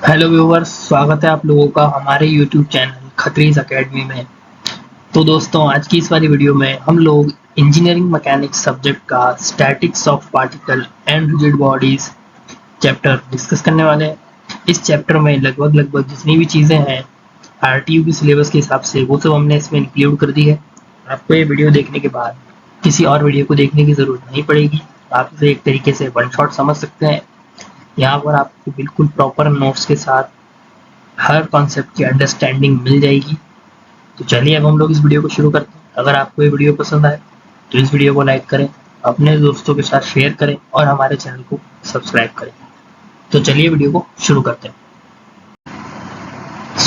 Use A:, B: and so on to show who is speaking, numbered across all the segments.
A: Hello viewers, स्वागत है आप लोगों का हमारे यूट्यूब चैनल खत्रीज एकेडमी में। तो दोस्तों, आज की इस वाली वीडियो में हम लोग इंजीनियरिंग मैकेनिक्स सब्जेक्ट का statics of particle and rigid bodies chapter discuss करने वाले हैं। इस चैप्टर में लगभग लगभग जितनी भी चीज़ें हैं आरटीयू की सिलेबस के हिसाब से वो सब हमने इसमें इंक्लूड कर दी है। आपको ये वीडियो देखने के बाद किसी और वीडियो को देखने की ज़रूरत नहीं पड़ेगी। आप इसे एक तरीके से वन शॉट समझ सकते हैं। यहाँ पर आपको बिल्कुल प्रॉपर नोट्स के साथ हर कॉन्सेप्ट की अंडरस्टैंडिंग मिल जाएगी। तो चलिए अब हम लोग इस वीडियो को शुरू करते हैं। अगर आपको ये वीडियो पसंद आए तो इस वीडियो को लाइक करें, अपने दोस्तों के साथ शेयर करें और हमारे चैनल को सब्सक्राइब करें। तो चलिए वीडियो को शुरू करते हैं।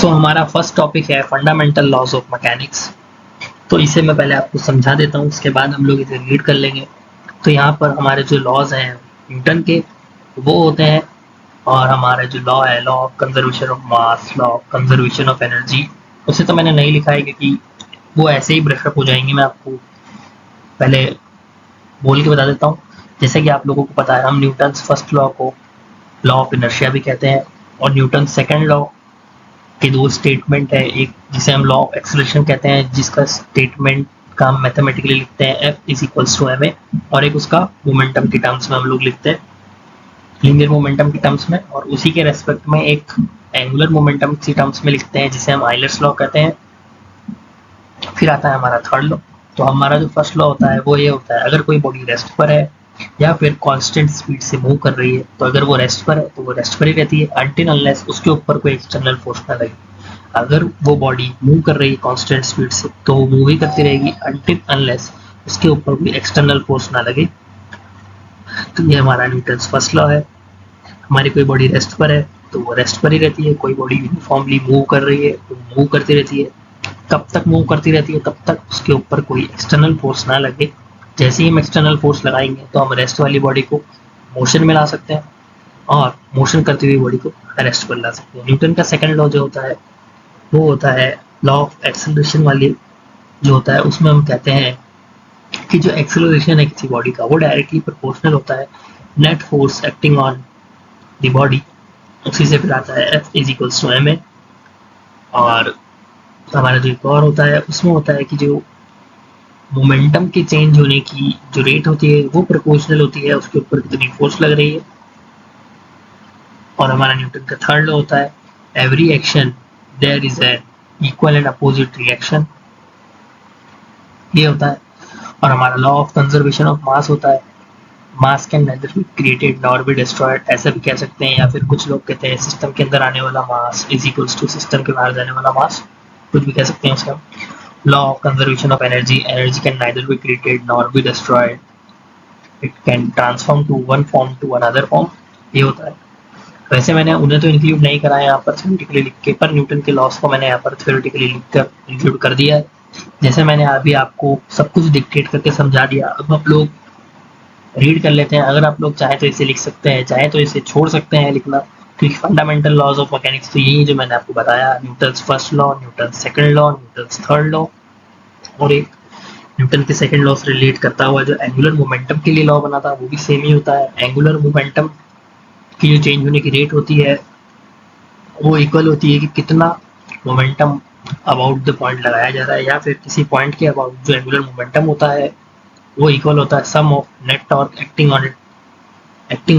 A: हमारा फर्स्ट टॉपिक है फंडामेंटल लॉज ऑफ मैकेनिक्स। तो इसे मैं पहले आपको समझा देता हूँ, उसके बाद हम लोग इसे रीड कर लेंगे। तो यहाँ पर हमारे जो लॉज हैं न्यूटन के, वो होते हैं। और हमारा जो लॉ है, law of conservation of mass, law of conservation of energy, उसे तो मैंने नहीं लिखा है क्योंकि वो ऐसे ही ब्रशअप हो जाएंगे। मैं आपको पहले बोल के बता देता हूँ। जैसे कि आप लोगों को पता है, हम न्यूटन फर्स्ट लॉ को लॉ ऑफ इनर्शिया भी कहते हैं, और न्यूटन सेकेंड लॉ के दो स्टेटमेंट है। एक जिसे हम लॉ ऑफ एक्सेलरेशन कहते हैं, जिसका स्टेटमेंट का हम मैथमेटिकली लिखते हैं F is equals to ma, और एक उसका मोमेंटम के टर्म्स में हम लोग लिखते हैं लीनियर मोमेंटम के टर्म्स में, और उसी के रेस्पेक्ट में एक एंगुलर मोमेंटम के टर्म्स में लिखते हैं जिसे हम आइलर्स लॉ कहते हैं। फिर आता है हमारा थर्ड लॉ। तो हमारा जो फर्स्ट लॉ होता है वो ये होता है, अगर कोई बॉडी रेस्ट पर है या फिर कांस्टेंट स्पीड से मूव कर रही है, तो अगर वो रेस्ट पर है तो वो रेस्ट पर ही रहती है अनटिल अनलेस उसके ऊपर कोई एक्सटर्नल फोर्स ना लगे। अगर वो बॉडी मूव कर रही है कांस्टेंट स्पीड से, तो वो मूव ही करती रहेगी अनटिल अनलेस उसके ऊपर कोई एक्सटर्नल फोर्स ना लगे। तो ये हमारा न्यूटन फर्स्ट लॉ है। हमारी कोई बॉडी रेस्ट पर है तो वो रेस्ट पर ही रहती है, कोई बॉडी यूनिफॉर्मली मूव कर रही है तो मूव करती रहती है। कब तक मूव करती रहती है? तब तक उसके ऊपर कोई एक्सटर्नल फोर्स ना लगे। जैसे ही हम एक्सटर्नल फोर्स लगाएंगे तो हम रेस्ट वाली बॉडी को मोशन में ला सकते हैं, और मोशन करती हुई बॉडी को रेस्ट पर ला सकते हैं। न्यूटन का सेकंड लॉ जो होता है वो होता है लॉ ऑफ एक्सेलरेशन वाली जो होता है, उसमें हम कहते हैं कि जो एक्सेलरेशन है किसी बॉडी का वो डायरेक्टली प्रोपोर्शनल होता है net force acting on the body. उसी से फिर आता है F is equals to ma। और हमारा जो एक और होता है उसमें होता है कि जो मोमेंटम के चेंज होने की जो रेट होती है वो प्रोपोर्शनल होती है उसके ऊपर कितनी फोर्स लग रही है। और हमारा न्यूटन का थर्ड लॉ होता है every action there is an equal and opposite reaction, ये होता है। और हमारा law of conservation of mass होता है mass can neither be created nor be destroyed, ऐसा भी कह सकते हैं। या फिर कुछ लोग कहते हैं सिस्टम के अंदर आने वाला mass is equals to system के बाहर जाने वाला मास, कुछ भी कह सकते हैं उसका। Law of conservation of energy, energy can neither be created nor be destroyed, it can transform to one form to another form, ये होता है। वैसे मैंने उन्हें तो इंक्लूड नहीं करा है यहाँ पर थ्योरेटिकली लिख के, पर न्यूटन के लॉस को मैंने यहाँ पर थ्योरेटिकली लिख कर इंक्लूड कर दिया है। जैसे मैंने अभी आपको सब कुछ डिक्टेट करके समझा दिया, अब आप लोग रीड कर लेते हैं। अगर आप लोग चाहें तो इसे लिख सकते हैं, चाहे तो इसे छोड़ सकते हैं लिखना, क्योंकि फंडामेंटल लॉज ऑफ मैकेनिक्स तो यही जो मैंने आपको बताया, Newton first law, Newton second law, Newton third law, और एक न्यूटन के सेकंड लॉ से रिलेट करता हुआ जो एंगुलर मोमेंटम के लिए लॉ बना था वो भी सेम ही होता है। एंगुलर मोमेंटम की जो चेंज होने की रेट होती है वो इक्वल होती है कि कितना मोमेंटम अबाउट द पॉइंट लगाया जा रहा है, या फिर किसी पॉइंट के अबाउट जो एंगुलर मोमेंटम होता है वो इक्वल होता है sum of net torque acting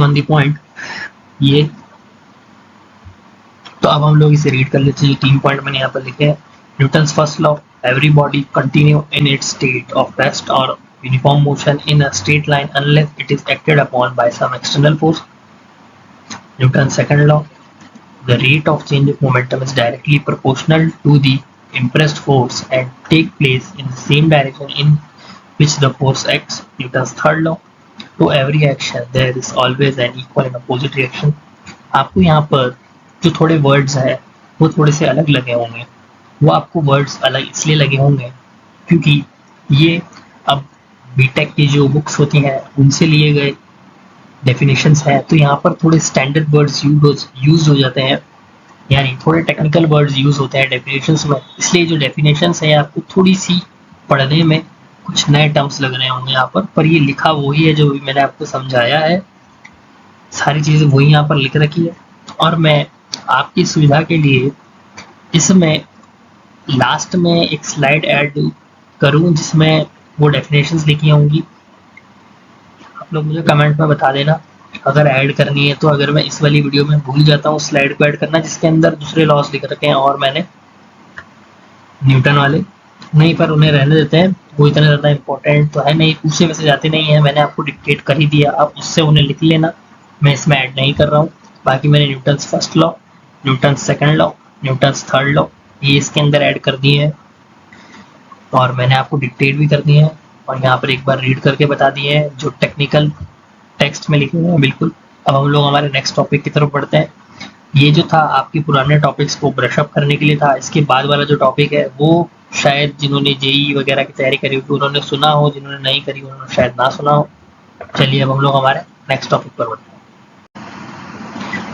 A: on the point, ये। तो अब हम लोग इसे रीड कर लेते हैं। 3 पॉइंट मैंने यहाँ पर लिखे हैं। Newton first law, every body continue in its state of rest और uniform motion in a straight line unless it is acted upon by some external force. Newton second law, the rate of change of momentum is directly proportional to the impressed force and take place in the same direction in which the force acts. Newton's third law, to every action there is always an equal and opposite reaction. आपको यहाँ पर जो थोड़े words हैं वो थोड़े से अलग लगे होंगे। वो आपको वर्ड्स अलग इसलिए लगे होंगे क्योंकि ये अब बीटेक की जो बुक्स होती हैं उनसे लिए गए डेफिनेशंस है, तो यहाँ पर थोड़े स्टैंडर्ड वर्ड्स यूज हो जाते हैं, यानी थोड़े टेक्निकल वर्ड्स यूज होते हैं डेफिनेशंस में। इसलिए जो डेफिनेशंस है आपको थोड़ी सी पढ़ने में कुछ नए टर्म्स लग रहे होंगे यहाँ पर ये लिखा वही है जो मैंने आपको समझाया है, सारी चीज़ें वही यहाँ पर लिख रखी है। और मैं आपकी सुविधा के लिए इसमें लास्ट में एक स्लाइड ऐड करूं जिसमें वो डेफिनेशंस लिखी होंगी। आप लोग मुझे कमेंट में बता देना अगर ऐड करनी है तो। अगर मैं इस वाली वीडियो में भूल जाता हूँ स्लाइड को ऐड करना जिसके अंदर दूसरे लॉस लिख रखे हैं और मैंने न्यूटन वाले नहीं, पर उन्हें रहने देते हैं, वो इतना ज़्यादा इंपॉर्टेंट तो है नहीं, पूछे वैसे जाते नहीं है, मैंने आपको डिक्टेट कर ही दिया, आप उससे उन्हें लिख लेना, मैं इसमें ऐड नहीं कर रहा हूँ। बाकी मैंने Newton's first law, Newton's second law, Newton's third law ये इसके अंदर ऐड कर दिए हैं और मैंने आपको डिक्टेट भी कर दिए हैं और यहाँ पर एक बार रीड करके बता दिए हैं जो टेक्निकल टेक्स्ट में लिखे हुए हैं बिल्कुल। अब हम लोग हमारे नेक्स्ट टॉपिक की तरफ बढ़ते हैं। ये जो था आपके पुराने टॉपिक्स को ब्रश अप करने के लिए था। इसके बाद वाला जो टॉपिक है वो शायद जिन्होंने जेई वगैरह की तैयारी करी होगी उन्होंने सुना हो, जिन्होंने नहीं करी उन्होंने शायद ना सुना हो। चलिए अब हम लोग हमारे नेक्स्ट टॉपिक पर बढ़ते हैं।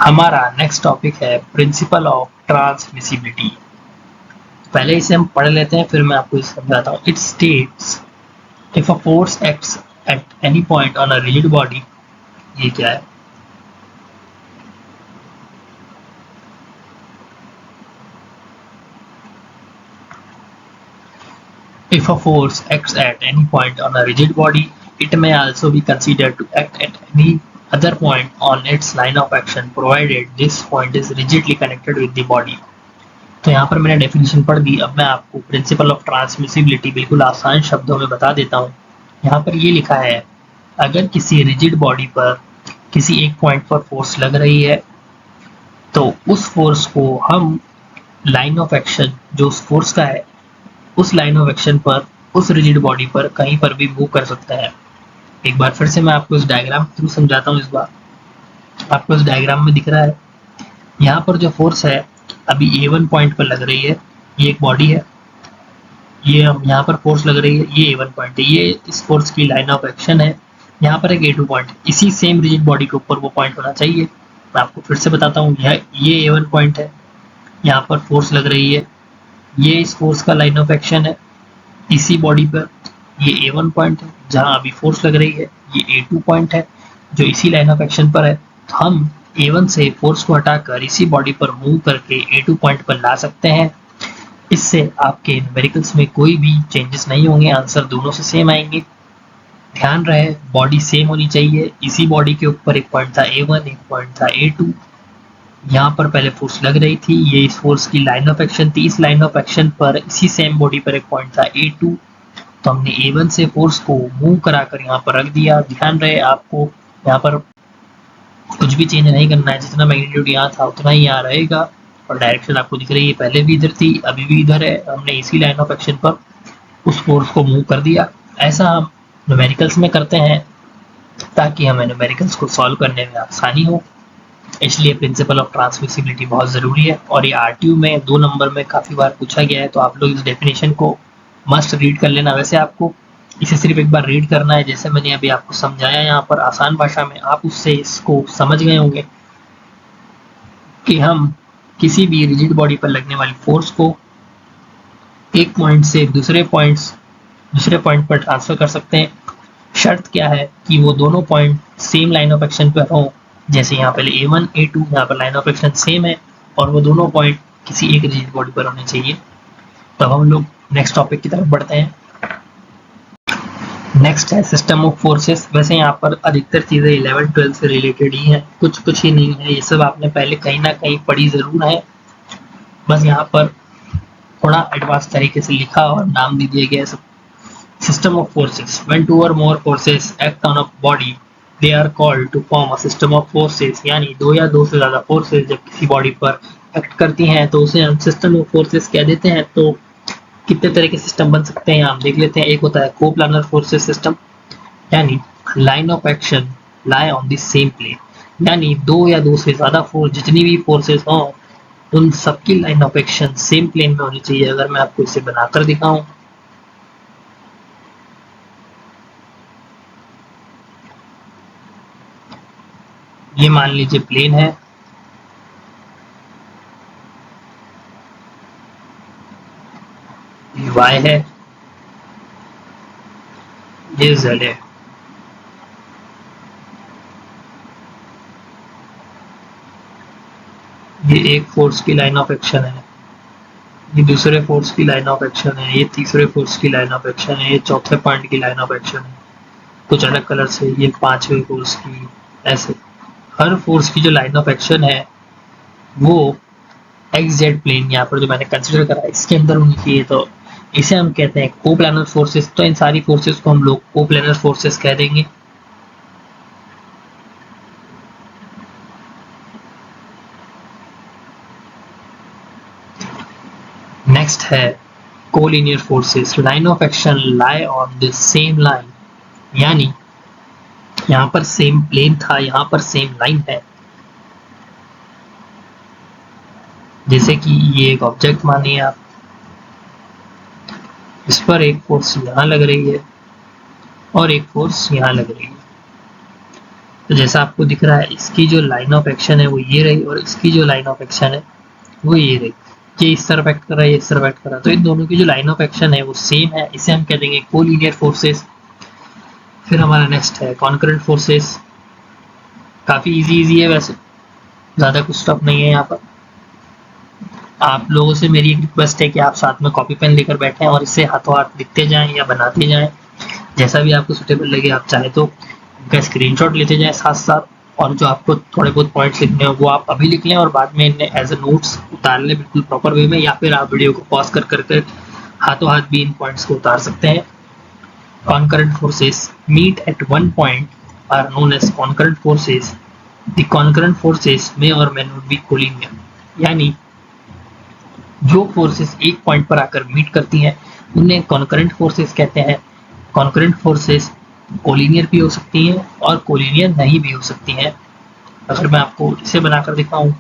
A: हमारा नेक्स्ट टॉपिक है प्रिंसिपल ऑफ ट्रांसमिसिबिलिटी। पहले इसे हम पढ़ लेते हैं फिर मैं आपको इसे समझाता हूँ। It states if a force acts at any point on a rigid body, ये क्या है? If a force acts at any point on a rigid body, it may also be considered to act at any other point on its line of action, provided this point is rigidly connected with the body. तो यहाँ पर मैंने definition पढ़ दी। अब मैं आपको principle of transmissibility बिल्कुल आसान शब्दों में बता देता हूँ। यहाँ पर ये लिखा है, अगर किसी रिजिड बॉडी पर किसी एक पॉइंट पर फोर्स लग रही है तो उस फोर्स को हम लाइन ऑफ एक्शन जो उस फोर्स का है उस लाइन ऑफ एक्शन पर उस रिजिड बॉडी पर कहीं पर भी मूव कर सकते हैं। एक बार फिर से मैं आपको इस डायग्राम के थ्रू समझाता हूँ। इस बार आपको इस डायग्राम में दिख रहा है यहाँ पर जो फोर्स है अभी A1 पॉइंट पर लग रही है, ये एक बॉडी है, ये यहाँ पर फोर्स लग रही है, ये A1 पॉइंट है, ये इस फोर्स की लाइन ऑफ एक्शन है। यहाँ पर एक A2 पॉइंट, इसी सेम रिजिड बॉडी के ऊपर वो पॉइंट होना चाहिए। मैं आपको फिर से बताता हूँ, ये A1 पॉइंट है, यहाँ पर फोर्स लग रही है, ये इस फोर्स का लाइन ऑफ एक्शन है इसी बॉडी पर, ये A1 पॉइंट है जहां अभी फोर्स लग रही है, ये A2 पॉइंट है जो इसी लाइन ऑफ एक्शन पर है। तो हम A1 से फोर्स को हटाकर इसी बॉडी पर मूव करके A2 पॉइंट पर ला सकते हैं। इससे आपके न्यूमेरिकल्स में कोई भी चेंजेस नहीं होंगे, आंसर दोनों से सेम आएंगे। ध्यान रहे बॉडी सेम होनी चाहिए। इसी बॉडी के ऊपर एक पॉइंट था A1, एक पॉइंट था A2। यहाँ पर पहले फोर्स लग रही थी, ये इस फोर्स की लाइन ऑफ एक्शन थी, इस लाइन ऑफ एक्शन पर इसी सेम बॉडी पर एक पॉइंट था A2। तो हमने A1 से फोर्स को मूव कराकर यहाँ पर रख दिया। ध्यान रहे आपको यहाँ पर कुछ भी चेंज नहीं करना है, जितना मैग्नीट्यूड यहाँ था उतना ही यहाँ रहेगा और डायरेक्शन आपको दिख रही है, पहले भी इधर थी अभी भी इधर है। हमने इसी लाइन ऑफ एक्शन पर उस फोर्स को मूव कर दिया। ऐसा हम न्यूमेरिकल्स में करते हैं ताकि हमें न्यूमेरिकल्स को सॉल्व करने में आसानी हो, इसलिए प्रिंसिपल ऑफ ट्रांसमिसिबिलिटी बहुत ज़रूरी है। और ये RTU में 2 नंबर में काफ़ी बार पूछा गया है, तो आप लोग इस डेफिनेशन को मस्ट रीड कर लेना। वैसे आपको इसे सिर्फ एक बार रीड करना है, जैसे मैंने अभी आपको समझाया यहाँ पर आसान भाषा में, आप उससे इसको समझ गए होंगे कि हम किसी भी रिजिड बॉडी पर लगने वाली फोर्स को एक पॉइंट से दूसरे पॉइंट पर ट्रांसफर कर सकते हैं। शर्त क्या है कि वो दोनों point same line of action पर हों, जैसे यहाँ पहले A1 A2 यहाँ पर लाइन ऑफ एक्शन सेम है और वो दोनों पॉइंट किसी एक रिजिड बॉडी पर होने चाहिए। तो अब हम लोग नेक्स्ट टॉपिक की तरफ बढ़ते हैं। नेक्स्ट है सिस्टम ऑफ फोर्सेस। वैसे यहाँ पर अधिकतर चीज़ें 11-12 से रिलेटेड ही हैं, कुछ ही नहीं है, ये सब आपने पहले कहीं ना कहीं पढ़ी ज़रूर है, बस यहाँ पर थोड़ा एडवांस तरीके से लिखा और नाम भी दिए गए सब। System of forces, when two or more forces act on a body they are called to form a system of forces. यानी दो या दो से ज़्यादा फोर्सेस जब किसी बॉडी पर एक्ट करती हैं तो उसे हम सिस्टम ऑफ फोर्सेस कह देते हैं। तो कितने तरह के सिस्टम बन सकते हैं आप देख लेते हैं। एक होता है कोप्लानर फोर्सेस सिस्टम, यानी line of action lie on the same plane, यानी दो या दो से ज्यादा फोर्स, जितनी भी फोर्सेस हों उन सबकी line of action same plane में होनी चाहिए। अगर मैं आपको इसे बनाकर दिखाऊं, ये मान लीजिए प्लेन है, ये y है, ये z है। ये एक फोर्स की लाइन ऑफ एक्शन है, ये दूसरे फोर्स की लाइन ऑफ एक्शन है, ये तीसरे फोर्स की लाइन ऑफ एक्शन है, ये चौथे पॉइंट की लाइन ऑफ एक्शन है, कुछ अलग कलर से ये पांचवें फोर्स की। ऐसे हर फोर्स की जो लाइन ऑफ एक्शन है वो एक्स जेड प्लेन यहाँ पर जो मैंने कंसिडर करा इसके अंदर होनी चाहिए, तो इसे हम कहते हैं कोप्लानर फोर्सेस। तो इन सारी फोर्सेस को हम लोग कोप्लानर फोर्सेस कह देंगे। नेक्स्ट है collinear forces. Line of action lie on the same line, यानी यहाँ पर सेम प्लेन था, यहाँ पर सेम लाइन है। जैसे कि ये एक ऑब्जेक्ट मानिए आप, इस पर एक फोर्स यहाँ लग रही है और एक फोर्स यहाँ लग रही है। तो जैसा आपको दिख रहा है इसकी जो लाइन ऑफ एक्शन है वो ये रही और इसकी जो लाइन ऑफ एक्शन है वो ये रही। ये इस तरफ एक्ट कर रहा है, ये इस तरफ एक्ट कर रहा है, तो इन दोनों की जो लाइन ऑफ एक्शन है वो सेम है। इसे हम कह देंगे कोलिनियर फोर्सेस। फिर हमारा नेक्स्ट है कॉन्करेंट फोर्सेस। काफ़ी इजी है, वैसे ज़्यादा कुछ टफ नहीं है यहाँ पर। आप लोगों से मेरी एक रिक्वेस्ट है कि आप साथ में कॉपी पेन लेकर बैठें और इसे हाथों हाथ लिखते जाएं या बनाते जाएं, जैसा भी आपको सुटेबल लगे। आप चाहे तो उनका स्क्रीनशॉट लेते जाएं साथ साथ, और जो आपको थोड़े बहुत पॉइंट्स लिखने हो वो आप अभी लिख लें और बाद में इन्हें एज ए नोट्स उतार लें बिल्कुल प्रॉपर वे में, या फिर आप वीडियो को पॉज कर कर हाथों हाथ भी इन पॉइंट्स को उतार सकते हैं। Concurrent forces meet at one point are known as concurrent forces. The concurrent forces may or may not be collinear, यानी जो फोर्सेस एक पॉइंट पर आकर मीट करती हैं उन्हें कॉन्करेंट फोर्सेस कहते हैं। कॉन्करेंट फोर्सेस कोलिनियर भी हो सकती हैं और कोलिनियर नहीं भी हो सकती हैं। अगर मैं आपको इसे बनाकर दिखाऊं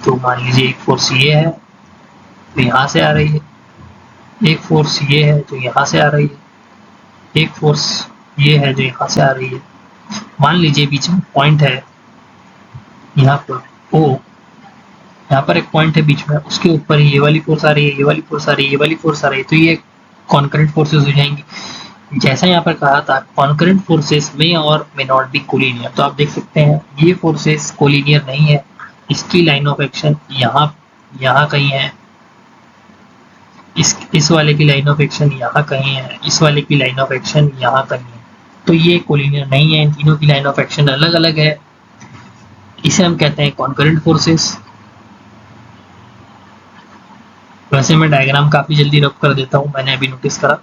A: तो मान लीजिए एक फोर्स ये है तो यहाँ से आ रही है, एक फोर्स ये है जो यहाँ से आ रही है, एक फोर्स ये है जो यहाँ से आ रही है। मान लीजिए बीच में पॉइंट है यहाँ पर ओ, यहाँ पर एक पॉइंट है बीच में, उसके ऊपर ये वाली फोर्स आ रही है, ये वाली फोर्स आ रही है, ये वाली फोर्स आ रही है, तो ये कॉन्करेंट फोर्सेस हो जाएंगी। जैसा यहाँ पर कहा था कॉन्करेंट फोर्सेस में और मे नॉट बी कोलिनियर, तो आप देख सकते हैं ये फोर्सेस कोलिनियर नहीं है। इसकी लाइन ऑफ एक्शन यहाँ कहीं है, इस वाले की लाइन ऑफ एक्शन यहाँ कहीं है, इस वाले की लाइन ऑफ एक्शन यहाँ कहीं है, तो ये कोलिनियर नहीं है। इन तीनों की लाइन ऑफ एक्शन अलग अलग है। इसे हम कहते हैं कॉन्करेंट फोर्सेस। वैसे मैं डायग्राम काफ़ी जल्दी रब कर देता हूँ, मैंने अभी नोटिस करा।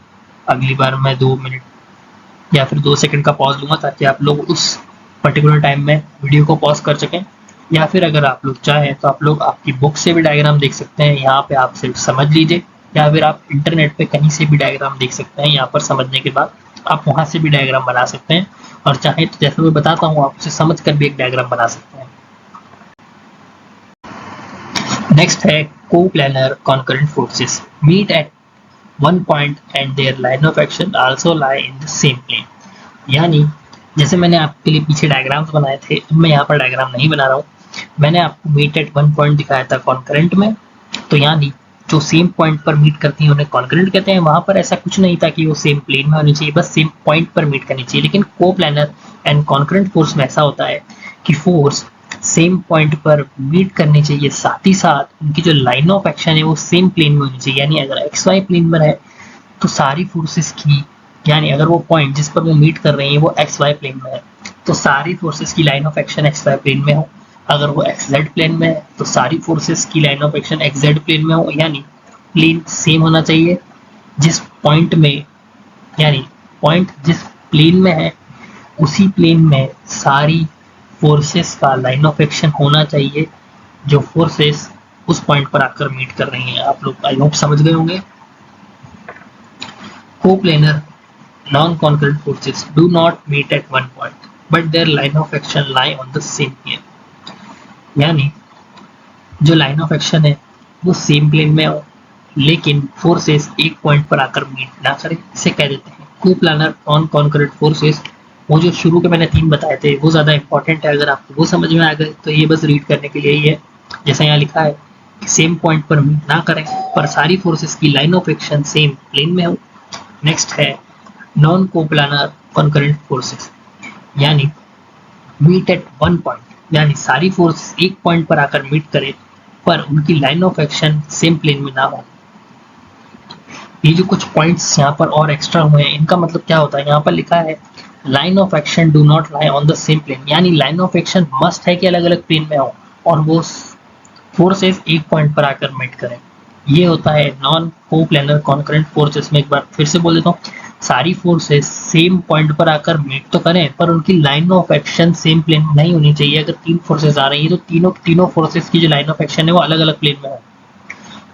A: अगली बार मैं 2 मिनट या फिर 2 सेकंड का पॉज लूँगा ताकि आप लोग उस पर्टिकुलर टाइम में वीडियो को पॉज कर सकें, या फिर अगर आप लोग चाहें तो आप लोग आपकी बुक से भी डायग्राम देख सकते हैं। यहाँ पे आप सिर्फ समझ लीजिए, या फिर आप इंटरनेट पे कहीं से भी डायग्राम देख सकते हैं। यहाँ पर समझने के बाद आप वहाँ से भी डायग्राम बना सकते हैं, और चाहे तो जैसे मैं बताता हूँ आप उसे समझ कर भी एक डायग्राम बना सकते हैं। नेक्स्ट है coplanar concurrent forces meet at one point and their line of action also lie in the same plane. यानी जैसे मैंने आपके लिए पीछे डायग्राम्स बनाए थे, अब मैं यहाँ पर डायग्राम नहीं बना रहा हूँ। मैंने आपको मीट एट वन पॉइंट दिखाया था कॉन्करेंट में, तो यानी जो सेम पॉइंट पर मीट करती हैं उन्हें कॉन्करेंट कहते हैं। वहां पर ऐसा कुछ नहीं था कि वो सेम प्लेन में होनी चाहिए, बस सेम पॉइंट पर मीट करनी चाहिए। लेकिन कोप्लानर एंड कॉन्करेंट फोर्स में ऐसा होता है कि फोर्स सेम पॉइंट पर मीट करनी चाहिए, साथ ही साथ उनकी जो लाइन ऑफ एक्शन है वो सेम प्लेन में होनी चाहिए। यानी अगर एक्स वाई प्लेन पर है तो सारी फोर्सेस की, यानी अगर वो पॉइंट जिस पर वो मीट कर रही है वो एक्स वाई प्लेन में है तो सारी फोर्सेस की line of action X Y plane में हो। अगर वो एक्स जेड प्लेन में है तो सारी फोर्सेस की line of action X Z plane में हो। यानी प्लेन सेम होना चाहिए, जिस पॉइंट में, यानी पॉइंट जिस प्लेन में है उसी प्लेन में सारी फोर्सेस का लाइन ऑफ एक्शन होना चाहिए जो फोर्सेस उस पॉइंट पर आकर मीट कर रही हैं। आप लोग आई होप समझ गए होंगे। Coplanar non-concurrent forces do not meet at one point but their line of action lie on the same plane। यानी जो लाइन ऑफ एक्शन है वो सेम प्लेन में हो लेकिन फोर्सेस एक पॉइंट पर आकर मीट ना करें, इसे कह देते हैं कोप्लानर नॉन कॉन्करेंट फोर्सेस। वो जो शुरू के मैंने 3 बताए थे वो ज़्यादा इंपॉर्टेंट है, अगर आपको वो समझ में आ गए तो ये बस रीड करने के लिए ही है। जैसा यहाँ लिखा है कि सेम पॉइंट पर मीट ना करें पर सारी फोर्सेस की line of action same plane में हो। नेक्स्ट है नॉन कोप्लानर कॉन्करेंट फोर्सेस, यानी मीट एट वन पॉइंट, यानी सारी फोर्सेस एक पॉइंट पर आकर मीट करें पर उनकी line of action same plane में ना हो। ये जो कुछ पॉइंट्स यहाँ पर और एक्स्ट्रा हुए हैं, इनका मतलब क्या होता है, यहाँ पर लिखा है line of action do not lie on the same plane, यानी लाइन ऑफ एक्शन मस्ट है कि अलग अलग प्लेन में हो और वो फोर्सेस एक पॉइंट पर आकर मीट करें। ये होता है नॉन कोप्लेनर कॉन्करेंट फोर्सेस में। एक बार फिर से बोल देता हूँ, सारी फोर्सेस सेम पॉइंट पर आकर मीट तो करें पर उनकी line of action same plane में नहीं होनी चाहिए। अगर तीन फोर्सेस आ रही है तो तीनों फोर्सेस की जो लाइन ऑफ एक्शन है वो अलग अलग प्लेन में हो।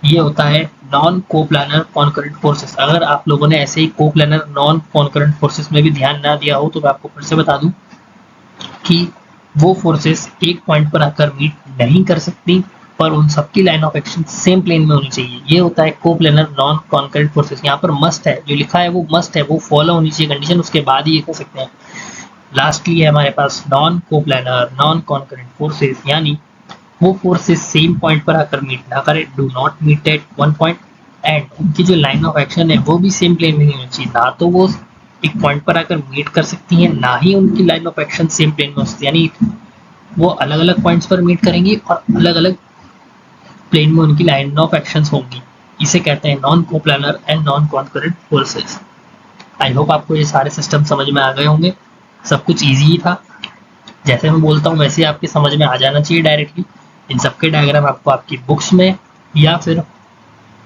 A: ये होता है नॉन कोप्लानर कॉन्करेंट फोर्सेस। अगर आप लोगों ने ऐसे ही कोप्लानर नॉन कॉन्करेंट फोर्सेस में भी ध्यान ना दिया हो तो मैं आपको फिर से बता दूं कि वो फोर्सेस एक पॉइंट पर आकर मीट नहीं कर सकती पर उन सबकी line of action same plane में होनी चाहिए। ये होता है कोप्लेनर नॉन कॉन्करेंट फोर्सेस। यहाँ पर मस्ट है, जो लिखा है वो मस्ट है, वो फॉलो होनी चाहिए कंडीशन, उसके बाद ही ये कर सकते हैं। लास्टली है हमारे पास non coplanar non concurrent forces, यानी वो फोर्सेस सेम पॉइंट पर आकर मीट ना करे, do not meet at one point, and उनकी जो लाइन ऑफ एक्शन है वो भी सेम प्लेन में होनी चाहिए। ना तो वो एक पॉइंट पर आकर मीट कर सकती हैं, ना ही उनकी line of action same plane में हो सकती है, यानी वो अलग अलग पॉइंट्स पर मीट करेंगी और अलग अलग प्लेन में उनकी लाइन ऑफ एक्शंस होंगी। इसे कहते हैं non coplanar and non concurrent forces. I hope आपको ये सारे सिस्टम समझ में आ गए होंगे। सब कुछ ईजी ही था, जैसे मैं बोलता हूँ वैसे आपके समझ में आ जाना चाहिए डायरेक्टली। इन सबके डायग्राम आपको आपकी बुक्स में या फिर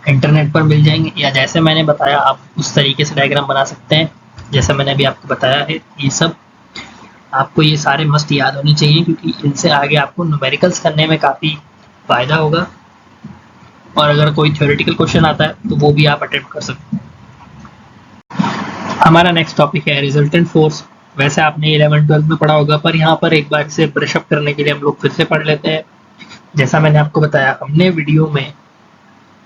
A: इंटरनेट पर मिल जाएंगे, या जैसे मैंने बताया आप उस तरीके से डायग्राम बना सकते हैं जैसे मैंने अभी आपको बताया है। ये सब आपको ये सारे मस्ट याद होने चाहिए क्योंकि इनसे आगे आपको न्यूमेरिकल्स करने में काफ़ी फ़ायदा होगा और अगर कोई थ्योरेटिकल क्वेश्चन आता है तो वो भी आप अटेम्प्ट कर सकते हैं। हमारा नेक्स्ट टॉपिक है रिजल्टेंट फोर्स। वैसे आपने 11-12 में पढ़ा होगा पर यहाँ पर एक बार इसे ब्रशअप करने के लिए हम लोग फिर से पढ़ लेते हैं। जैसा मैंने आपको बताया, हमने वीडियो में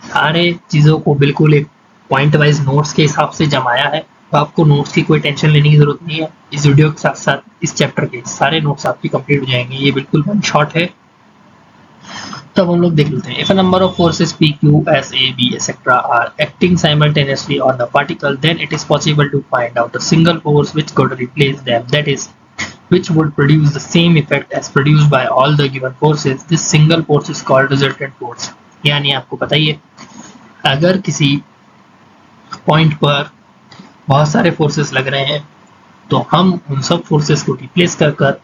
A: सारे चीज़ों को बिल्कुल एक पॉइंट वाइज नोट्स के हिसाब से जमाया है, तो आपको नोट्स की कोई टेंशन लेने की जरूरत नहीं है। इस वीडियो के साथ साथ इस चैप्टर के सारे नोट्स आपकी कंप्लीट हो जाएंगे। ये बिल्कुल वन शॉट है। तब हम लोग देख लेते हैं। If a number of forces P, Q, S, A, B, etc. are acting simultaneously on the particle, then it is possible to find out a single force which could replace them, that is, which would produce the same effect as produced by all the given forces. This single force is called resultant force. यानी आपको पता ही है, अगर किसी point पर बहुत सारे forces लग रहे हैं तो हम उन सब फोर्सेस को रिप्लेस कर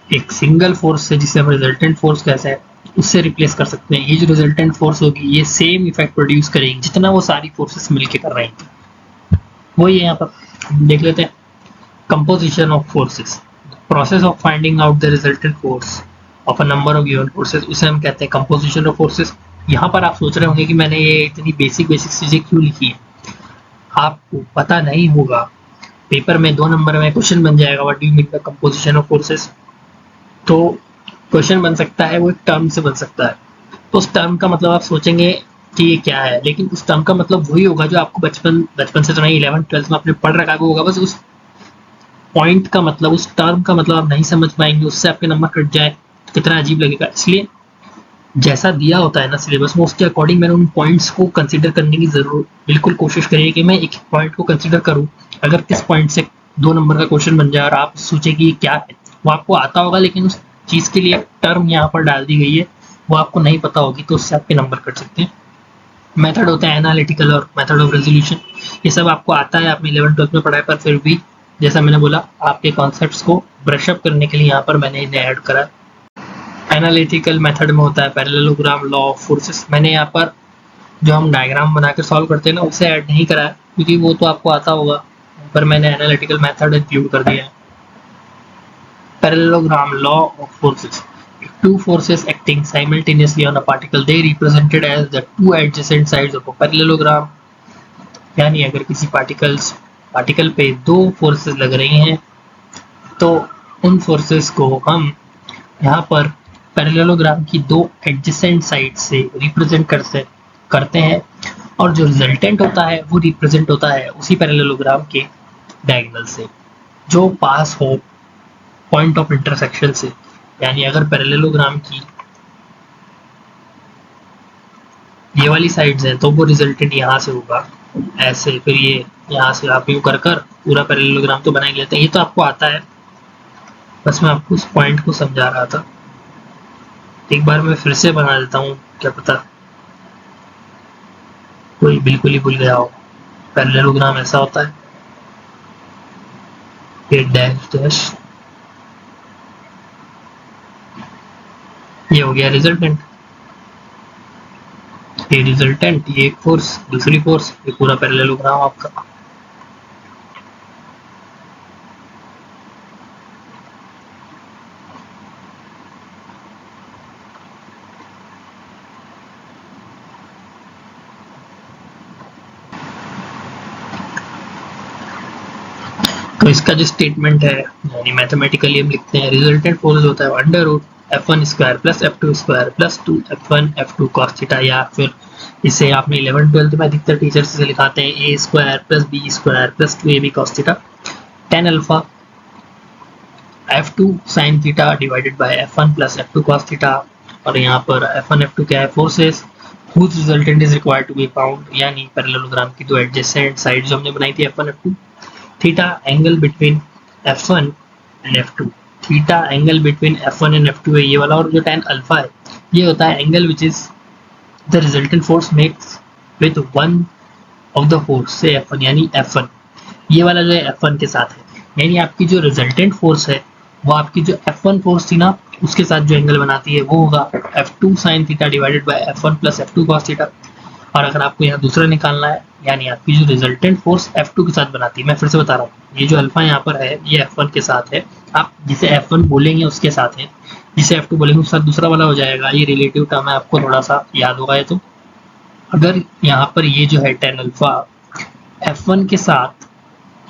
A: एक सिंगल फोर्स से, जिसे हम रिजल्टेंट फोर्स कहते हैं, उससे रिप्लेस कर सकते हैं। ये जो रिजल्टेंट फोर्स होगी ये सेम इफेक्ट प्रोड्यूस करेगी जितना वो सारी फोर्सेस मिलके कर रही थी। वही यहाँ पर देख लेते हैं। Composition of forces, process of finding out the resultant force of a number of given forces, उसे हम कहते हैं कंपोजिशन ऑफ फोर्सेस। यहाँ पर आप सोच रहे होंगे कि मैंने ये इतनी बेसिक चीजें क्यों लिखी है। आपको पता नहीं होगा, पेपर में 2 नंबर में क्वेश्चन बन जाएगा what do you mean by composition of forces. तो क्वेश्चन बन सकता है वो एक टर्म से बन सकता है, तो उस टर्म का मतलब आप सोचेंगे कि ये क्या है, लेकिन उस टर्म का मतलब वही होगा जो आपको बचपन से तो नहीं 11th-12th में आपने पढ़ रखा होगा। बस उस पॉइंट का मतलब, उस टर्म का मतलब आप नहीं समझ पाएंगे, उससे आपके नंबर कट जाए कितना अजीब लगेगा। इसलिए जैसा दिया होता है ना सिलेबस में, उसके अकॉर्डिंग मैंने उन पॉइंट्स को कंसीडर करने की जरूर बिल्कुल कोशिश करिए कि मैं एक पॉइंट को कंसीडर करूँ। अगर किस पॉइंट से 2 नंबर का क्वेश्चन बन जाए और आप सोचे कि ये क्या है, वो आपको आता होगा लेकिन उस चीज़ के लिए टर्म यहाँ पर डाल दी गई है वो आपको नहीं पता होगी, तो उससे आपके नंबर कट सकते हैं। मेथड होता है एनालिटिकल और मेथड ऑफ रेजोल्यूशन। ये सब आपको आता है, आपने 11th-12th में पढ़ा है, पर फिर भी जैसा मैंने बोला आपके कॉन्सेप्ट्स को ब्रशअप करने के लिए यहाँ पर मैंने इन्हें ऐड करा। एनालिटिकल मेथड में होता है पैरेललोग्राम, लॉ ऑफ फोर्सेस। मैंने यहाँ पर जो हम डायग्राम बनाकर सॉल्व करते हैं ना, उसे ऐड नहीं करा है क्योंकि वो तो आपको आता होगा, पर मैंने एनालिटिकल मेथड इंक्लूड कर दिया है। Parallelogram, law of forces. If two forces acting simultaneously on a particle, they represented as the two adjacent sides of a parallelogram. यानी अगर किसी पार्टिकल पे 2 फोर्सेस लग रही हैं तो उन फोर्सेस को हम यहाँ पर पैरेललोग्राम की 2 एडजेसेंट साइड से रिप्रेजेंट करते हैं, और जो रिजल्टेंट होता है वो रिप्रेजेंट होता है उसी पैरेललोग्राम के डायगोनल से जो पास हो पॉइंट ऑफ इंटरसेक्शन से। यानी अगर पैरेललोग्राम की ये वाली साइड्स हैं तो वो रिजल्टेंट यहाँ से होगा ऐसे, फिर ये यहाँ से आप यूँ कर पूरा पैरेललोग्राम तो बना ही लेते हैं। ये तो आपको आता है, बस मैं आपको उस पॉइंट को समझा रहा था। एक बार मैं फिर से बना देता हूँ, क्या पता कोई बिल्कुल ही भूल गया हो। पैरेललोग्राम ऐसा होता है, ये डैश डैश, ये हो गया रिजल्टेंट, ये रिजल्टेंट, ये एक फोर्स, दूसरी फोर्स, ये पूरा पैरेललोग्राम आपका। तो इसका जो स्टेटमेंट है, यानी मैथमेटिकली हम लिखते हैं रिजल्टेंट फोर्स होता है under root F1 square plus F2 square plus 2F1 F2 cos theta, या फिर इसे आपने 11th-12th में अधिकतर टीचर्स से लिखाते हैं a square plus b square plus 2ab cos theta tan alpha F2 sin theta divided by F1 plus F2 cos theta. और यहाँ पर F1 F2 क्या है, forces whose resultant is required to be found, यानी parallelogram की दो adjacent side जो हमने बनाई थी F1 F2। Theta angle between F1 and F2, theta angle between F1 and F2 है ये वाला, और जो tan अल्फा है ये होता है angle which is the resultant force makes with one of the force से F1, यानी F1 ये वाला जो है F1 के साथ है, यानी आपकी जो रिजल्टेंट फोर्स है वो आपकी जो F1 फोर्स थी ना उसके साथ जो एंगल बनाती है वो होगा F2 sin theta divided by F1 plus F2 cos theta. और अगर आपको यहाँ दूसरा निकालना है, यानी आपकी जो रिजल्टेंट फोर्स F2 के साथ बनाती है, मैं फिर से बता रहा हूँ, ये जो अल्फा यहाँ पर है ये F1 के साथ है, आप जिसे F1 बोलेंगे उसके साथ है, जिसे F2 बोलेंगे उसके साथ दूसरा वाला हो जाएगा। ये रिलेटिव टर्म है, आपको थोड़ा सा याद होगा। तो अगर यहाँ पर ये जो है tan अल्फा F1 के साथ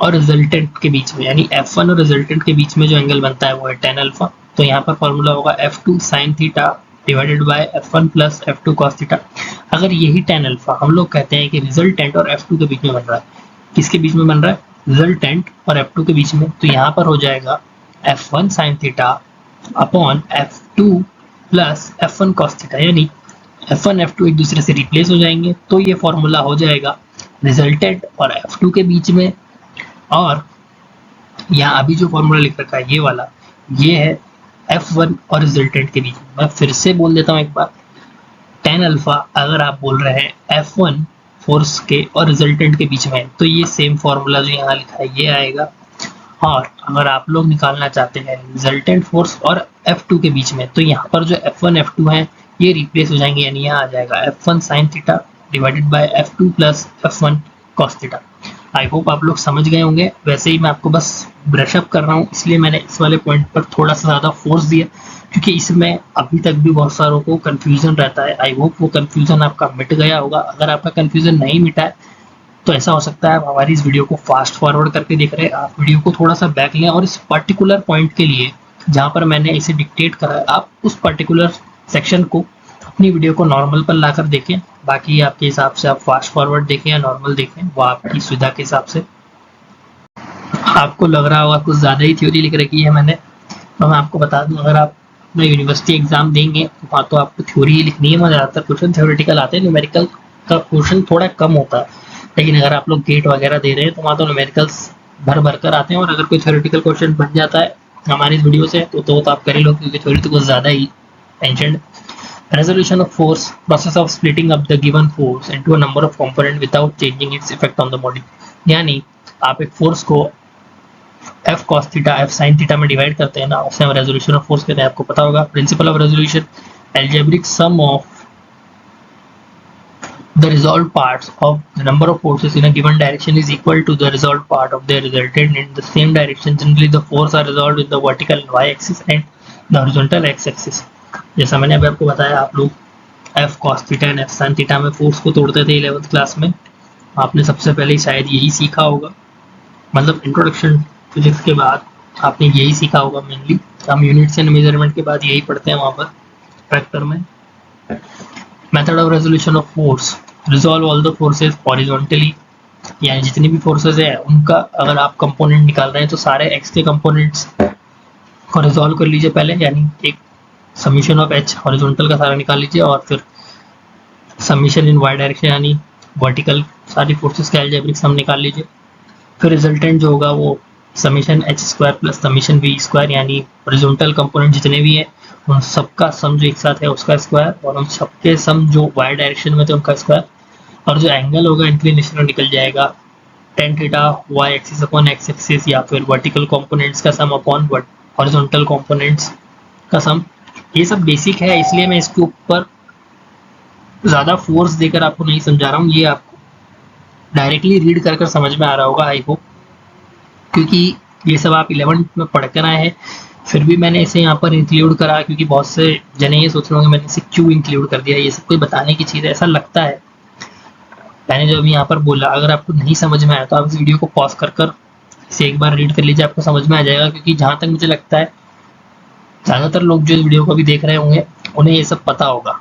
A: और रिजल्टेंट के बीच में, यानी F1 और रिजल्टेंट के बीच में जो एंगल बनता है वो है tan अल्फा, तो यहाँ पर फॉर्मूला होगा F2 sin theta divided by F1 plus F2 cos theta. अगर यही tan अल्फा हम लोग कहते हैं कि रिजल्टेंट और F2 के बीच में बन रहा है, किसके बीच में बन रहा है, रिजल्टेंट और F2 के बीच में, तो यहाँ पर हो जाएगा F1 sin theta upon F2 plus F1 cos theta, यानी F1 F2 एक दूसरे से रिप्लेस हो जाएंगे, तो ये फॉर्मूला हो जाएगा रिजल्टेंट और F2 के बीच में। और यहाँ अभी जो फॉर्मूला लिख रखा है ये वाला, ये है F1 और रिजल्टेंट के बीच में। मैं फिर से बोल देता हूँ एक बार, tan अल्फा अगर आप बोल रहे हैं F1 फोर्स के और रिजल्टेंट के बीच में, तो ये सेम फॉर्मूला जो यहाँ लिखा है ये आएगा। और अगर आप लोग निकालना चाहते हैं रिजल्टेंट फोर्स और F2 के बीच में, तो यहाँ पर जो F1 F2 है ये रिप्लेस हो जाएंगे, यानी यहाँ आ जाएगा F1 sin theta divided by F2 plus F1 cos theta. I hope आप लोग समझ गए होंगे। वैसे ही मैं आपको बस ब्रश अप कर रहा हूँ, इसलिए मैंने इस वाले पॉइंट पर थोड़ा सा ज़्यादा फोर्स दिया, क्योंकि इसमें अभी तक भी बहुत सारों को कंफ्यूजन रहता है। आई होप वो कंफ्यूजन आपका मिट गया होगा। अगर आपका कंफ्यूजन नहीं मिटा है तो ऐसा हो सकता है आप हमारी इस वीडियो को फास्ट फॉरवर्ड करके देख रहे हैं, आप वीडियो को थोड़ा सा बैक लें और इस पर्टिकुलर पॉइंट के लिए जहाँ पर मैंने इसे डिक्टेट करा है, आप उस पर्टिकुलर सेक्शन को अपनी वीडियो को नॉर्मल पर लाकर देखें। बाकी आपके हिसाब से आप फास्ट फॉरवर्ड देखें या नॉर्मल देखें, वो आपकी सुविधा के हिसाब से। आपको लग रहा होगा कुछ ज़्यादा ही थ्योरी लिख रखी है मैंने, तो मैं आपको बता दूं, अगर आप अपना यूनिवर्सिटी एग्जाम देंगे तो वहाँ तो आपको थ्योरी ही लिखनी है, वहाँ ज़्यादातर क्वेश्चन थ्योरेटिकल आते हैं, न्यूमेरिकल का क्वेश्चन थोड़ा कम होता है। लेकिन अगर आप लोग गेट वगैरह दे रहे हैं तो वहाँ तो न्यूमेरिकल्स भर भर कर आते हैं, और अगर कोई थ्योरेटिकल क्वेश्चन बन जाता है हमारी इस वीडियो से तो आप कर ही लो, क्योंकि थ्योरी तो कुछ ज़्यादा ही tension. Resolution of force, process of splitting up the given force into a number of components without changing its effect on the body, यानी आप एक फोर्स को F cos theta F sin theta में divide करते हैं ना, उसे हम रेजोल्यूशन ऑफ फोर्स कहते हैं। आपको पता होगा principle of resolution, algebraic sum of the resolved parts of the number of forces in a given direction is equal to the resolved part of their resultant in the same direction. Generally the forces are resolved in the vertical y axis and the horizontal x axis. जैसा मैंने अभी आपको बताया, आप लोग F cos theta and F sin theta में force को तोड़ते थे 11th क्लास में, आपने सबसे पहले शायद यही सीखा होगा, मतलब इंट्रोडक्शन फिजिक्स के बाद आपने यही सीखा होगा मेनली। हम यूनिट्स एंड मेजरमेंट के बाद यही पढ़ते हैं वहाँ पर फैक्टर में। Method of resolution of force, resolve all the forces horizontally, यानी जितनी भी फोर्सेस है उनका अगर आप कंपोनेंट निकाल रहे हैं तो सारे एक्स के कंपोनेंट्स को रिजॉल्व कर लीजिए पहले, यानी एक समीशन ऑफ एच हॉरिजॉन्टल का सारा निकाल लीजिए, और फिर समीशन इन वाई डायरेक्शन यानी वर्टिकल सारी फोर्सेस का अलजेब्रिक सम निकाल लीजिए। फिर रिजल्टेंट जो होगा वो summation H square plus summation V square, यानी हॉरिजॉन्टल कंपोनेंट जितने भी हैं उन सबका सम जो एक साथ है उसका स्क्वायर, और उन सबके सम जो वाई डायरेक्शन में थे उनका स्क्वायर, और जो एंगल होगा इंक्लिनेशन में निकल जाएगा tan theta Y axis upon X axis, या फिर वर्टिकल कंपोनेंट्स का सम अपॉन हॉरिजॉन्टल कंपोनेंट्स का सम। ये सब बेसिक है, इसलिए मैं इसके ऊपर ज़्यादा फोर्स देकर आपको नहीं समझा रहा हूँ, ये आपको डायरेक्टली रीड कर कर समझ में आ रहा होगा आई होप, क्योंकि ये सब आप 11th में पढ़ कर आए हैं। फिर भी मैंने इसे यहाँ पर इंक्लूड करा क्योंकि बहुत से जने ये सोच रहे होंगे मैंने इसे क्यों इंक्लूड कर दिया, ये सब कोई बताने की चीज़ है ऐसा लगता है। मैंने जो अभी यहाँ पर बोला, अगर आपको नहीं समझ में आया तो आप इस वीडियो को पॉज कर कर इसे एक बार रीड कर लीजिए, आपको समझ में आ जाएगा। क्योंकि जहाँ तक मुझे लगता है ज़्यादातर लोग जो इस वीडियो को अभी देख रहे होंगे उन्हें ये सब पता होगा,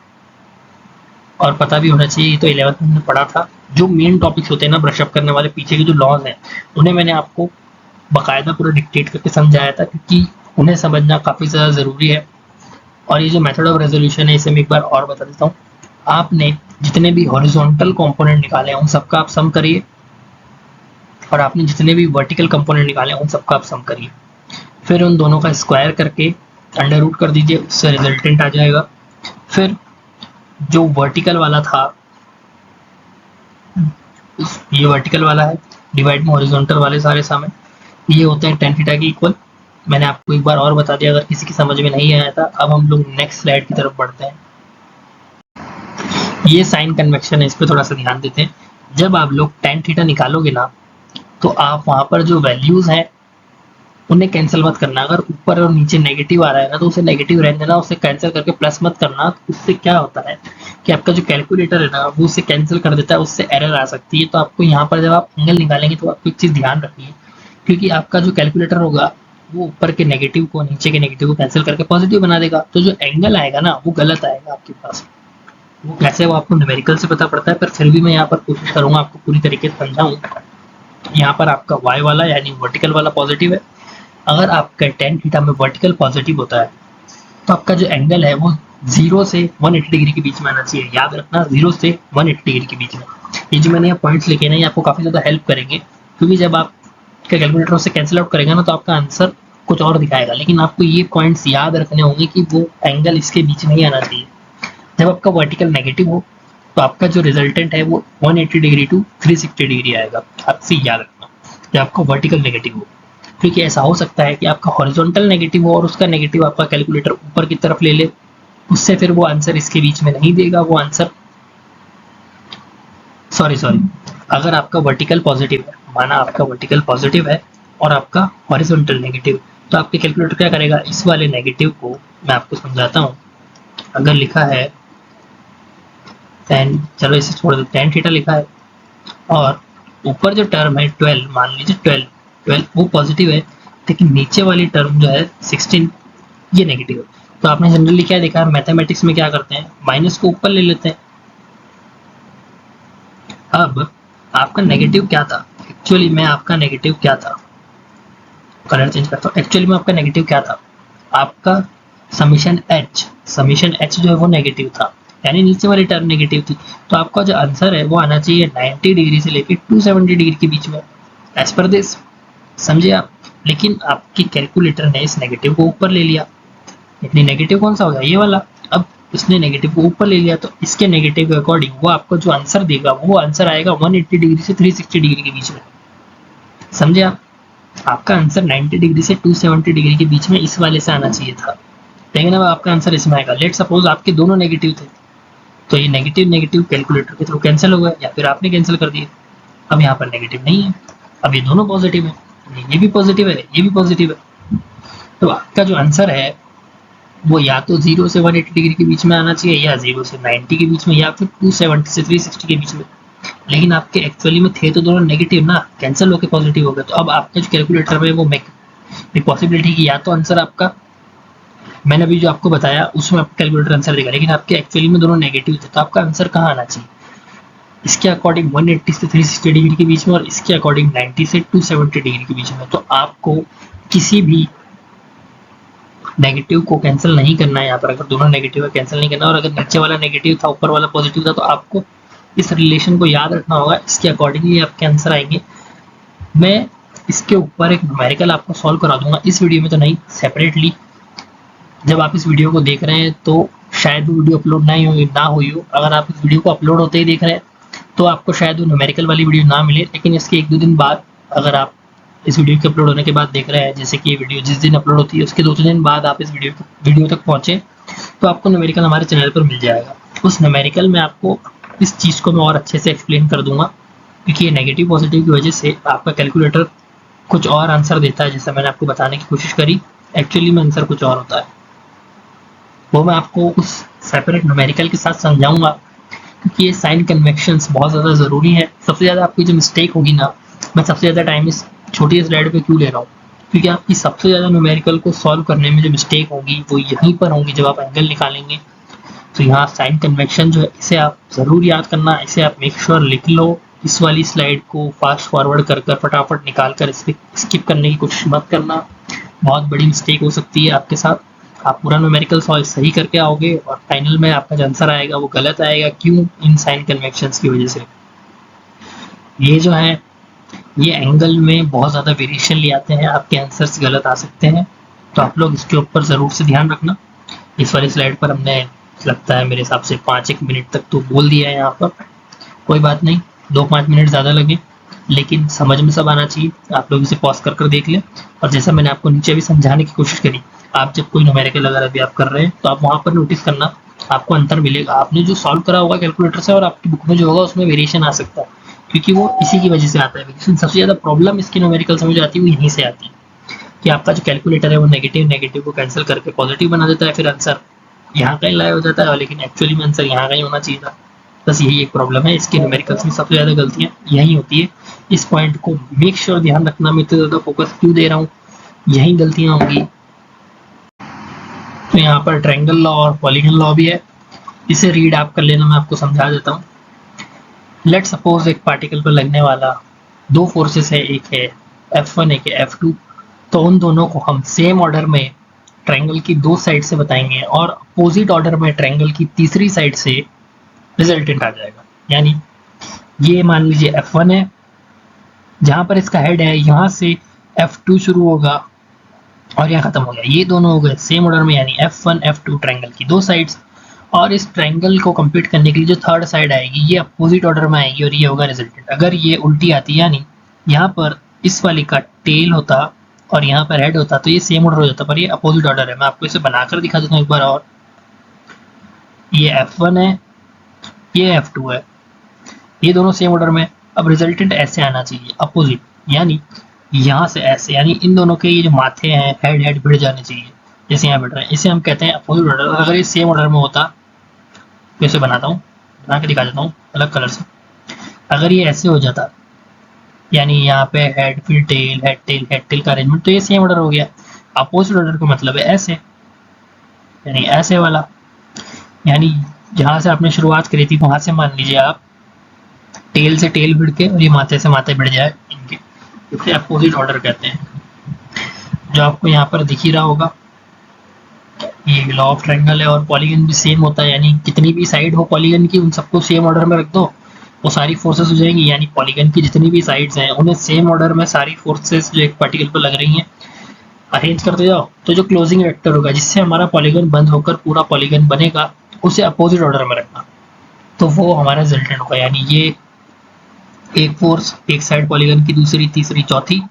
A: और पता भी होना चाहिए। तो 11th में पढ़ा था, जो मेन टॉपिक्स होते हैं ना ब्रशअप करने वाले, पीछे के जो लॉज हैं उन्हें मैंने आपको बाकायदा पूरा डिक्टेट करके समझाया था, क्योंकि उन्हें समझना काफ़ी ज़्यादा ज़रूरी है। और ये जो मेथड ऑफ रेजोल्यूशन है इसे मैं एक बार और बता देता हूँ। आपने जितने भी हॉरिजॉन्टल कंपोनेंट निकाले हैं उन सबका आप सम करिए, और आपने जितने भी वर्टिकल कंपोनेंट निकाले हैं उन सबका आप सम करिए, फिर उन दोनों का स्क्वायर करके अंडर रूट कर दीजिए, उससे रिजल्टेंट आ जाएगा। फिर जो वर्टिकल वाला था, ये वर्टिकल वाला है डिवाइड में हॉरिजॉन्टल वाले सारे सम है, ये होते हैं टेन थीटा के इक्वल। मैंने आपको एक बार और बता दिया अगर किसी की समझ में नहीं आया था। अब हम लोग नेक्स्ट स्लाइड की तरफ बढ़ते हैं। ये साइन कन्वेक्शन है, इस पर थोड़ा सा ध्यान देते हैं। जब आप लोग टेन थीटा निकालोगे ना तो आप वहां पर जो वैल्यूज हैं उन्हें कैंसिल मत करना। अगर ऊपर और नीचे नेगेटिव आ रहा है ना तो उसे नेगेटिव रहने देना, उसे कैंसिल करके प्लस मत करना। उससे क्या होता है कि आपका जो कैलकुलेटर है ना वो उसे कैंसिल कर देता है, उससे एरर आ सकती है। तो आपको यहाँ पर जब आप एंगल निकालेंगे तो आपको एक चीज़ ध्यान रखनी है, क्योंकि आपका जो कैलकुलेटर होगा वो ऊपर के नेगेटिव को नीचे के नेगेटिव को कैंसिल करके पॉजिटिव बना देगा। तो जो एंगल आएगा ना वो गलत आएगा आपके पास। वो कैसे, वो आपको न्यूमेरिकल से पता पड़ता है, पर फिर भी मैं यहाँ पर कोशिश करूंगा आपको पूरी तरीके से समझाऊं। यहाँ पर आपका y वाला यानी वर्टिकल वाला पॉजिटिव है। अगर आपका टेन थीटा में वर्टिकल पॉजिटिव होता है तो आपका जो एंगल है वो 0 से 180 डिग्री के बीच में आना चाहिए। याद रखना 0 से 180 डिग्री के बीच में। ये जो मैंने यहाँ पॉइंट्स लिखे ना ये आपको काफ़ी ज़्यादा हेल्प करेंगे, क्योंकि जब आप कैलकुलेटर से कैंसिल आउट करेगा ना तो आपका आंसर कुछ और दिखाएगा, लेकिन आपको ये पॉइंट्स याद रखने होंगे कि वो एंगल इसके बीच में ही आना चाहिए। जब आपका वर्टिकल नेगेटिव हो तो आपका जो रिजल्टेंट है वो 180 डिग्री टू 360 डिग्री आएगा। आपसे याद रखना कि आपका वर्टिकल नेगेटिव हो, क्योंकि ऐसा हो सकता है कि आपका हॉरिजॉन्टल नेगेटिव हो और उसका नेगेटिव आपका कैलकुलेटर ऊपर की तरफ ले ले, उससे फिर वो आंसर इसके बीच में नहीं देगा। वो आंसर सॉरी अगर आपका वर्टिकल पॉजिटिव है, माना आपका वर्टिकल पॉजिटिव है और आपका हॉरिजॉन्टल नेगेटिव, तो आपके कैलकुलेटर क्या करेगा, इस वाले नेगेटिव को मैं आपको समझाता हूँ। अगर लिखा है टेन, चलो इसे छोड़ दो, टेन थीटा लिखा है और ऊपर जो टर्म है 12, मान लीजिए 12 वो पॉजिटिव है, लेकिन नीचे वाली टर्म जो है 16 ये नेगेटिव है। तो आपने जनरली क्या देखा है, मैथमेटिक्स में क्या करते हैं, माइनस को ऊपर ले लेते हैं। अब आपका नेगेटिव क्या था, एक्चुअली में आपका नेगेटिव क्या था, कलर चेंज करता हूँ। एक्चुअली में आपका नेगेटिव क्या था, आपका समीशन एच जो है वो नेगेटिव था, यानी नीचे वाली टर्म नेगेटिव थी। तो आपका जो आंसर है वो आना चाहिए 90 डिग्री से लेकर 270 डिग्री के बीच में, एज पर दिस, समझे आप। लेकिन आपकी कैलकुलेटर ने इस नेगेटिव को ऊपर ले लिया, इतनी नेगेटिव कौन सा हो गया, ये वाला। अब इसने नेगेटिव को ऊपर ले लिया तो इसके नेगेटिव के अकॉर्डिंग वो आपको जो आंसर देगा वो आंसर आएगा 180 डिग्री से 360 डिग्री के बीच में, समझे आप। आपका आंसर 90 डिग्री से 270 डिग्री के बीच में इस वाले से आना चाहिए था, लेकिन अब आपका आंसर इसमें आएगा। लेट सपोज आपके दोनों नेगेटिव थे, तो ये नेगेटिव नेगेटिव कैलकुलेटर के थ्रू कैंसिल हो गया, या फिर आपने कैंसिल कर दिए। अब यहाँ पर नेगेटिव नहीं है, अब ये दोनों पॉजिटिव है, ये भी पॉजिटिव है, ये भी पॉजिटिव है। तो आपका जो आंसर है वो या तो 0 से 180 डिग्री के बीच में आना चाहिए, या 0 से 90 के बीच में, या फिर 270 से 360 के बीच में। लेकिन आपके एक्चुअली में थे तो दोनों नेगेटिव ना, कैंसिल होकर पॉजिटिव हो गए। तो अब आपके जो कैलकुलेटर में वो पॉसिबिलिटी की या तो आंसर आपका, मैंने अभी जो आपको बताया उसमें आपका कैलकुलेटर आंसर देगा, लेकिन आपके एक्चुअली में दोनों नेगेटिव थे, तो आपका आंसर कहाँ आना चाहिए, इसके अकॉर्डिंग 180 से 360 डिग्री के बीच में, और इसके अकॉर्डिंग 90 से 270 डिग्री के बीच में। तो आपको किसी भी नेगेटिव को कैंसिल नहीं करना है यहाँ पर। अगर दोनों नेगेटिव है कैंसिल नहीं करना, और अगर नीचे वाला नेगेटिव था ऊपर वाला पॉजिटिव था, तो आपको इस रिलेशन को याद रखना होगा, इसके अकॉर्डिंगली आपके आंसर आएंगे। मैं इसके ऊपर एक न्यूमेरिकल आपको सॉल्व करा दूंगा इस वीडियो में, तो नहीं, सेपरेटली। जब आप इस वीडियो को देख रहे हैं तो शायद वो वीडियो अपलोड ना हुई हो। अगर आप इस वीडियो को अपलोड होते ही देख रहे हैं तो आपको शायद वो न्यूमेरिकल वाली वीडियो ना मिले, लेकिन इसके 1-2 दिन बाद, अगर आप इस वीडियो के अपलोड होने के बाद देख रहे हैं, जैसे कि ये वीडियो जिस दिन अपलोड होती है उसके 2-3 दिन बाद आप इस वीडियो तक पहुंचे, तो आपको न्यूमेरिकल हमारे चैनल पर मिल जाएगा। उस न्यूमेरिकल में आपको इस चीज़ को मैं और अच्छे से एक्सप्लेन कर दूंगा, क्योंकि ये नेगेटिव पॉजिटिव की वजह से आपका कैलकुलेटर कुछ और आंसर देता है, जैसा मैंने आपको बताने की कोशिश करी, एक्चुअली में आंसर कुछ और होता है। वो मैं आपको उस सेपरेट न्यूमेरिकल के साथ समझाऊंगा, क्योंकि ये साइन कन्वेक्शंस बहुत ज़्यादा ज़रूरी है। सबसे ज़्यादा आपकी जो मिस्टेक होगी ना, मैं सबसे ज़्यादा टाइम इस छोटी स्लाइड पे क्यों ले रहा हूँ, क्योंकि आपकी सबसे ज़्यादा न्यूमेरिकल को सॉल्व करने में जो मिस्टेक होगी वो यहीं पर होंगी जब आप एंगल निकालेंगे। तो यहाँ साइन कन्वेक्शन जो है, इसे आप ज़रूर याद करना, इसे आप मेक श्योर लिख लो। इस वाली स्लाइड को फास्ट फॉरवर्ड कर फटाफट निकाल कर इस पर स्किप करने की कोशिश मत करना, बहुत बड़ी मिस्टेक हो सकती है आपके साथ। आप पूरा न्यूमेरिकल सॉल्व सही करके आओगे और फाइनल में आपका जो आंसर आएगा वो गलत आएगा। क्यों? इन साइन कन्वेक्शंस की वजह से। ये जो है, ये एंगल में बहुत ज़्यादा वेरिएशन ले आते हैं, आपके आंसर्स गलत आ सकते हैं, तो आप लोग इसके ऊपर ज़रूर से ध्यान रखना। इस वाली स्लाइड पर हमने, लगता है मेरे हिसाब से 5-1 मिनट तक तो बोल दिया है यहाँ पर, कोई बात नहीं, 2-5 मिनट ज़्यादा लगे, लेकिन समझ में सब आना चाहिए। आप लोग इसे पॉज कर देख लें। और जैसा मैंने आपको नीचे भी समझाने की कोशिश करी, आप जब कोई न्यूमेरिकल अगर अभी आप कर रहे हैं तो आप वहाँ पर नोटिस करना, आपको अंतर मिलेगा। आपने जो सॉल्व करा होगा कैलकुलेटर से और आपकी बुक में जो होगा उसमें वेरिएशन आ सकता है, क्योंकि वो इसी की वजह से आता है वेरिएशन। सबसे ज़्यादा प्रॉब्लम इसकी न्यूमेरिकल समझ आती है वो यहीं से आती है, कि आपका जो कैलकुलेटर है वो नेगेटिव को कैंसिल करके पॉजिटिव बना देता है, फिर आंसर यहाँ कहीं लाया हो जाता है, लेकिन एक्चुअली में आंसर यहाँ कहीं होना चाहिए था। बस यही एक प्रॉब्लम है इसके न्यूमेरिकल्स में, सबसे ज़्यादा गलतियाँ यही होती है। इस पॉइंट को मेक श्योर ध्यान रखना, मैं इतना ज़्यादा फोकस क्यों दे रहा हूँ, यही गलतियाँ होंगी। तो यहाँ पर ट्रायंगल लॉ और पॉलीगन लॉ भी है, इसे रीड आप कर लेना, मैं आपको समझा देता हूँ। लेट सपोज एक पार्टिकल पर लगने वाला 2 फोर्सेस है, एक है F1 एक है F2, तो उन दोनों को हम सेम ऑर्डर में ट्रायंगल की 2 साइड से बताएंगे और अपोजिट ऑर्डर में ट्रायंगल की तीसरी साइड से रिजल्टेंट आ जाएगा। यानी ये मान लीजिए F1 है, जहां पर इसका हेड है यहाँ से F2 शुरू होगा और यहाँ खत्म हो गया, ये दोनों हो गए सेम ऑर्डर में, यानी F1 F2 ट्रायंगल की 2 साइड्स। और इस ट्रायंगल को कंप्लीट करने के लिए जो थर्ड साइड आएगी ये अपोजिट ऑर्डर में आएगी और ये होगा रिजल्टेंट। अगर ये उल्टी आती, यानी यहाँ पर इस वाली का टेल होता और यहाँ पर हेड होता, तो ये सेम ऑर्डर हो जाता, पर ये अपोजिट ऑर्डर है। मैं आपको इसे बनाकर दिखा देता हूँ एक बार और। ये F1 है, ये F2 है, ये दोनों सेम ऑर्डर में। अब रिजल्टेंट ऐसे आना चाहिए अपोजिट, यानी यहाँ से ऐसे, यानी इन दोनों के ये जो माथे हैं, हेड भिड़ जाने चाहिए, जैसे यहाँ भिड़ रहे हैं, इसे हम कहते हैं अपोजिट ऑर्डर। अगर ये सेम ऑर्डर में होता, कैसे बनाता हूँ, बना के दिखा देता हूँ अलग कलर से। अगर ये ऐसे हो जाता, यानी यहाँ पे हेड फिर टेल, हेड टेल का अरेंजमेंट, तो ये सेम ऑर्डर हो गया। अपोजिट ऑर्डर का मतलब है ऐसे, यानी ऐसे वाला, यानी जहाँ से आपने शुरुआत करी थी वहां से मान लीजिए आप टेल से टेल भिड़ के और ये माथे से माथे भिड़ जाए, इनके, इसे अपोजिट ऑर्डर कहते हैं। जो आपको यहाँ पर दिख ही रहा होगा, ये लॉ ऑफ ट्रायंगल है। और पॉलीगन भी सेम होता है, यानी कितनी भी साइड हो पॉलीगन की उन सबको सेम ऑर्डर में रख दो, वो सारी फोर्सेस हो जाएंगी। यानी पॉलीगन की जितनी भी साइड्स हैं उन्हें सेम ऑर्डर में सारी फोर्सेस जो एक पार्टिकल पर लग रही हैं अरेंज करते जाओ, तो जो क्लोजिंग वेक्टर होगा जिससे हमारा पॉलीगन बंद होकर पूरा पॉलीगन बनेगा, उसे अपोजिट ऑर्डर में रखना, तो वो हमारा रिजल्टेंट होगा। यानी ये एक फोर्स एक साइड पॉलीगन की, दूसरी, तीसरी, चौथी,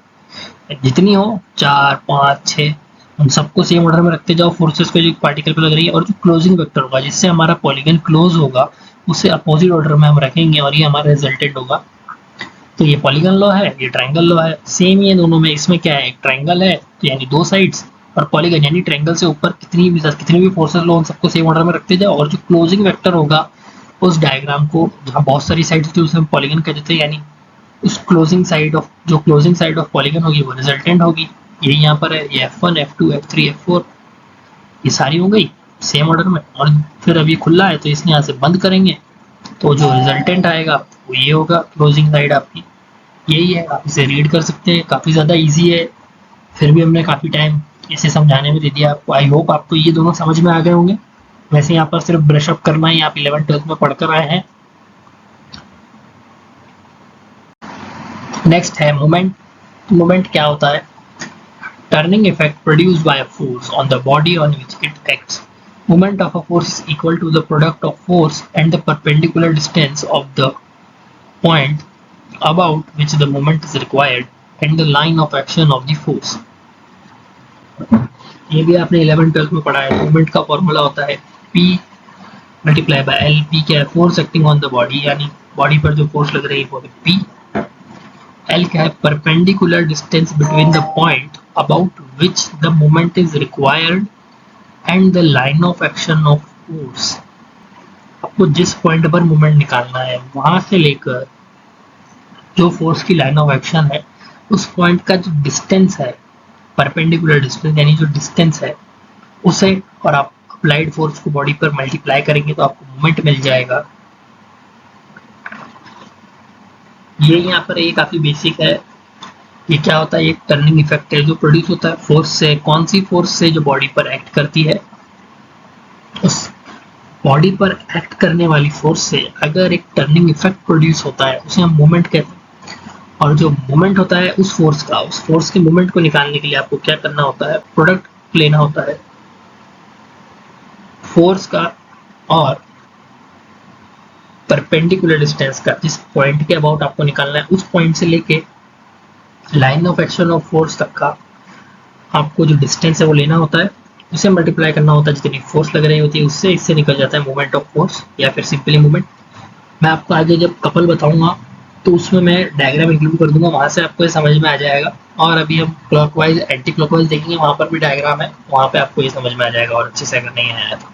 A: जितनी हो 4, 5, 6, उन सबको सेम ऑर्डर में रखते जाओ फोर्सेस को जो पार्टिकल पे लग रही है। और जो क्लोजिंग वेक्टर होगा जिससे हमारा पॉलीगन क्लोज होगा, उसे अपोजिट ऑर्डर में हम रखेंगे और ये हमारा रिजल्टेंट होगा। तो ये पॉलीगन लॉ है, ये ट्रायंगल लॉ है, सेम ही है दोनों में। इसमें क्या है, एक ट्रायंगल है तो यानी 2 साइड्स, और पॉलीगन यानी ट्रायंगल से ऊपर कितनी भी फोर्सेस लो उन सबको सेम ऑर्डर में रखते जाओ। और जो क्लोजिंग वेक्टर होगा उस डायग्राम को, जहाँ बहुत सारी साइड्स होती है उसे हम पॉलीगन कह देते हैं, यानी उस क्लोजिंग साइड ऑफ पॉलीगन होगी वो रिजल्टेंट होगी। यही यहाँ पर है, ये F1 F2 F3 F4 ये सारी हो गई सेम ऑर्डर में। और फिर अब ये खुला है तो इसने यहाँ से बंद करेंगे, तो जो रिजल्टेंट आएगा वो ये होगा, क्लोजिंग साइड आपकी यही है। आप इसे रीड कर सकते हैं, काफ़ी ज़्यादा ईजी है, फिर भी हमने काफ़ी टाइम इसे समझाने में दे दिया आपको। आई होप आपको ये दोनों समझ में आ गए होंगे। वैसे यहाँ पर सिर्फ ब्रश अप करना ही, आप 11th-12th में पढ़ कर आए हैं। नेक्स्ट है मोमेंट। तो मोमेंट क्या होता है? Turning effect produced by a force on the body on which it acts. Moment of a force is equal to the product of force and the perpendicular distance of the point about which the moment is required and the line of action of the force. ये भी आपने 11th-12th में पढ़ा है. Moment का formula होता है P multiply by L. P क्या है? Force acting on the body, यानी बॉडी पर जो फोर्स लग रही है वो है पी. एल क्या है? Perpendicular distance between the point about which the moment is required and the line of action of force. आपको जिस पॉइंट पर मोमेंट निकालना है वहां से लेकर जो फोर्स की लाइन ऑफ एक्शन है उस पॉइंट का जो डिस्टेंस है, परपेंडिकुलर डिस्टेंस यानी जो डिस्टेंस है उसे, और आप अप्लाइड फोर्स को बॉडी पर मल्टीप्लाई करेंगे तो आपको मोमेंट मिल जाएगा. ये यहाँ पर ये काफी बेसिक है. ये क्या होता है? एक टर्निंग इफेक्ट है जो प्रोड्यूस होता है फोर्स से. कौन सी फोर्स से? जो बॉडी पर एक्ट करती है. उस बॉडी पर एक्ट करने वाली फोर्स से अगर एक टर्निंग इफेक्ट प्रोड्यूस होता है उसे हम मोमेंट कहते हैं. और जो मोमेंट होता है उस फोर्स के मोमेंट को निकालने के लिए आपको क्या करना होता है? प्रोडक्ट लेना होता है फोर्स का और परपेंडिकुलर डिस्टेंस का. जिस पॉइंट के अबाउट आपको निकालना है उस पॉइंट से लेके line of action of force तक का आपको जो डिस्टेंस है वो लेना होता है. उसे मल्टीप्लाई करना होता है जितनी फोर्स लग रही होती है उससे. इससे निकल जाता है मोमेंट ऑफ फोर्स या फिर सिंपली मोमेंट. मैं आपको आगे जब कपल बताऊंगा तो उसमें मैं डायग्राम इंक्लूड कर दूंगा, वहां से आपको ये समझ में आ जाएगा. और अभी हम क्लॉकवाइज एंटी क्लॉकवाइज देखेंगे, वहां पर भी डायग्राम है, वहां पे आपको ये समझ में आ जाएगा और अच्छे से अगर नहीं आया तो.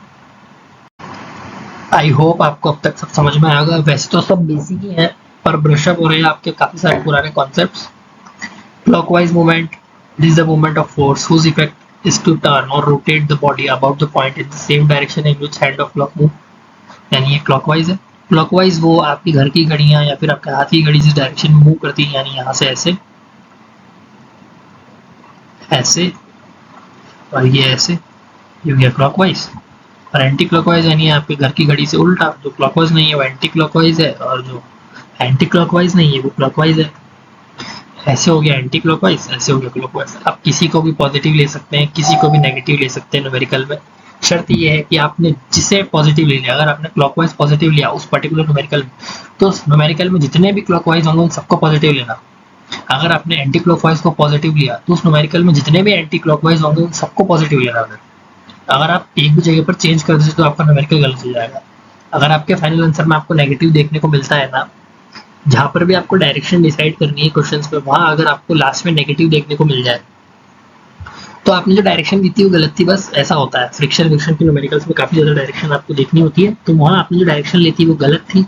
A: आई होप आपको अब तक सब समझ में आएगा. वैसे तो सब बेसिक ही है पर ब्रशअप हो रहे हैं आपके काफी सारे पुराने concepts. Clockwise movement is the movement of force whose effect is to turn or rotate the body about the point in the same direction in which hand of clock move. यानी ये clockwise है. Clockwise वो आपकी घर की घड़ियां या फिर आपके हाथ की घड़ी जिस डायरेक्शन में मूव करती है, यानी यहाँ से ऐसे ऐसे और ये ऐसे, ये हो गया क्लॉकवाइज. और एंटी क्लॉकवाइज यानी आपके घर की घड़ी से उल्टा. जो क्लॉकवाइज नहीं है वो एंटी क्लॉकवाइज है और जो एंटी क्लॉकवाइज नहीं है वो क्लॉकवाइज है. ऐसे हो गया एंटी क्लॉकवाइज, ऐसे हो गया क्लॉकवाइज. आप किसी को भी पॉजिटिव ले सकते हैं, किसी को भी नेगेटिव ले सकते हैं न्यूमेरिकल में. शर्त ये है कि आपने जिसे पॉजिटिव ले लिया, अगर आपने क्लॉकवाइज पॉजिटिव लिया उस पर्टिकुलर न्यूमेरिकल में, तो उस न्यूमेरिकल में जितने भी क्लॉकवाइज होंगे उन सबको पॉजिटिव लेना. अगर आपने एंटी क्लॉकवाइज को पॉजिटिव लिया तो उस न्यूमेरिकल में जितने भी एंटी क्लॉकवाइज होंगे उन सबको पॉजिटिव लेना. अगर आप एक भी जगह पर चेंज कर देते तो आपका न्यूमेरिकल गलत हो जाएगा. अगर आपके फाइनल आंसर में आपको नेगेटिव देखने को मिलता है ना, जहां पर भी आपको डायरेक्शन डिसाइड करनी है क्वेश्चंस में, वहां अगर आपको लास्ट में नेगेटिव देखने को मिल जाए तो आपने जो डायरेक्शन दी थी वो गलत थी. बस ऐसा होता है. फ्रिक्शन विक्शन की न्यूमेरिकल्स में काफी ज्यादा डायरेक्शन आपको देखनी होती है, तो वहां आपने जो डायरेक्शन ली थी वो गलत थी,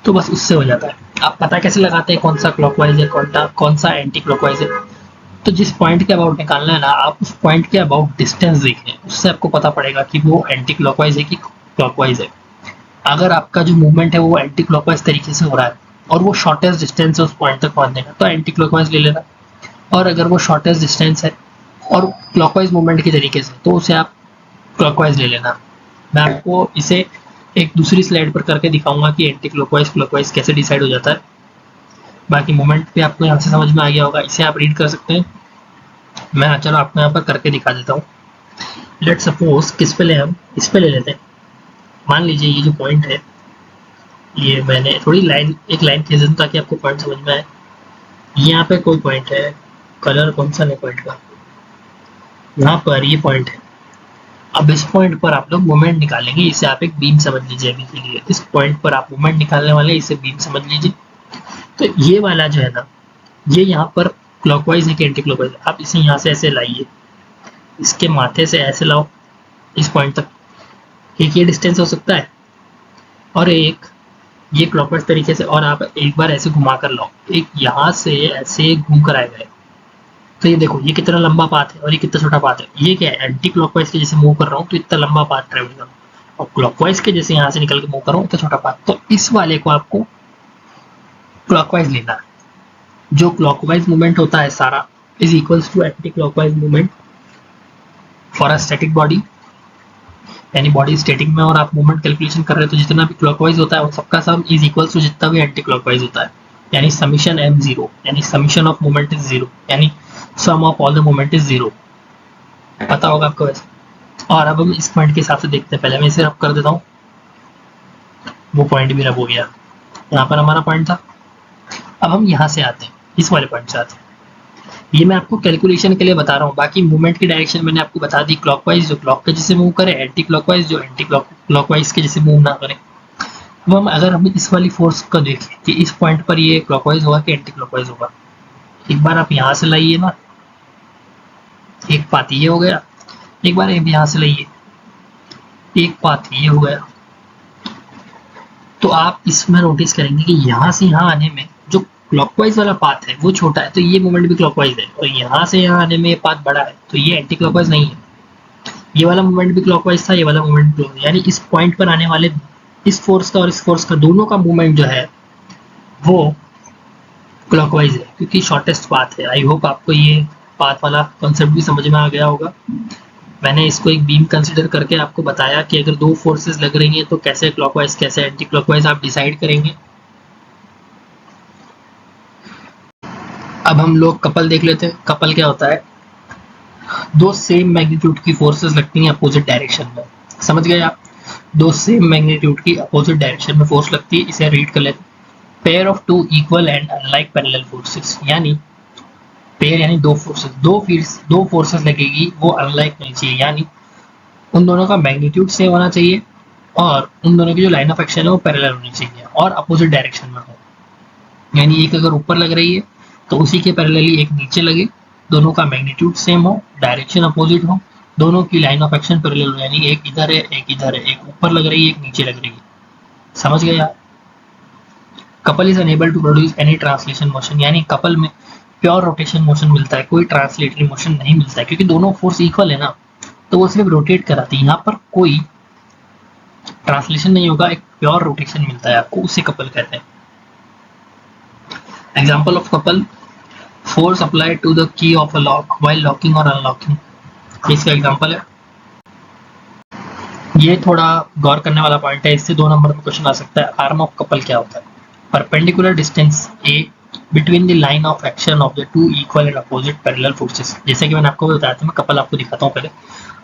A: तो बस उससे हो जाता है. आप पता कैसे लगाते हैं कौन सा क्लॉकवाइज है कौन सा एंटी क्लॉकवाइज है? तो जिस पॉइंट के अबाउट निकालना है ना, आप उस पॉइंट के अबाउट डिस्टेंस देखें, उससे आपको पता पड़ेगा कि वो एंटी क्लॉकवाइज है कि क्लॉकवाइज है. अगर आपका जो मूवमेंट है वो एंटी क्लॉकवाइज तरीके से हो रहा है और वो शॉर्टेस्ट डिस्टेंस है उस पॉइंट तक पहुंचने का, तो एंटी क्लॉकवाइज ले लेना. और अगर वो शॉर्टेस्ट डिस्टेंस है और क्लॉकवाइज मूवमेंट के तरीके से, तो उसे आप क्लॉकवाइज ले लेना. मैं आपको इसे एक दूसरी स्लाइड पर करके दिखाऊंगा कि एंटी क्लॉकवाइज क्लॉकवाइज कैसे डिसाइड हो जाता है. बाकी मोमेंट भी आपको यहाँ से समझ में आ गया होगा, इसे आप रीड कर सकते हैं. मैं चलो आपको यहाँ पर करके दिखा देता हूँ. लेट सपोज किस पे ले, हम इस पे ले लेते हैं. मान लीजिए ये जो पॉइंट है, ये मैंने थोड़ी एक लाइन खींच दूँ ताकि आपको पॉइंट समझ में आए. यहाँ पे कोई पॉइंट है, कलर कौन सा नहीं पॉइंट का, यहाँ पर ये पॉइंट है. अब इस पॉइंट पर आप लोग मोमेंट निकालेंगे, इसे आप एक बीम समझ लीजिए अभी के लिए. इस पॉइंट पर आप मोमेंट निकालने वाले, इसे बीम समझ लीजिए. तो ये वाला जो है ना, ये यहाँ पर क्लॉकवाइज है कि एंटी क्लॉकवाइज. आप इसे यहाँ से ऐसे लाइए, इसके माथे से ऐसे लाओ इस पॉइंट तक. एक ये डिस्टेंस हो सकता है और एक ये क्लॉकवाइज तरीके से, और आप एक बार ऐसे घुमा कर लाओ, एक यहाँ से ऐसे घूम कर आएगा. तो ये देखो ये कितना लंबा पाथ है और ये कितना छोटा पाथ है. ये क्या है? एंटी क्लॉकवाइज के जैसे मूव कर रहा हूँ तो इतना लंबा पाथ ट्रेवल कर रहा हूँ, और क्लॉकवाइज के जैसे यहाँ से निकल के मूव कर रहा हूँ इतना छोटा पाथ. तो इस वाले को आपको क्लॉकवाइज लेना है. जो क्लॉकवाइज मूवमेंट होता है सारा is equals to anti clockwise movement for a static body. यानी बॉडी स्टैटिक में और आप मूवमेंट कैलकुलेशन कर रहे हो तो जितना भी क्लॉकवाइज होता है वो सबका सम इज इक्वल्स टू जितना भी एंटी क्लॉकवाइज होता है. यानी समीशन m जीरो, यानी summation of moment is zero, यानी sum of all the moment is zero. पता होगा आपको वैसे। और अब हम इस पॉइंट के हिसाब से देखते हैं। पहले मैं इसे रब कर देता हूँ, वो पॉइंट भी रब हो गया। यहाँ पर हमारा पॉइंट था। अब हम यहाँ से आते हैं, इस वाले पॉइंट से आते हैं। ये मैं आपको कैलकुलेशन के लिए बता रहा हूँ, बाकी मूवमेंट की डायरेक्शन मैंने आपको बता दी। क्लॉकवाइज जो क्लॉक के जैसे मूव करे, एंटी क्लॉकवाइज जो एंटी क्लॉकवाइज के जैसे मूव ना करे। अब अगर हम इस वाली फोर्स को देखें कि इस पॉइंट पर ये क्लॉकवाइज होगा कि एंटी क्लॉकवाइज होगा, एक बार आप यहाँ से लाइए ना, एक पाथ ये हो गया, एक बार यहाँ से लाइए, एक पाथ ये हो गया। तो आप इसमें नोटिस करेंगे कि यहाँ से यहाँ आने में जो क्लॉकवाइज वाला पाथ है वो छोटा है, तो ये मूवमेंट भी क्लॉकवाइज है। और यहाँ से यहाँ आने में ये पाथ बड़ा है, तो ये एंटी क्लॉकवाइज नहीं है। ये वाला मूवमेंट भी क्लॉकवाइज था, ये वाला मूवमेंट भी, यानी इस पॉइंट पर आने वाले इस फोर्स का और इस फोर्स का दोनों का मूवमेंट जो है वो क्लॉकवाइज है, क्योंकि शॉर्टेस्ट पाथ है। आई होप आपको ये पाथ वाला कॉन्सेप्ट भी समझ में आ गया होगा। मैंने इसको एक बीम कंसीडर करके आपको बताया कि अगर दो फोर्सेस लग रही हैं तो कैसे क्लॉकवाइज कैसे एंटी क्लॉकवाइज आप डिसाइड करेंगे। अब हम लोग कपल देख लेते हैं। कपल क्या होता है? दो सेम मैग्नीट्यूड की फोर्सेस लगती हैं अपोजिट डायरेक्शन में। समझ गए आप? दो सेम मैग्नीट्यूड की अपोजिट डायरेक्शन में फोर्स लगती है। इसे रीड कर लेते हैं, pair of two equal and unlike parallel forces. यानी पेयर यानी दो फोर्सेस, दो फोर्सेस लगेगी, वो अनलाइक नहीं चाहिए, यानी उन दोनों का मैग्नीट्यूड सेम होना चाहिए और उन दोनों की जो लाइन ऑफ एक्शन है वो पैरेलल होनी चाहिए और अपोजिट डायरेक्शन में हो। यानी एक अगर ऊपर लग रही है तो उसी के पैरेलली एक नीचे लगे, दोनों का मैग्नीट्यूड सेम हो, डायरेक्शन अपोजिट हो, दोनों की लाइन ऑफ एक्शन पैरेलल हो, यानी एक इधर है एक इधर है, एक ऊपर लग रही है एक नीचे लग रही है। समझ गए आप? Couple is unable to produce any translation motion, यानी कपल में प्योर रोटेशन मोशन मिलता है, कोई ट्रांसलेटरी मोशन नहीं मिलता है, क्योंकि दोनों फोर्स इक्वल है ना, तो वो सिर्फ रोटेट कराती है। यहाँ पर कोई ट्रांसलेशन नहीं होगा, एक प्योर रोटेशन मिलता है आपको, उसे कपल कहते हैं। Example of couple, force applied to the key of a lock while locking और अनलॉकिंग, इसका एग्जाम्पल है। ये थोड़ा गौर करने वाला पॉइंट है, इससे 2 नंबर में क्वेश्चन आ सकता है। आर्म ऑफ कपल क्या होता है? Perpendicular distance A between the line of action of the two equal and opposite parallel forces. जैसे कि मैंने आपको बताया था, मैं कपल आपको दिखाता हूँ पहले।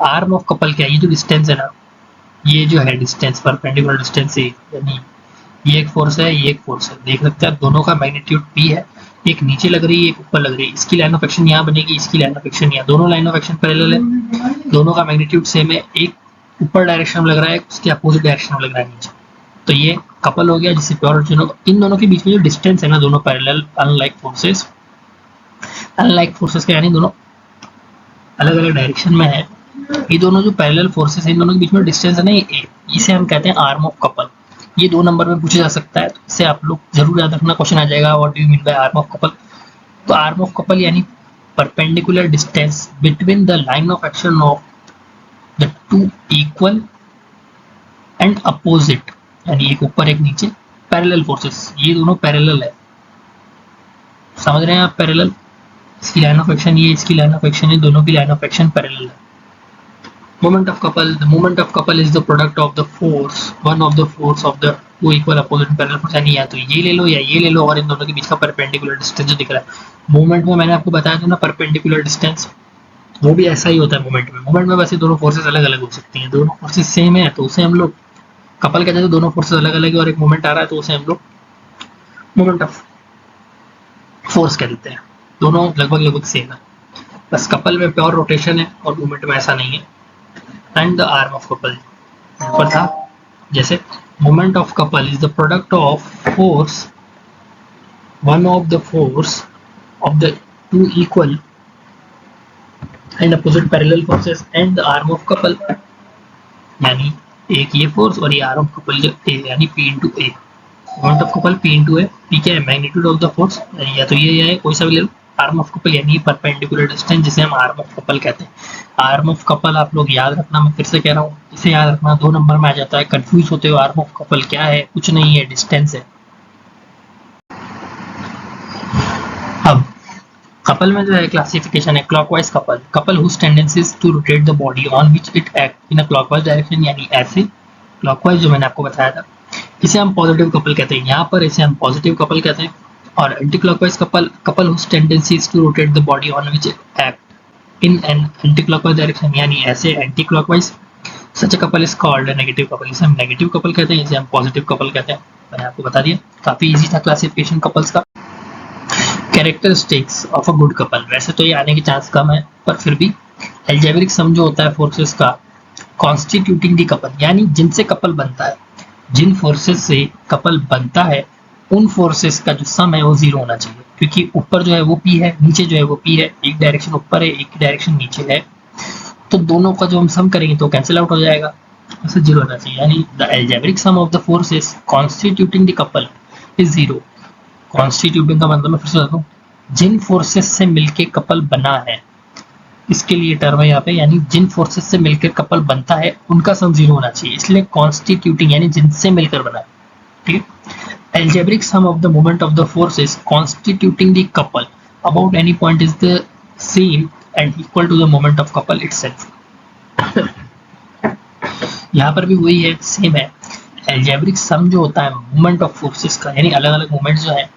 A: आर्म ऑफ कपल क्या है? ये जो डिस्टेंस है ना, ये जो है डिस्टेंस, परपेंडिकुलर डिस्टेंस ए, यानी ये एक फोर्स है, ये एक फोर्स है। देख सकते हैं दोनों का मैग्नीट्यूड पी है, एक नीचे लग रही है एक ऊपर लग रही है। इसकी लाइन ऑफ एक्शन यहाँ बनेगी, इसकी लाइन ऑफ एक्शन यहाँ, दोनों लाइन ऑफ एक्शन पैरेलल है, दोनों का मैग्नीट्यूड सेम है। एक ऊपर डायरेक्शन में लग रहा है, उसके अपोजिट डायरेक्शन में लग रहा है नीचे, तो ये कपल हो गया, जिससे प्योर रोटेशन। इन दोनों के बीच में जो डिस्टेंस है ना, दोनों पैरेलल अनलाइक फोर्सेस के, यानी दोनों अलग अलग डायरेक्शन में है। ये दोनों जो पैरेलल फोर्सेस है, इन दोनों के बीच में डिस्टेंस है ना, ये इसे हम कहते हैं आर्म ऑफ कपल। ये 2 नंबर में पूछा जा सकता है, तो इससे आप लोग जरूर याद रखना, क्वेश्चन आ जाएगा what do you mean by arm of couple. तो आर्म ऑफ कपल यानी perpendicular distance between the line of action of the two equal and opposite, यानी एक ऊपर एक नीचे पैरेलल फोर्सेस, ये दोनों पैरेलल है। समझ रहे हैं आप? पैरेलल, इसकी लाइन ऑफ एक्शन ये, इसकी लाइन ऑफ एक्शन ये, दोनों की लाइन ऑफ एक्शन पैरेलल है। Moment of couple, the moment of couple is the product of the force, one of the force of the two equal opposite parallel force, यानी या तो ये ले लो या ये ले लो, और इन दोनों के बीच का परपेंडिकुलर डिस्टेंस जो दिख रहा है। मूवमेंट में मैंने आपको बताया था ना, परपेंडिकुलर डिस्टेंस, वो भी ऐसा ही होता है मूवमेंट में। मूवमेंट में वैसे दोनों फोर्सेस अलग अलग हो सकती हैं, दोनों फोर्सेस सेम है तो उसे हम लोग कपल कहते हैं। दोनों फोर्सेस अलग अलग है और एक मूवमेंट आ रहा है तो उसे हम लोग मूवमेंट ऑफ फोर्स कह देते हैं। दोनों लगभग सेम है, बस कपल में प्योर रोटेशन है और मूवमेंट में ऐसा नहीं है। And the arm of couple पर था, जैसे moment of couple is the product of force, one of the force of the two equal and opposite parallel forces and the arm of couple, यानी एक ये फोर्स और ये arm of couple यानी P into A. Moment of couple P into A, P क्या है? Magnitude of the force, या तो ये है कोई सा भी ले लो। आर्म ऑफ कपल यानी परपेंडिकुलर डिस्टेंस, जिसे हम आर्म ऑफ कपल कहते हैं। आर्म ऑफ कपल आप लोग याद रखना, मैं फिर से कह रहा हूँ, इसे याद रखना, 2 नंबर में आ जाता है। कंफ्यूज होते हो, आर्म ऑफ कपल क्या है? कुछ नहीं है, डिस्टेंस है। अब कपल में जो है क्लासिफिकेशन है clockwise couple, couple whose tendencies to rotate the body on which it act in a clockwise direction, यानी ऐसे क्लॉकवाइज जो मैंने आपको बताया था, इसे हम पॉजिटिव कपल कहते हैं। यहाँ पर इसे हम पॉजिटिव कपल कहते हैं। और anti clockwise couple whose tendency is to rotate the body on which act in an anti clockwise direction, यानी ऐसे anti clockwise such couple is called negative couple, इसे हम नेगेटिव कपल कहते हैं, इसे हम पॉजिटिव कपल कहते हैं। मैंने आपको बता दिया, काफी इजी था क्लासिफिकेशन कपल्स का। Characteristics of a good couple, वैसे तो ये आने के चांस कम है, पर फिर भी एल्जेब्रिक सम जो होता है फोर्सेस का, कॉन्स्टिट्यूटिंग दी कपल, यानी जिनसे कपल बनता है, जिन फोर्सेस से कपल बनता है उन फोर्सेस का जो सम है वो जीरो होना चाहिए, क्योंकि ऊपर जो है वो पी है, नीचे जो है वो पी है, एक डायरेक्शन ऊपर है, एक डायरेक्शन नीचे है, तो दोनों का जो हम सम करेंगे तो कैंसिल आउट हो जाएगा, ऐसे जीरो होना चाहिए। यानी the algebraic sum of the forces constituting the couple is zero. Constituting का मतलब मैं फिर से बता दूं, जिन फोर्सेस से मिलके कपल बना है, इसके लिए टर्म है यहाँ पे, यानी जिन फोर्सेस से मिलकर कपल बनता है उनका सम जीरो होना चाहिए, इसलिए कॉन्स्टिट्यूटिंग यानी जिनसे मिलकर बना है, ठीक है। Algebraic sum of the moment of the forces constituting the couple about any point is the same and equal to the moment of couple itself. यहाँ पर भी वही है, सेम है। एल्जेब्रिक सम जो होता है मोमेंट ऑफ फोर्सेस का, यानी अलग अलग मोमेंट्स जो है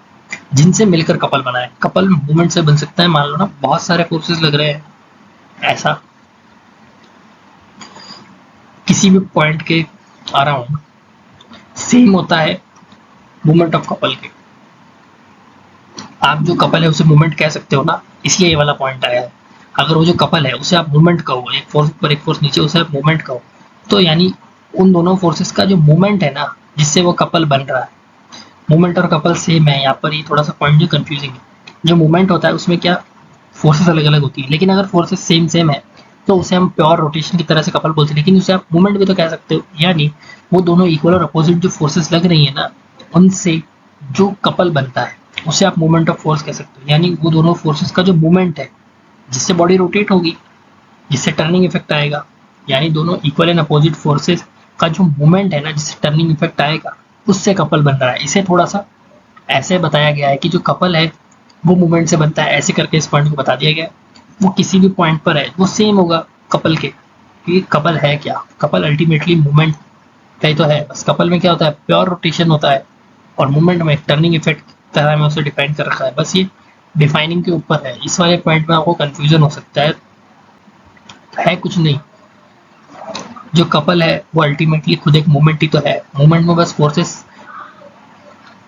A: जिनसे मिलकर कपल बना है, कपल मूवमेंट से बन सकता है, मान लो ना बहुत सारे फोर्सेस लग रहे हैं, ऐसा किसी भी पॉइंट के अराउंड सेम होता है मूवमेंट ऑफ कपल के। आप जो कपल है उसे मूवमेंट कह सकते हो ना, इसलिए ये वाला पॉइंट आया है। अगर वो जो कपल है उसे आप मूवमेंट कहो, एक फोर्स ऊपर एक फोर्स नीचे, उसे आप मूवमेंट कहो, तो यानी उन दोनों फोर्सेस का जो मूवमेंट है ना, जिससे वो कपल बन रहा है, मूवमेंट और कपल सेम है। यहाँ पर ये थोड़ा सा पॉइंट जो कंफ्यूजिंग है, जो मूवमेंट होता है उसमें क्या फोर्सेस अलग अलग होती है, लेकिन अगर फोर्सेस सेम सेम है तो उसे हम प्योर रोटेशन की तरह से कपल बोलते हैं, लेकिन उसे आप मूवमेंट भी तो कह सकते हो। यानी वो दोनों इक्वल और अपोजिट जो फोर्सेस लग रही है ना, उनसे जो कपल बनता है उसे आप मूवमेंट ऑफ फोर्स कह सकते हो। यानी वो दोनों फोर्सेस का जो मूवमेंट है, जिससे बॉडी रोटेट होगी, जिससे टर्निंग इफेक्ट आएगा, यानी दोनों इक्वल एंड अपोजिट फोर्सेस का जो मूवमेंट है ना, जिससे टर्निंग इफेक्ट आएगा, उससे कपल बन रहा है। इसे थोड़ा सा ऐसे बताया गया है कि जो कपल है वो मूवमेंट से बनता है, ऐसे करके इस पॉइंट को बता दिया गया। वो किसी भी पॉइंट पर है वो सेम होगा कपल के, कि कपल है क्या, कपल अल्टीमेटली मूवमेंट का ही तो है। बस कपल में क्या होता है, प्योर रोटेशन होता है, और मूवमेंट में टर्निंग इफेक्ट तरह में उसे डिफाइन कर रखा है। बस ये डिफाइनिंग के ऊपर है, इस वाले पॉइंट में आपको कंफ्यूजन हो सकता है कुछ नहीं। जो कपल है वो अल्टीमेटली खुद एक मूवमेंट ही तो है, मूवमेंट में बस फोर्सेस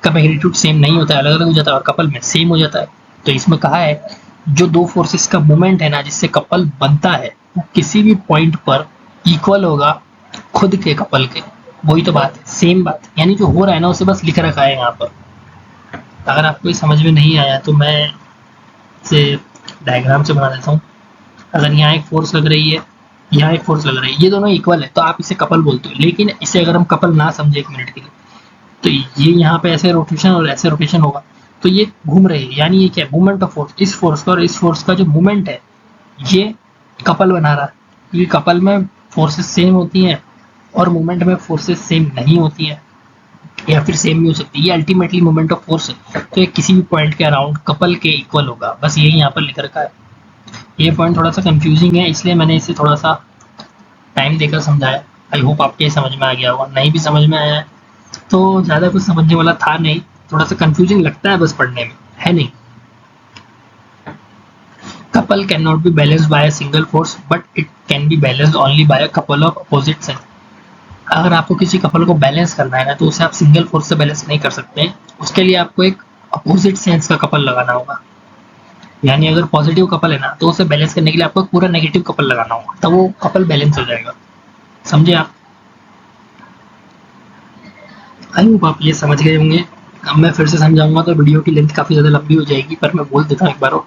A: का मैग्नीट्यूड सेम नहीं होता है, अलग अलग हो जाता है, और कपल में सेम हो जाता है। तो इसमें कहा है जो दो फोर्सेस का मूवमेंट है ना, जिससे कपल बनता है, वो किसी भी पॉइंट पर इक्वल होगा खुद के कपल के। वही तो बात है, सेम बात, यानी जो हो रहा है ना उसे बस लिख रखा है यहाँ पर। अगर आपको ये समझ में नहीं आया तो मैं इसे डायग्राम से बना देता हूँ। अगर यहाँ एक फोर्स लग रही है, यहाँ एक फोर्स लग रही है, ये दोनों इक्वल है, तो आप इसे कपल बोलते हो। लेकिन इसे अगर हम कपल ना समझे एक मिनट के लिए, तो ये यहाँ पे ऐसे रोटेशन और ऐसे रोटेशन होगा, तो ये घूम रही है, यानी ये क्या है, मूवमेंट ऑफ फोर्स। इस फोर्स का और इस फोर्स का जो मूवमेंट है, ये कपल बना रहा है, क्योंकि कपल में फोर्सेस सेम होती हैं और मूवमेंट में फोर्सेस सेम नहीं होती हैं, या फिर सेम भी हो सकती है। ये अल्टीमेटली मूवमेंट ऑफ फोर्स है, तो ये किसी भी पॉइंट के अराउंड कपल के इक्वल होगा, बस यही यहाँ पर लिख रखा है। ये पॉइंट थोड़ा सा कंफ्यूजिंग है, इसलिए मैंने इसे थोड़ा सा टाइम देकर समझाया। आई होप आपके समझ में आ गया होगा। नहीं भी समझ में आया तो ज़्यादा कुछ समझने वाला था नहीं, थोड़ा सा कंफ्यूजिंग लगता है बस पढ़ने में, है नहीं। Couple can not be balanced bye a single force but it can be balanced only by a couple of opposite sense. अगर आपको किसी कपल को बैलेंस करना है ना, तो उसे आप सिंगल फोर्स से बैलेंस नहीं कर सकते, उसके लिए आपको एक अपोजिट सेंस का कपल लगाना होगा। यानी अगर पॉजिटिव कपल है ना, तो उसे बैलेंस करने के लिए आपको पूरा नेगेटिव कपल लगाना होगा, तब वो कपल बैलेंस हो जाएगा। समझे आप? आई होप आप ये समझ गए होंगे। अब मैं फिर से समझाऊंगा तो वीडियो की लेंथ काफ़ी ज़्यादा लंबी हो जाएगी, पर मैं बोल देता हूँ एक बार और।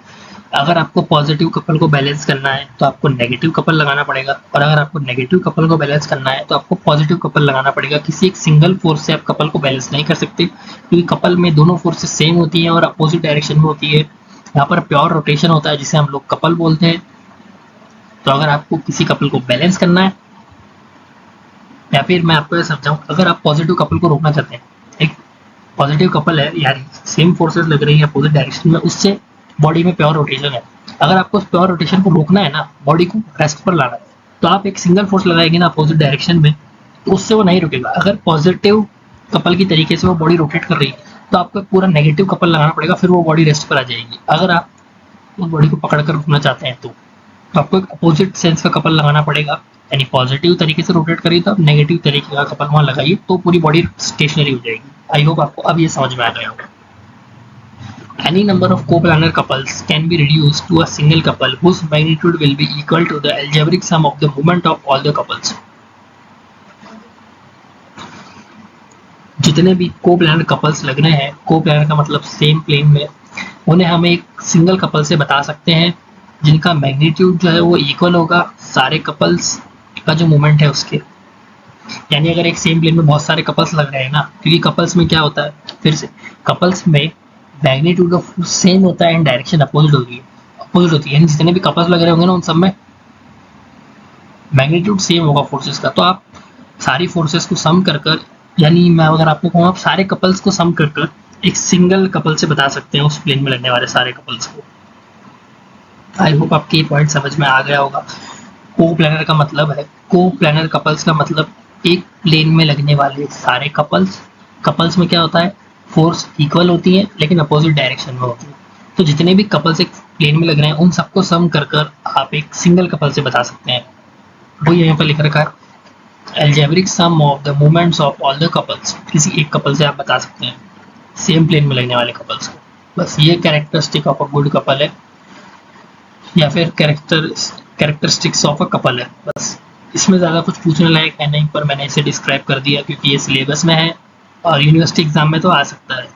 A: अगर आपको पॉजिटिव कपल को बैलेंस करना है तो आपको नेगेटिव कपल लगाना पड़ेगा, और अगर आपको नेगेटिव कपल को बैलेंस करना है तो आपको पॉजिटिव कपल लगाना पड़ेगा। किसी एक सिंगल फोर्स से आप कपल को बैलेंस नहीं कर सकते, क्योंकि कपल में दोनों फोर्सेस सेम होती हैं और अपोजिट डायरेक्शन में होती है। यहाँ पर प्योर रोटेशन होता है, जिसे हम लोग कपल बोलते हैं। तो अगर आपको किसी कपल को बैलेंस करना है, या फिर मैं आपको ये समझाऊं, अगर आप पॉजिटिव कपल को रोकना चाहते हैं, एक पॉजिटिव कपल है यानी सेम फोर्सेस लग रही है अपोजिट डायरेक्शन में, उससे बॉडी में प्योर रोटेशन है। अगर आपको उस प्योर रोटेशन को रोकना है ना, बॉडी को रेस्ट पर लाना है, तो आप एक सिंगल फोर्स लगाएंगे ना अपोजिट डायरेक्शन में, तो उससे वो नहीं रुकेगा। अगर पॉजिटिव कपल की तरीके से वो बॉडी रोटेट कर रही है, तो आपको पूरा नेगेटिव कपल लगाना पड़ेगा, फिर वो बॉडी रेस्ट पर आ जाएगी। अगर आप उस बॉडी को पकड़कर घूमना चाहते हैं तो आपको एक अपोजिट सेंस का कपल लगाना पड़ेगा, यानी पॉजिटिव तरीके से रोटेट करिए तो आप नेगेटिव तरीके का कपल वहां लगाइए, तो पूरी बॉडी स्टेशनरी हो जाएगी। आई होप आपको अब ये समझ में आ गया होगा। Any number of coplanar couples can be reduced to a single couple whose magnitude will be equal to the algebraic sum of the moment of all the couples. जितने भी कोप्लानर कपल्स लगने हैं, कोप्लानर का मतलब same plane में, उन्हें हम एक सिंगल कपल से बता सकते हैं जिनका मैग्नीट्यूड जो है वो इक्वल होगा सारे कपल्स का जो मोमेंट है उसके। यानी अगर एक सेम प्लेन में बहुत सारे कपल्स लग रहे हैं ना, क्योंकि कपल्स में क्या होता है, फिर से कपल्स में मैग्नीट्यूड ऑफ फोर्स सेम होता है एंड डायरेक्शन अपोजिट होती है, यानी जितने भी कपल्स लग रहे होंगे ना उन सब में मैग्नीट्यूड सेम होगा फोर्सेस का। तो आप सारी फोर्सेस को सम कर यानी मैं अगर आपको कहूँ आप सारे कपल्स को सम कर एक सिंगल कपल से बता सकते हैं उस प्लेन में लगने वाले सारे कपल्स को। आई होप आपके ये पॉइंट समझ में आ गया होगा। कोप्लानर का मतलब है, कोप्लानर कपल्स का मतलब एक प्लेन में लगने वाले सारे कपल्स में क्या होता है, फोर्स इक्वल होती है लेकिन अपोजिट डायरेक्शन में होती है। तो जितने भी कपल्स एक प्लेन में लग रहे हैं उन सबको सम कर आप एक सिंगल कपल से बता सकते हैं। वो यहाँ पर लिख रखा है algebraic sum of the moments of all the couples, किसी एक कपल से आप बता सकते हैं सेम प्लेन में लगने वाले कपल्स को। बस ये characteristic of a good couple है, या फिर कैरेक्टरिस्टिक्स ऑफ अ कपल है। बस इसमें ज़्यादा कुछ पूछने लायक है नहीं, पर मैंने इसे डिस्क्राइब कर दिया क्योंकि ये सिलेबस में है और यूनिवर्सिटी एग्जाम में तो आ सकता है।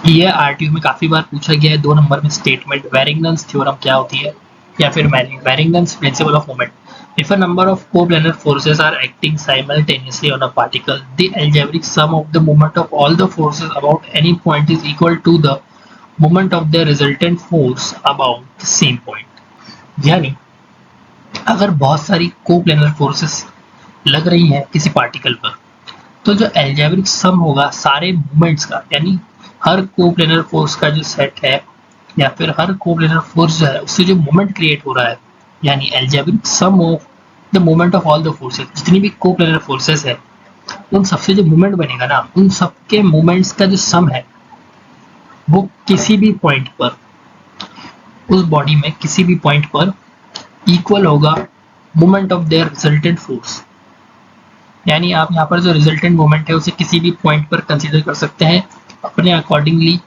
A: ये आरटीयू में काफ़ी बार पूछा गया है 2 नंबर में स्टेटमेंट, वेरिंगटन्स थ्योरम क्या होती है, या फिर Varignon's principle of moment. If a number of coplanar forces are acting simultaneously on a particle, the algebraic sum of the moment of all the forces about any point is equal to the moment of the resultant force about the same point. यानी अगर बहुत सारी coplanar forces लग रही हैं किसी particle पर, तो जो अलजेब्रिक सम होगा सारे मोमेंट्स का, यानी हर कोप्लेनर फोर्स का जो सेट है या फिर हर कोप्लेनर फोर्स जो है उससे जो मोमेंट क्रिएट हो रहा है, यानी algebraic sum of the moment of all the forces, जितनी भी कोप्लेनर फोर्सेस है उन सबसे जो मोमेंट बनेगा ना, उन सबके मोमेंट्स का जो सम है वो किसी भी पॉइंट पर, उस बॉडी में किसी भी पॉइंट पर इक्वल होगा moment of their resultant force. यानी आप यहाँ पर जो रिजल्टेंट मोमेंट है उसे किसी भी पॉइंट पर कंसीडर कर सकते हैं अपने अकॉर्डिंगली।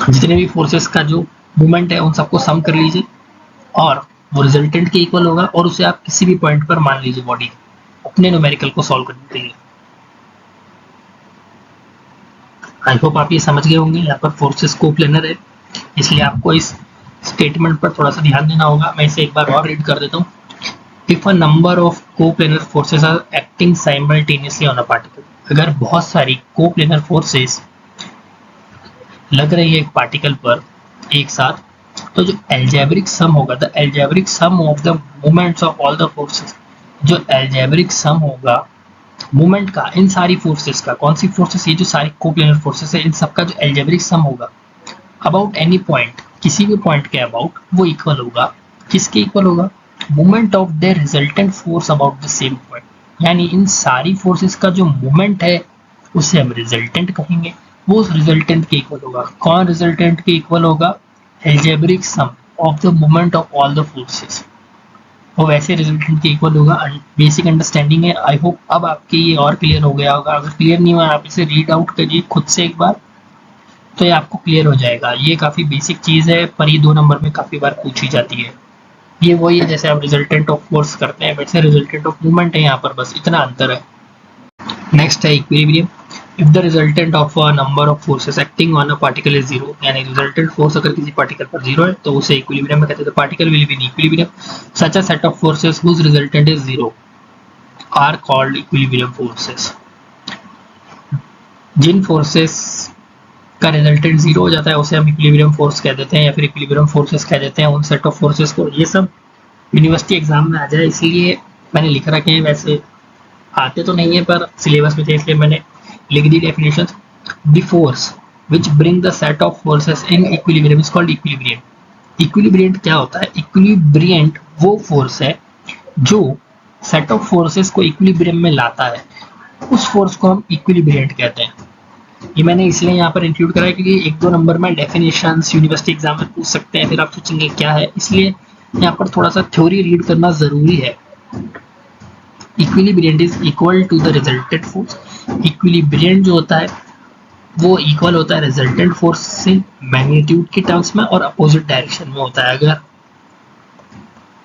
A: जितने भी फोर्सेस का जो मोमेंट है उन सबको सम कर लीजिए और वो रिजल्टेंट के इक्वल होगा, और उसे आप किसी भी पॉइंट पर मान लीजिए बॉडी अपने न्यूमेरिकल को सॉल्व करने के लिए। आई होप आप ये समझ गए होंगे। यहाँ पर फोर्सेस कोप्लेनर है इसलिए आपको इस स्टेटमेंट पर थोड़ा सा ध्यान देना होगा। मैं इसे एक बार और रीड कर देता हूँ। If a number of coplanar forces are acting simultaneously on a particle, अगर बहुत सारी कोप्लेनर फोर्सेस लग रही है एक पार्टिकल पर एक साथ, तो जो अलजेब्रिक सम होगा, the algebraic sum of the moments of all the forces, जो अलजेब्रिक सम होगा मोमेंट का इन सारी फोर्सेस का, कौन सी फोर्सेस, ये जो सारी कोप्लेनर फोर्सेस है इन सबका जो अलजेब्रिक सम होगा अबाउट एनी पॉइंट, किसी भी पॉइंट के अबाउट, वो इक्वल होगा, किसके इक्वल होगा, moment of the resultant force about the same point. यानी इन सारी फोर्सेस का जो मोमेंट है उसे हम रिजल्टेंट कहेंगे, वो उस रिजल्टेंट के इक्वल होगा। कौन रिजल्टेंट के इक्वल होगा, algebraic sum of the moment of all the forces, वो वैसे रिजल्टेंट के इक्वल होगा। बेसिक अंडरस्टैंडिंग है। आई होप अब आपके ये और क्लियर हो गया होगा। अगर क्लियर नहीं हुआ आप इसे रीड आउट करिए खुद से एक बार, तो ये आपको क्लियर हो जाएगा। ये काफ़ी बेसिक चीज़ है पर ये 2 नंबर में काफ़ी बार पूछी जाती है। ये वही है जैसे आप रिजल्टेंट ऑफ फोर्स करते हैं वैसे रिजल्टेंट ऑफ मूवमेंट है, यहाँ पर बस इतना अंतर है। नेक्स्ट है equilibrium. If the resultant of a number of forces acting on a particle is zero, यानी रिजल्टेंट फोर्स अगर किसी पार्टिकल पर जीरो है तो उसे इक्विलिब्रियम में कहते हैं। Particle will be in equilibrium, such a set of forces whose resultant is zero are called equilibrium forces. जिन फोर्सेस का रिजल्टेंट जीरो हो जाता है उसे हम इक्विलिब्रियम फोर्स कह देते हैं या फिर इक्विलिब्रियम फोर्सेस कह देते हैं उन सेट ऑफ फोर्सेस को। ये सब यूनिवर्सिटी एग्जाम में आ जाए इसीलिए मैंने लिख रखे हैं, वैसे आते तो नहीं है पर सिलेबस में थे इसलिए मैंने लिख दी definition. The force which bring the set of forces in equilibrium is called equilibrium. Equilibrant क्या होता है, इक्विलिब्रियंट वो फोर्स है जो सेट ऑफ फोर्सेस को इक्विलिब्रियम में लाता है, उस फोर्स को हम इक्विलिब्रियंट कहते हैं। ये मैंने इसलिए यहाँ पर इंक्लूड करा है क्योंकि एक दो नंबर में डेफिनेशंस यूनिवर्सिटी एग्जाम में पूछ सकते हैं, फिर आप सोचेंगे क्या है, इसलिए यहाँ पर थोड़ा सा थ्योरी रीड करना ज़रूरी है। Equilibrant is equal to the resultant force. Equilibrant जो होता है वो इक्वल होता है रिजल्टेंट फोर्स से मैग्नीट्यूड के टर्म्स में और अपोजिट डायरेक्शन में होता है। अगर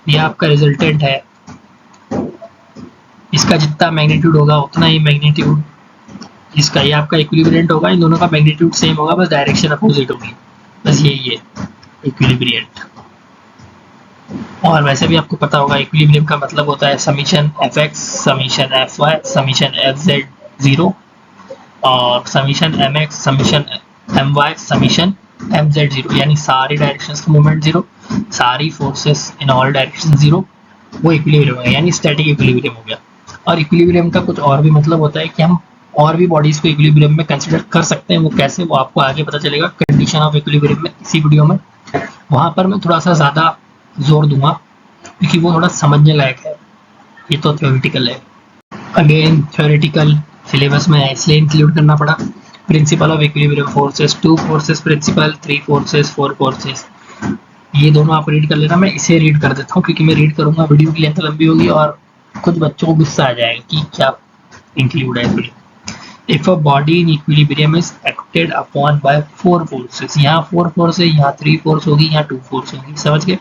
A: ये आपका रिजल्टेंट है, इसका जितना मैग्नीट्यूड होगा उतना ही मैग्नीट्यूड इसका, ये आपका इक्विलिब्रियंट होगा। इन दोनों का मैग्नीट्यूड सेम होगा, बस डायरेक्शन अपोजिट होगी, बस यही है इक्विलिब्रियंट। और वैसे भी आपको पता होगा इक्विलिब्रियम का मतलब होता है summation F X, summation F Y, summation F Z zero, और summation M X, summation M Y, summation M Z zero, यानी सारी डायरेक्शंस का मूवमेंट जीरो, सारी forces in all direction zero, वो इक्विलिब्रियम है, यानी स्टैटिक इक्विलिब्रियम हो गया। और इक्विलिब्रियम का कुछ और भी मतलब होता है कि हम और भी बॉडीज को इक्विलिब्रियम में कंसिडर कर सकते हैं। वो कैसे, वो आपको आगे पता चलेगा कंडीशन ऑफ इक्विलिब्रियम में, इसी वीडियो में। वहां पर मैं थोड़ा सा ज़्यादा जोर दूंगा क्योंकि वो थोड़ा समझने लायक है, ये तो थ्योरेटिकल है। अगेन थ्योरेटिकल सिलेबस में इसलिए इंक्लूड करना पड़ा। Principle of equilibrium forces, 2 forces principle, 3 forces, 4 forces, ये दोनों आप रीड कर लेना। मैं इसे रीड कर देता हूँ क्योंकि मैं रीड करूंगा वीडियो की लेंथ लंबी होगी और कुछ बच्चों को गुस्सा आ जाएगा कि क्या इंक्लूड है इसमें। If a body in equilibrium is acted upon by 4 forces, यहाँ 4 force है, यहाँ 3 force होगी, यहाँ 2 force होगी, समझ गए?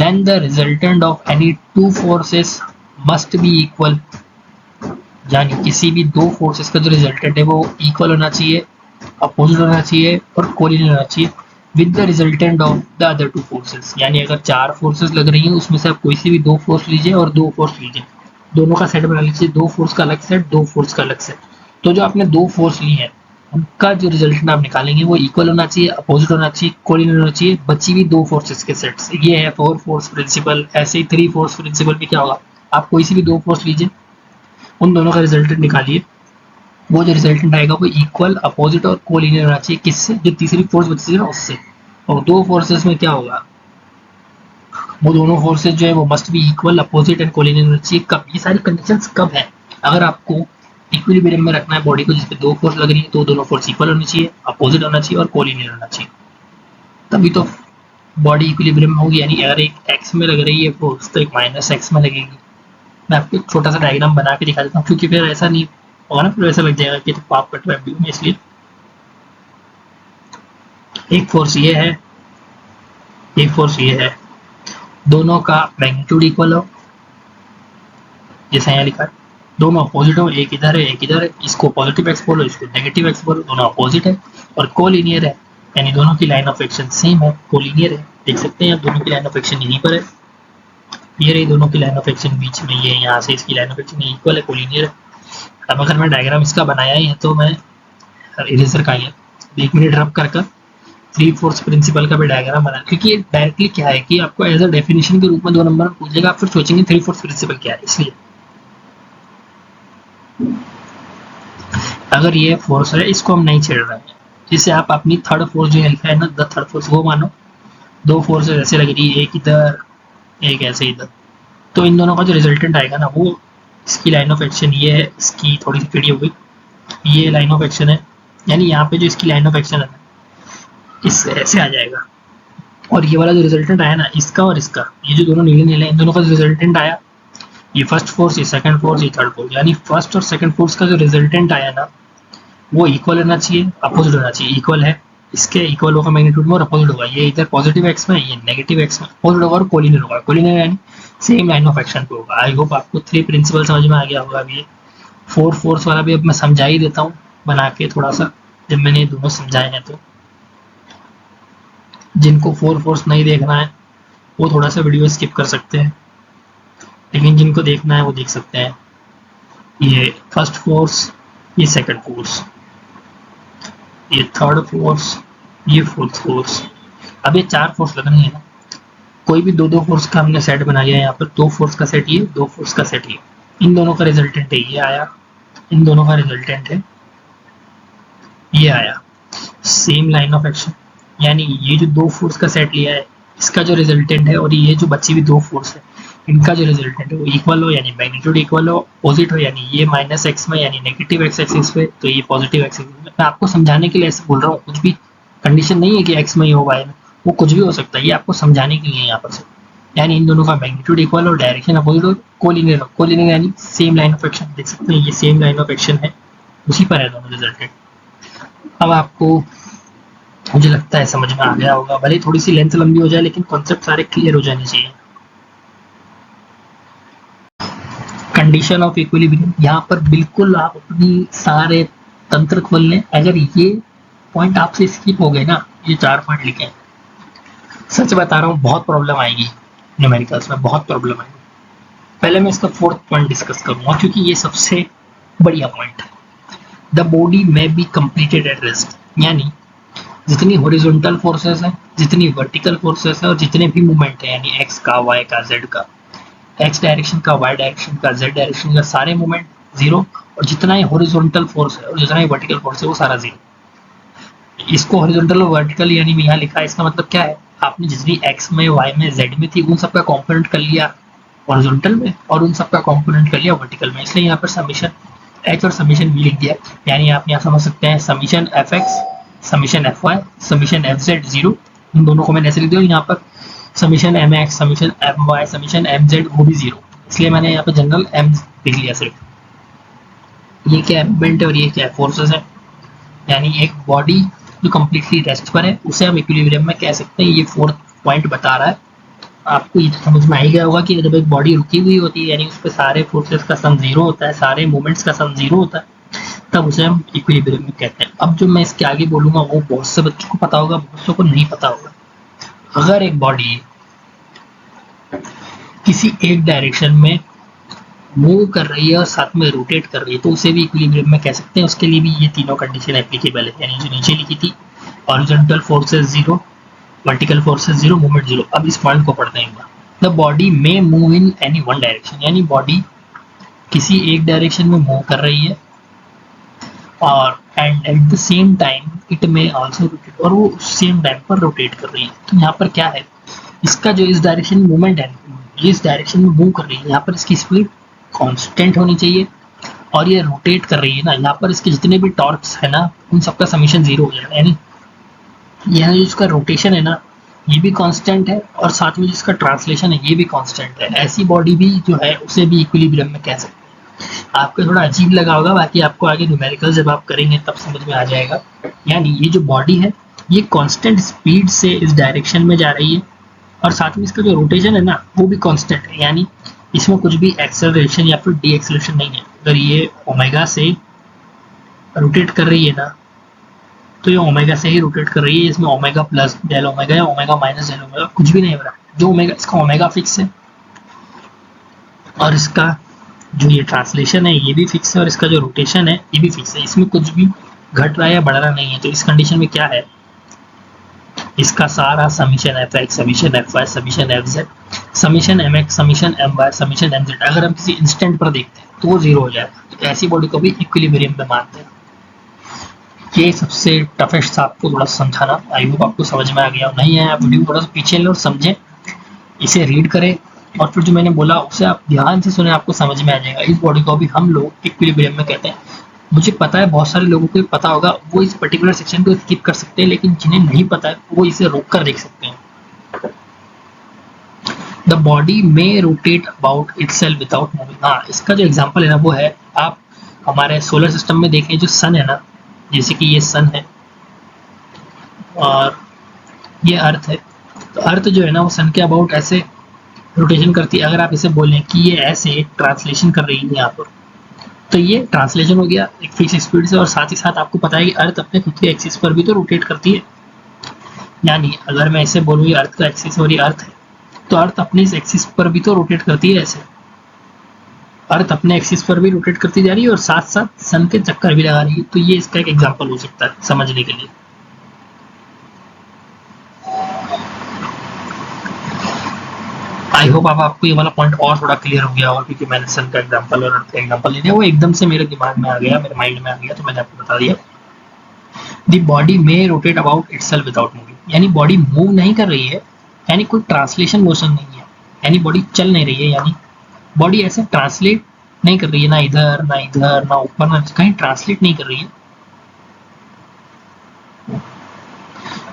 A: Then the resultant of any 2 forces must be equal, यानी किसी भी 2 forces का जो रिजल्टेंट है वो इक्वल होना चाहिए, अपोजिट होना चाहिए और कोलिनियर होना चाहिए with the resultant of the other 2 forces। यानी अगर 4 forces लग रही हैं उसमें से आप कोई सी भी 2 force लीजिए और 2 force लीजिए, दोनों का सेट बना लीजिए, 2 force का अलग सेट, 2 force का अलग सेट। तो जो आपने 2 फोर्स ली है उनका जो रिजल्टेंट आप निकालेंगे वो इक्वल होना चाहिए, अपोजिट होना चाहिए, कोलिनियर होना चाहिए बची हुई 2 फोर्सेस के सेट्स। ये है 4 फोर्स प्रिंसिपल। ऐसे ही 3 फोर्स प्रिंसिपल भी क्या होगा, आप कोई सी भी 2 फोर्स लीजिए, उन दोनों का रिजल्टेंट निकालिए, वो जो रिजल्टेंट आएगा वो इक्वल, अपोजिट और कोलिनियर होना चाहिए। किससे? जो तीसरी फोर्स बची है ना उससे। और 2 फोर्सेस में क्या होगा, वो दोनों फोर्सेस जो है वो must be equal, opposite and collinear होना चाहिए। कब? ये सारी कंडीशंस कब है? अगर आपको इक्विलिब्रियम में रखना है बॉडी को जिसपे 2 फोर्स लग रही है तो दोनों फोर्स इक्वल होनी चाहिए, अपोजिट होना चाहिए और कोलिनियर होना चाहिए, तभी तो बॉडी इक्विलिब्रियम में होगी। यानी अगर एक एक्स में लग रही है फोर्स तो एक माइनस एक्स में लगेगी। मैं आपको एक छोटा सा डायग्राम बना के दिखा देता हूँ क्योंकि फिर ऐसा नहीं होगा ना, फिर ऐसा लग जाएगा कि तो पाप कट रहा है में, इसलिए एक फोर्स ये है, एक फोर्स ये है, दोनों का मैग्नीट्यूड इक्वल हो, जैसा यहाँ लिखा है, दोनों अपोजिट हो, एक इधर है एक इधर है, इसको पॉजिटिव एक्स बोलो इसको नेगेटिव एक्स बोलो, दोनों अपोजिट है और कोलिनियर है, यानी दोनों की लाइन ऑफ एक्शन सेम है, कोलिनियर है। देख सकते हैं दोनों की लाइन ऑफ एक्शन यहीं पर है, ये रही दोनों की लाइन ऑफ एक्शन बीच में, ये यहाँ से इसकी लाइन ऑफ एक्शन इक्वल है, कोलिनियर है। अब अगर मैं डायग्राम इसका बनाया ही है तो मैं इरेजर का ही 1 मिनट रब कर 3 फोर्स प्रिंसिपल का भी डायग्राम बना, क्योंकि डायरेक्टली क्या है कि आपको एज अ डेफिनेशन के रूप में 2 नंबर पूछेगा, आप फिर सोचेंगे 3 फोर्स प्रिंसिपल क्या है। इसलिए अगर ये फोर्स है इसको हम नहीं छेड़ रहे हैं, जिससे आप अपनी थर्ड फोर्स जो लिखा है ना, द थर्ड फोर्स, वो मानो 2 फोर्स ऐसे लग रही है, एक इधर एक ऐसे इधर, तो इन दोनों का जो रिजल्टेंट आएगा ना वो, इसकी लाइन ऑफ एक्शन ये है, इसकी थोड़ी सी टेढ़ी हो गई, ये लाइन ऑफ एक्शन है, यानी यहाँ पे जो इसकी लाइन ऑफ एक्शन है इससे ऐसे आ जाएगा। और ये वाला जो रिजल्टेंट आया ना इसका और इसका, ये जो दोनों नीले नीले इन दोनों का जो रिजल्टेंट आया, ये फर्स्ट फोर्स, ये सेकंड फोर्स, ये थर्ड फोर्स, यानी फर्स्ट और सेकंड फोर्स का जो रिजल्टेंट आया ना वो इक्वल होना चाहिए, अपोजिट होना चाहिए। इक्वल है, इसके इक्वल होगा मैग्नीट्यूड में और अपोजिट होगा, ये इधर पॉजिटिव एक्स में, ये नेगेटिव एक्स में, अपोजिट होगा और कोलिनियर होगा। कोलिनियर यानी सेम लाइन ऑफ एक्शन पे होगा। आई होप आपको 3 प्रिंसिपल समझ में आ गया होगा। अभी 4 फोर्स वाला भी अब मैं समझा ही देता हूँ बना के थोड़ा सा, जब मैंने ये दोनों समझाए हैं। तो जिनको 4 फोर्स नहीं देखना है वो थोड़ा सा वीडियो स्किप कर सकते हैं, लेकिन जिनको देखना है वो देख सकते हैं। ये फर्स्ट फोर्स, ये सेकंड फोर्स, ये थर्ड फोर्स, ये फोर्थ फोर्स। अब ये 4 फोर्स लग रही है ना, कोई भी 2-2 फोर्स का हमने सेट बना लिया। यहाँ पर 2 फोर्स का सेट ये, 2 फोर्स का सेट ये, इन दोनों का रिजल्टेंट है ये आया, इन दोनों का रिजल्टेंट है ये आया, सेम लाइन ऑफ एक्शन। यानी ये जो 2 फोर्स का सेट लिया है इसका जो रिजल्टेंट है और ये जो बची हुई 2 फोर्स है इनका जो रिजल्टेंट है वो इक्वल हो, यानी मैग्नीट्यूड इक्वल हो, अपोजिट हो, यानी ये माइनस एक्स में यानी नेगेटिव एक्स एक्सिस पे, तो ये पॉजिटिव एक्स एक्सिस में। मैं आपको समझाने के लिए ऐसे बोल रहा हूँ, कुछ भी कंडीशन नहीं है कि एक्स में ही हो वाई में, वो कुछ भी हो सकता है, ये आपको समझाने के लिए यहाँ पर से। यानी इन दोनों का मैग्नीट्यूड इक्वल हो, डायरेक्शन अपोजिट हो, कोलिनियर हो। कोलिनियर यानी सेम लाइन ऑफ एक्शन, देख सकते हैं ये सेम लाइन ऑफ एक्शन है, उसी पर है दोनों रिजल्टेंट। अब आपको मुझे लगता है समझ में आ गया होगा, भले थोड़ी सी लेंथ लंबी हो जाए लेकिन कॉन्सेप्ट सारे क्लियर हो जाने चाहिए। कंडीशन ऑफ इक्विलिब्रियम, यहाँ पर बिल्कुल आप अपनी सारे तंत्र खोल लें। अगर ये पॉइंट आपसे स्किप हो गए ना, ये 4 पॉइंट लिखे हैं, सच बता रहा हूँ बहुत प्रॉब्लम आएगी न्यूमेरिकल्स में, बहुत प्रॉब्लम आएगी। पहले मैं इसका 4th पॉइंट डिस्कस करूंगा क्योंकि ये सबसे बढ़िया पॉइंट है। द बॉडी में बी कंप्लीटेड एट रेस्ट, यानी जितनी हॉरिजॉन्टल फोर्सेस है, जितनी वर्टिकल फोर्सेस है और जितने भी मूवमेंट है, यानी एक्स का, वाई का, जेड का, एक्स डायरेक्शन का, वाई डायरेक्शन का, जेड डायरेक्शन का, सारे मूवमेंट जीरो, और जितना ही हॉरिजॉन्टल फोर्स है और जितना ही वर्टिकल फोर्स है वो सारा जीरो। इसको हॉरिजॉन्टल और वर्टिकल यानी यहाँ लिखा है, इसका मतलब क्या है, आपने जितनी एक्स में, वाई में, जेड में थी उन सबका कॉम्पोनेंट कर लिया हॉरिजॉन्टल में और उन सबका कॉम्पोनेंट कर लिया वर्टिकल में, इसलिए यहाँ पर समीशन एच और समीशन वी लिख दिया। यानी आप यहाँ समझ सकते हैं summation F X, summation F Y, summation F Z zero, इन दोनों को मैंने ऐसे लिख दिया। यहाँ पर summation M X, summation M Y, summation M Z वो भी जीरो, इसलिए मैंने यहाँ पे जनरल एम लिख लिया सिर्फ। ये क्या मूवमेंट है और ये क्या फोर्सेस है, यानी एक बॉडी जो कम्प्लीटली रेस्ट पर है उसे हम इक्विलिब्रियम में कह सकते हैं। ये 4th पॉइंट बता रहा है। आपको ये समझ में आ ही गया होगा कि जब एक बॉडी रुकी हुई होती है यानी उस पर सारे फोर्सेस का सम जीरो होता है, सारे मूवमेंट्स का सम जीरो होता है, तब उसे हम इक्विलिब्रियम में कहते हैं। अब जो मैं इसके आगे बोलूंगा वो बहुत से बच्चों को पता होगा, बहुत से को नहीं पता होगा। अगर एक बॉडी किसी एक डायरेक्शन में मूव कर रही है और साथ में रोटेट कर रही है तो उसे भी इक्विलिब्रियम में कह सकते हैं। उसके लिए भी ये तीनों कंडीशन एप्लीकेबल है, यानी जो नीचे लिखी थी, horizontal forces zero, vertical forces zero, movement zero. अब इस पॉइंट को पढ़ते हैं। द बॉडी में move in any one direction, यानी बॉडी किसी एक डायरेक्शन में मूव कर रही है और and at the same time it में आल्सो रोटेट, और वो सेम टाइम पर रोटेट कर रही है। तो यहाँ पर क्या है, इसका जो इस डायरेक्शन में मूवमेंट है, ये इस डायरेक्शन में मूव कर रही है, यहाँ पर इसकी स्पीड कांस्टेंट होनी चाहिए, और ये रोटेट कर रही है ना, यहाँ पर इसके जितने भी टॉर्क्स है ना उन सबका समीशन जीरो हो जाएगा। यानी यह जो इसका रोटेशन है ना ये भी कांस्टेंट है और साथ में जिसका ट्रांसलेशन है ये भी कांस्टेंट है। ऐसी बॉडी भी जो है उसे भी इक्विलिब्रियम में कह सकते हैं। आपको थोड़ा अजीब लगा होगा, बाकी आपको आगे न्यूमेरिकल जब आप करेंगे तब समझ में आ जाएगा। यानी ये जो बॉडी है ये कांस्टेंट स्पीड से इस डायरेक्शन में जा रही है और साथ में इसका जो रोटेशन है ना वो भी कांस्टेंट है, यानी इसमें कुछ भी एक्सेलरेशन या फिर डी एक्सेलरेशन नहीं है। अगर ये ओमेगा से रोटेट कर रही है ना तो ये ओमेगा से ही रोटेट कर रही है, इसमें ओमेगा प्लस डेल ओमेगा या ओमेगा माइनस डेल ओमेगा कुछ भी नहीं हो रहा। जो ओमेगा, इसका ओमेगा फिक्स है और इसका जो ये ट्रांसलेशन है ये भी फिक्स है और इसका जो रोटेशन है ये भी फिक्स है, इसमें कुछ भी घट रहा है या बढ़ रहा नहीं है। तो इस कंडीशन में क्या है, इसका सारा summation F X, summation F Y, summation F Z, summation M X, summation M Y, summation M Z अगर हम किसी इंस्टेंट पर देखते हैं तो वो जीरो हो जाएगा। तो ऐसी बॉडी को भी इक्विलिब्रियम में मानते हैं। ये सबसे टफेस्ट था आपको थोड़ा समझाना। आई होप आपको समझ में आ गया, नहीं है आप वीडियो थोड़ा सा पीछे लें और समझें, इसे रीड करें और फिर जो मैंने बोला उसे आप ध्यान से सुने, आपको समझ में आ जाएगा। इस बॉडी को भी हम लोग इक्विलिब्रियम में कहते हैं। मुझे पता है बहुत सारे लोगों को पता होगा, वो इस पर्टिकुलर सेक्शन को स्किप कर सकते हैं, लेकिन जिन्हें नहीं पता है वो इसे रोक कर देख सकते हैं। द बॉडी में rotate about itself without moving. हाँ, इसका जो एग्जांपल है ना वो है, आप हमारे सोलर सिस्टम में देखें जो सन है ना, जैसे कि ये सन है और ये अर्थ है, तो अर्थ जो है ना वो सन के अबाउट ऐसे रोटेशन करती है। अगर आप इसे बोलें कि ये ऐसे ट्रांसलेशन कर रही है यहाँ पर, तो ये ट्रांसलेशन हो गया एक फिक्स स्पीड से, और साथ ही साथ आपको पता है कि अर्थ अपने खुद के एक्सिस पर भी तो रोटेट करती है। यानी अगर मैं इसे बोलूँ ये अर्थ का एक्सिस और ये अर्थ है, तो अर्थ अपने इस एक्सिस पर भी तो रोटेट करती है। ऐसे अर्थ अपने एक्सिस पर भी रोटेट करती जा रही है और साथ साथ सन के चक्कर भी लगा रही है। तो ये इसका एक एग्जांपल हो सकता है समझने के लिए। आई होप अब आपको ये वाला पॉइंट और थोड़ा क्लियर हो गया होगा, क्योंकि मैंने सन का एग्जांपल और अर्थ का एग्जांपल ले लिया, वो एकदम से मेरे दिमाग में आ गया, मेरे माइंड में आ गया, तो मैंने आपको बता दिया। द बॉडी में rotate about itself without moving, यानी बॉडी मूव नहीं कर रही है, यानी कोई ट्रांसलेशन मोशन नहीं है, यानी बॉडी चल नहीं रही है, यानी बॉडी ऐसे ट्रांसलेट नहीं कर रही है, ना इधर ना इधर ना ऊपर ना कहीं ट्रांसलेट नहीं कर रही है,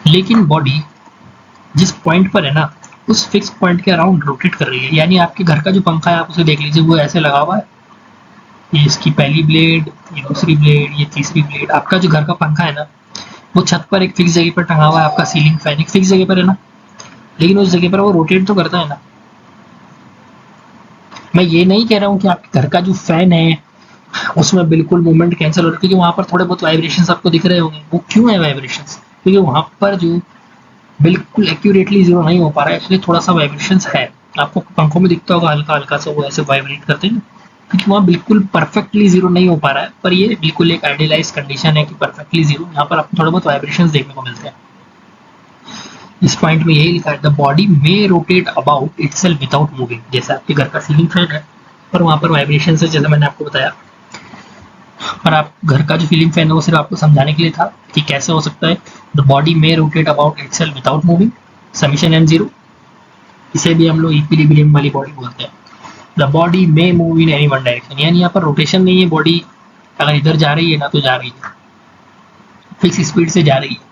A: लेकिन बॉडी जिस पॉइंट पर है ना उस फिक्स पॉइंट के अराउंड रोटेट कर रही है। यानी आपके घर का जो पंखा है आप उसे देख लीजिए, वो ऐसे लगा हुआ है, ये इसकी पहली ब्लेड, ये दूसरी ब्लेड, ये तीसरी ब्लेड। आपका जो घर का पंखा है ना वो छत पर एक फिक्स जगह पर टंगा हुआ है, आपका सीलिंग फैन एक फिक्स जगह पर है ना, लेकिन उस जगह पर वो रोटेट तो करता है ना। मैं ये नहीं कह रहा हूँ कि आपके घर का जो फैन है उसमें बिल्कुल मूवमेंट कैंसिल हो रहा है, क्योंकि वहां पर थोड़े बहुत वाइब्रेशन आपको दिख रहे होंगे। वो क्यों है वाइब्रेशन? क्योंकि वहां पर जो बिल्कुल एक्यूरेटली जीरो नहीं हो पा रहा है, इसलिए थोड़ा सा वाइब्रेशन है। आपको पंखों में दिखता होगा हल्का हल्का सा वो ऐसे वाइब्रेट करते हैं, क्योंकि वहाँ बिल्कुल परफेक्टली जीरो नहीं हो पा रहा है। पर ये बिल्कुल एक आइडियलाइज कंडीशन है कि परफेक्टली जीरो, यहाँ पर आपको थोड़े बहुत वाइब्रेशन देखने को मिलते हैं। इस पॉइंट में यही लिखा है, the body may rotate about itself without moving. जैसे आपके घर का सीलिंग फैन है पर वहाँ पर वाइब्रेशन है, जैसे मैंने आपको बताया। पर आप घर का जो सीलिंग फैन है वो सिर्फ आपको समझाने के लिए था कि कैसे हो सकता है। The body may rotate about itself without moving, summation N zero. इसे भी हम लोग इक्विलिब्रियम वाली बॉडी बोलते हैं। The body may move in any one direction, यानी यहाँ पर रोटेशन नहीं है, बॉडी अगर इधर जा रही है ना तो जा रही है, फिक्स स्पीड से जा रही है।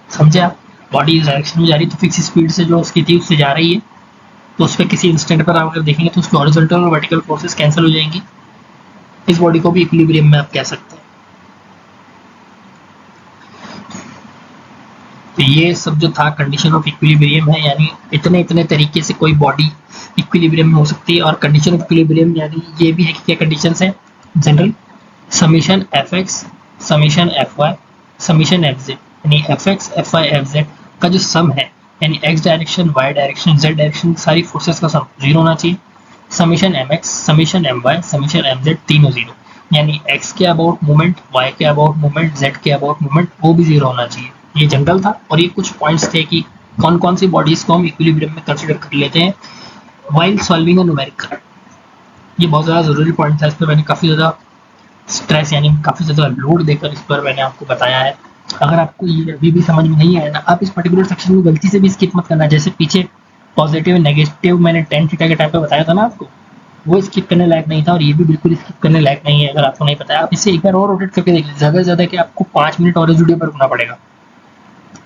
A: समझे आप? बॉडी इस डायरेक्शन में जा रही है तो फिक्स स्पीड से जो उसकी थी उससे जा रही है, तो उस पर किसी इंस्टेंट पर आप अगर देखेंगे तो उसकी हॉरिजॉन्टल और वर्टिकल फोर्सेस कैंसिल हो जाएंगी। इस बॉडी को भी इक्विलिब्रियम में आप कह सकते हैं। तो ये सब जो था कंडीशन ऑफ इक्विलिब्रियम है, यानी इतने इतने तरीके से कोई बॉडी इक्विलिब्रियम में हो सकती है। और कंडीशन ऑफ इक्विलिब्रियम यानी ये भी है कि क्या कंडीशंस है general, summation F X, summation F Y, summation F Z. यानी F X F Y F Z का जो सम है, यानी X direction Y direction Z direction सारी फोर्सेस का सम जीरो होना चाहिए। Summation M X, summation M Y, summation M Z तीनों जीरो, यानी एक्स के अबाउट मूवमेंट, वाई के अबाउट मूवमेंट, जेड के अबाउट मूवमेंट वो भी जीरो होना चाहिए। ये जनरल था और ये कुछ पॉइंट्स थे कि कौन कौन सी बॉडीज को हम इक्विलिब्रियम में कंसिडर कर लेते हैं वाइल सॉल्विंग अ न्यूमेरिकल। ये बहुत ज़्यादा ज़रूरी पॉइंट था, इस पर मैंने काफ़ी ज़्यादा स्ट्रेस यानी काफ़ी ज़्यादा लोड देकर इस पर मैंने आपको बताया है। अगर आपको ये अभी भी समझ में नहीं आया ना, आप इस पर्टिकुलर सेक्शन में गलती से भी स्किप मत करना। जैसे पीछे पॉजिटिव नेगेटिव मैंने टेन थीटा के टाइप पे बताया था ना आपको, वो स्किप करने लायक नहीं था और ये भी बिल्कुल स्किप करने लायक नहीं है। अगर आपको नहीं पता है आप इसे एक बार और रोटेट करके देख लीजिए, ज़्यादा से ज़्यादा कि आपको 5 मिनट और इस वीडियो पर रुकना पड़ेगा।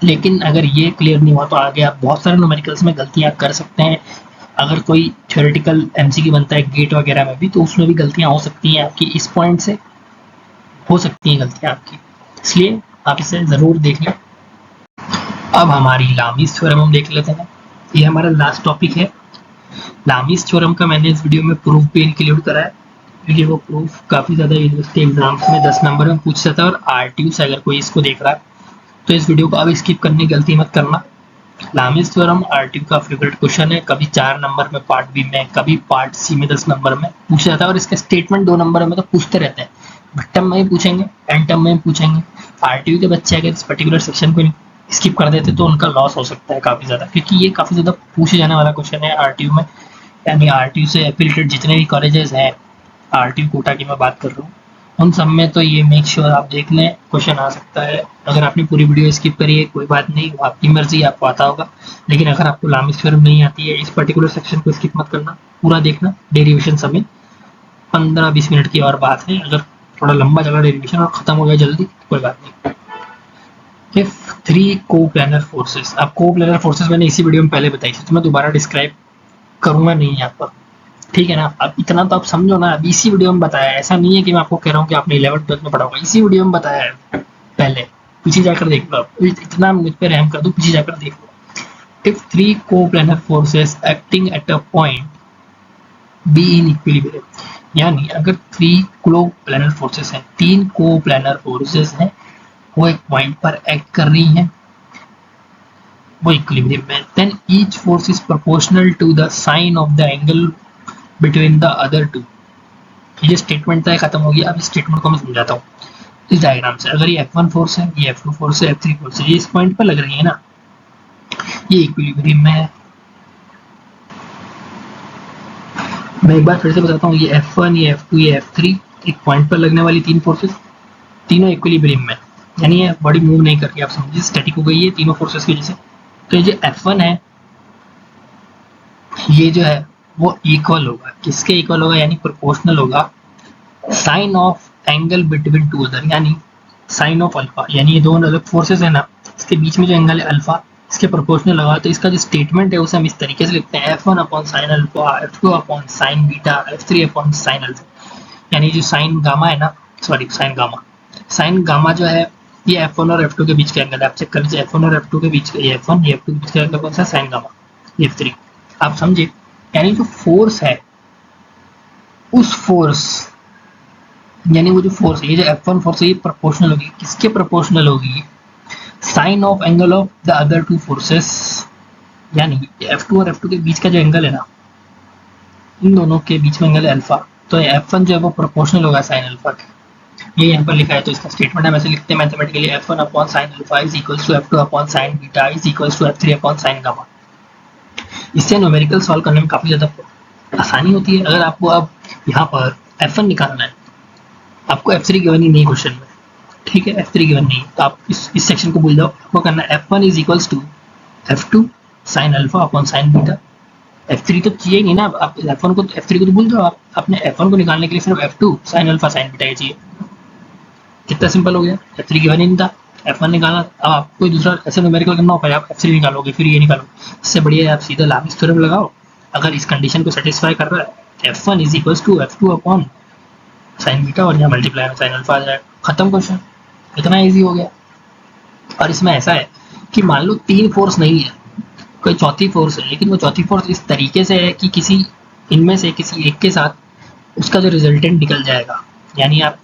A: लेकिन अगर ये क्लियर नहीं हुआ तो आगे आप बहुत सारे न्यूमेरिकल्स में गलतियाँ कर सकते हैं। अगर कोई थ्योरेटिकल एमसीक्यू बनता है गेट वगैरह में भी तो उसमें भी गलतियाँ हो सकती हैं आपकी, इस पॉइंट से हो सकती हैं गलतियाँ आपकी, इसलिए आप इसे ज़रूर देख लें। अब हमारी लामीज़ थ्योरम हम देख लेते हैं। ये हमारा लास्ट टॉपिक है। लामीज़ थ्योरम का मैंने इस वीडियो में प्रूफ भी इंक्लूड करा है, क्योंकि वो प्रूफ काफ़ी ज़्यादा यूनिवर्सिटी एग्जाम्स में 10 नंबर में पूछ सकता है। और आरटीयू से अगर कोई इसको देख रहा है तो इस वीडियो को अब स्किप करने की गलती मत करना। लामीज़ थ्योरम आरटीयू का फेवरेट क्वेश्चन है, कभी 4 नंबर में पार्ट बी में, कभी पार्ट सी में 10 नंबर में पूछा जाता है। और इसका स्टेटमेंट 2 नंबर में तो पूछते रहते हैं, मिड टर्म में भी पूछेंगे, एंड टर्म में भी पूछेंगे। आरटीयू के बच्चे अगर इस पर्टिकुलर सेक्शन को स्किप कर देते तो उनका लॉस हो सकता है काफ़ी ज़्यादा, क्योंकि ये काफ़ी ज़्यादा पूछे जाने वाला क्वेश्चन है आरटीयू में। यानी आरटीयू से एफिलिएटेड जितने भी कॉलेजेस हैं, आरटीयू कोटा की मैं बात कर रहा हूँ, उन सब में तो ये मेक श्योर आप देख लें, क्वेश्चन आ सकता है। अगर आपने पूरी वीडियो स्किप करी है कोई बात नहीं, वो आपकी मर्जी, आपको आता होगा। लेकिन अगर आपको लामीज़ थ्योरम नहीं आती है, इस पर्टिकुलर सेक्शन को स्किप मत करना, पूरा देखना डेरिवेशन समेत। 15-20 मिनट की और बात है, अगर थोड़ा लंबा चला डेरिवेशन और खत्म हो गया जल्दी कोई बात नहीं। इफ 3 को-प्लानर फोर्सेस, अब को-प्लानर फोर्सेस मैंने इसी वीडियो में पहले बताई थी तो मैं दोबारा डिस्क्राइब करूंगा नहीं यहाँ पर, ठीक है ना। अब इतना तो आप समझो ना, अब इसी वीडियो में बताया है, ऐसा नहीं है कि मैं आपको कह रहा हूँ कि आपने 11th-12th में पढ़ा होगा, इसी वीडियो में बताया है पहले, पीछे जाकर देख लो। आप इतना मुझ पर रहम कर दो, पीछे जाकर देख लो। If 3 coplanar forces acting at a point be in equilibrium, यानी अगर 3 को-प्लानर फोर्सेस हैं, 3 को-प्लानर फोर्सेस हैं, वो एक पॉइंट पर एक्ट कर रही हैं, वो इक्विलिब्रियम में, then each force is proportional to the sine of the angle between the other two. ये स्टेटमेंट था, खत्म हो गया। अब इस स्टेटमेंट को मैं समझाता हूँ इस डायग्राम से। अगर ये F1 फोर्स है, ये F2 फोर्स है, F3 फोर्स है, ये इस पॉइंट पर लग रही है ना, ये इक्विलिब्रियम में है। मैं एक बार फिर से बताता हूँ, ये F1, ये F2, ये F3 एक पॉइंट पर लगने वाली 3 फोर्सेस, तीनों इक्विलिब्रियम में, यानी ये बॉडी मूव नहीं कर रही, आप समझिए स्टैटिक हो गई है तीनों फोर्सेस की वजह से। तो ये जो F1 है ये जो है वो इक्वल होगा, किसके इक्वल होगा, यानी प्रोपोर्शनल होगा sine of angle between two other, यानी साइन ऑफ अल्फा, यानी ये दोनों अलग फोर्सेस है ना, इसके बीच में जो एंगल है अल्फा, इसके प्रोपोर्शनल होगा। तो इसका जो स्टेटमेंट है उसे हम इस तरीके से लिखते हैं F1 upon sine alpha, F2 upon sine beta, F3 upon sine alpha. यानी जो साइन गामा है ना, सॉरी साइन गामा जो है ये F1 और F2 के बीच का एंगल है। आप चेक कर लीजिए F1 और F2 के बीच का, ये F1 ये F2 के बीच का एंगल कौन सा, साइन गामा, ये F3। आप समझे, यानी जो फोर्स है उस फोर्स, यानी वो जो फोर्स है, ये जो F1 फोर्स है ये प्रोपोर्शनल होगी, किसके प्रोपोर्शनल होगी, sine of angle of the other two forces. यानी F2 और F2 के बीच का जो एंगल है ना, इन दोनों के बीच में एंगल है अल्फा, तो F1 जो है वो प्रोपोर्शनल होगा साइन अल्फा के। ये यहाँ पर लिखा है, तो इसका स्टेटमेंट हम ऐसे लिखते हैं mathematically, F1 upon sine alpha is equals to F2 upon sine beta is equals to F3 upon sine gamma. इससे न्यूमेरिकल सॉल्व करने में काफी ज्यादा आसानी होती है। अगर आपको अब यहाँ पर F1 निकालना है, आपको F3 गिवन ही नहीं क्वेश्चन में, ठीक है, F3 गिवन नहीं, तो आप इस सेक्शन को भूल जाओ। आपको करना है F1 is equals to F2 sine alpha upon sine beta. F3 तो चाहिए नहीं ना, आप F1 को, F3 को तो भूल जाओ। आप अपने F1 को निकालने के लिए सिर्फ F2 sine alpha sign beta चाहिए। कितना सिंपल हो गया, F3 गिवन ही नहीं था, F1 निकालना। अब आप कोई दूसरा ऐसे न्यूमेरिकल करना हो, पहले आप F3 निकालोगे फिर ये निकालो। इससे बढ़िया आप सीधा लामिस थ्योरम लगाओ। अगर इस कंडीशन को सेटिस्फाई कर रहा है F1 is equals to F2 upon sine beta, और यहाँ मल्टीप्लाई में साइन अल्फा आ जाएगा, खत्म क्वेश्चन। इतना ईजी हो गया। और इसमें ऐसा है कि मान लो तीन फोर्स नहीं है, कोई चौथी फोर्स है, लेकिन वो चौथी फोर्स इस तरीके से है कि किसी इनमें से किसी एक के साथ उसका जो रिजल्टेंट निकल जाएगा। यानी आप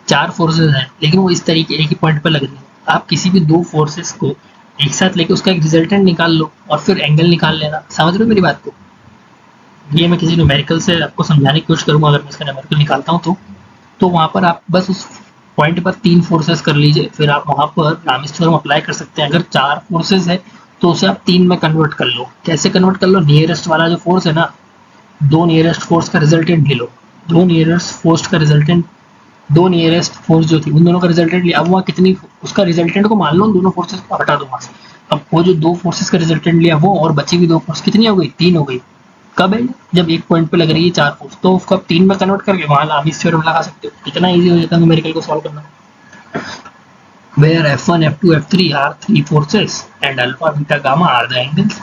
A: चार फोर्सेस हैं लेकिन वो इस तरीके एक ही पॉइंट पर लग रही है, आप किसी भी दो फोर्सेस को एक साथ लेके उसका एक रिजल्टेंट निकाल लो और फिर एंगल निकाल लेना। समझ रहे हो मेरी बात को? ये मैं किसी न्यूमेरिकल से आपको समझाने की कोशिश करूंगा, अगर मैं इसका न्यूमेरिकल निकालता हूँ तो वहाँ पर आप बस उस पॉइंट पर तीन फोर्सेस कर लीजिए, फिर आप वहाँ पर लामिस थ्योरम अप्लाई कर सकते हैं। अगर चार फोर्सेस है तो उसे आप तीन में कन्वर्ट कर लो। कैसे कन्वर्ट कर लो, नियरेस्ट वाला जो फोर्स है ना, दो नियरेस्ट फोर्स का रिजल्टेंट ले लो, दो नियरेस्ट फोर्स का रिजल्टेंट, दो नियरेस्ट फोर्स जो थी उन दोनों का रिजल्टेंट लिया। अब वहाँ कितनी, उसका रिजल्टेंट को मान लो, दोनों फोर्सेस को हटा दो वहाँ से। अब वो जो दो फोर्सेस का रिजल्टेंट लिया वो और बची हुई दो फोर्स कितनी हो गई, तीन हो गई। कब है, जब एक पॉइंट पे लग रही है चार फोर्स, तो उसको आप तीन में कन्वर्ट करके वहां लामिस थ्योरम लगा सकते हो। इतना इजी हो जाता है न्यूमेरिकल को सॉल्व करना। Where F1, F2, F3 are three forces and alpha, beta, gamma are the angles।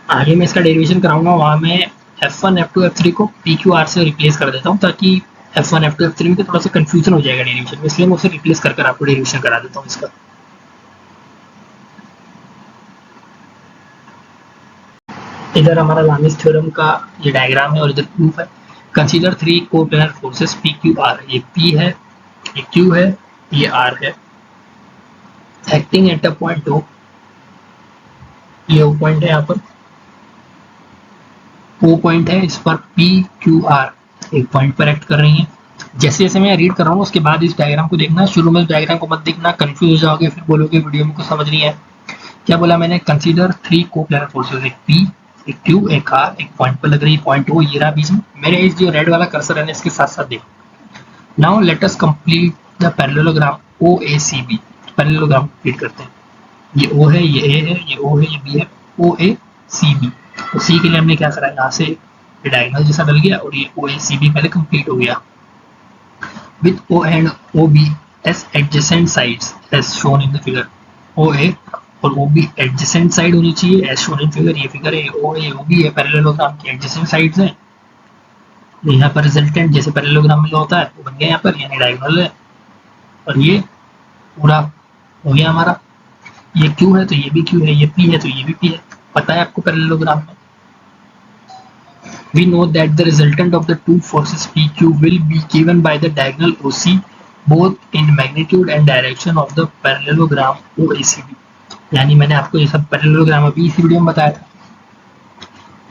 A: आगे मैं इसका डेरिवेशन कराऊंगा, वहां मैं F1, F2, F3 को PQR से रिप्लेस कर देता हूँ, ताकि F1, F2, F3 में थोड़ा सा कंफ्यूजन हो जाएगा डेरिवेशन में, इसलिए मैं उसे रिप्लेस कर आपको डेरिवेशन करा देता हूँ इसका। इधर हमारा लामिस थ्योरम का ये डायग्राम है और इधर प्रूफ है। Consider three coplanar forces P Q R, ये पी है, ये क्यू है, ये आर है, acting at a point O, ये ओ पॉइंट है, यहाँ पर ओ पॉइंट है, इस पर पी क्यू आर एक पॉइंट पर एक्ट कर रही है। जैसे जैसे मैं रीड कर रहा हूँ उसके बाद इस डायग्राम को देखना, शुरू में इस डायग्राम को मत देखना, कंफ्यूज हो जाओगे, फिर बोलोगे वीडियो में कुछ समझ नहीं है। क्या बोला मैंने, कंसीडर थ्री कोप्लेनर फोर्सेस, एक पी, एक क्यू, एक आर, एक पॉइंट पर लग रही है, पॉइंट ओ ये रहा बीच में। मेरे इस जो रेड वाला कर्सर है इसके साथ साथ देखो। Now let us complete the parallelogram O A C B. Parallelogram complete करते हैं। ये ओ है, ये ए है, ये ओ है, ये बी है, ओ ए सी बी। तो सी के लिए हमने क्या करा, यहाँ से डायगोनल जैसा डल गया और ये ओ ए सी बी पहले कंप्लीट हो गया। With O and O B as adjacent sides as shown in the figure. O A और ओ बी एडजेसेंट साइड होनी चाहिए एज शोन इन फिगर। ये फिगर है, ओ ए ओ बी है, parallelogram की एडजेसेंट साइड्स हैं। यहाँ पर रिजल्टेंट जैसे पैरेललोग्राम में होता है वो बन गया यहाँ पर, यानी डायगोनल है। और ये पूरा हो गया हमारा। ये क्यू है तो ये भी क्यू है, ये पी है तो ये भी पी है, पता है आपको पैरेललोग्राम में। We know that the resultant of the two forces PQ will be given by the diagonal OC both in magnitude and direction of the parallelogram OACB। यानी मैंने आपको ये सब पैरेललोग्राम अभी इसी वीडियो में बताया था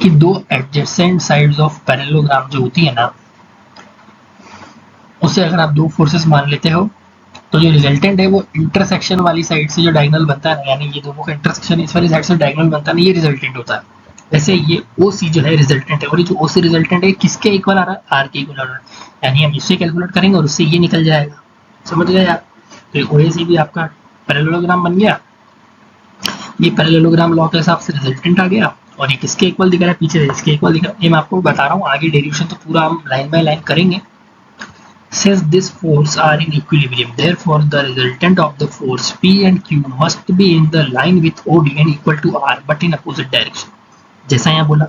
A: कि दो एडजेसेंट साइड्स ऑफ पैरेललोग्राम जो होती है ना, उसे अगर आप दो फोर्सेस मान लेते हो तो जो रिजल्टेंट है वो इंटरसेक्शन वाली साइड से जो डायगोनल बनता है, यानी ये दोनों का इंटरसेक्शन इस वाली साइड से डायगोनल बनता है ना, ये रिजल्टेंट होता है। वैसे ये ओ सी जो है रिजल्टेंट है, और ये जो ओ सी रिजल्टेंट है किसके इक्वल आ रहा है, आर के इक्वल आ रहा है। यानी हम इससे कैलकुलेट करेंगे और उससे ये निकल जाएगा। समझ गए आप? तो ओ ए सी भी आपका पैरेललोग्राम बन गया। ये पैरेललोग्राम लॉ के हिसाब से रिजल्टेंट आ गया और ये किसके इक्वल दिख रहा है, पीछे से इसके इक्वल दिख रहा है। ये मैं आपको बता रहा हूँ, आगे डेरिवेशन तो पूरा हम लाइन बाय लाइन करेंगे। Since these forces are in equilibrium, therefore the resultant of the force P and Q must be in the line with OD and equal to R, but in opposite direction. जैसा यहाँ बोला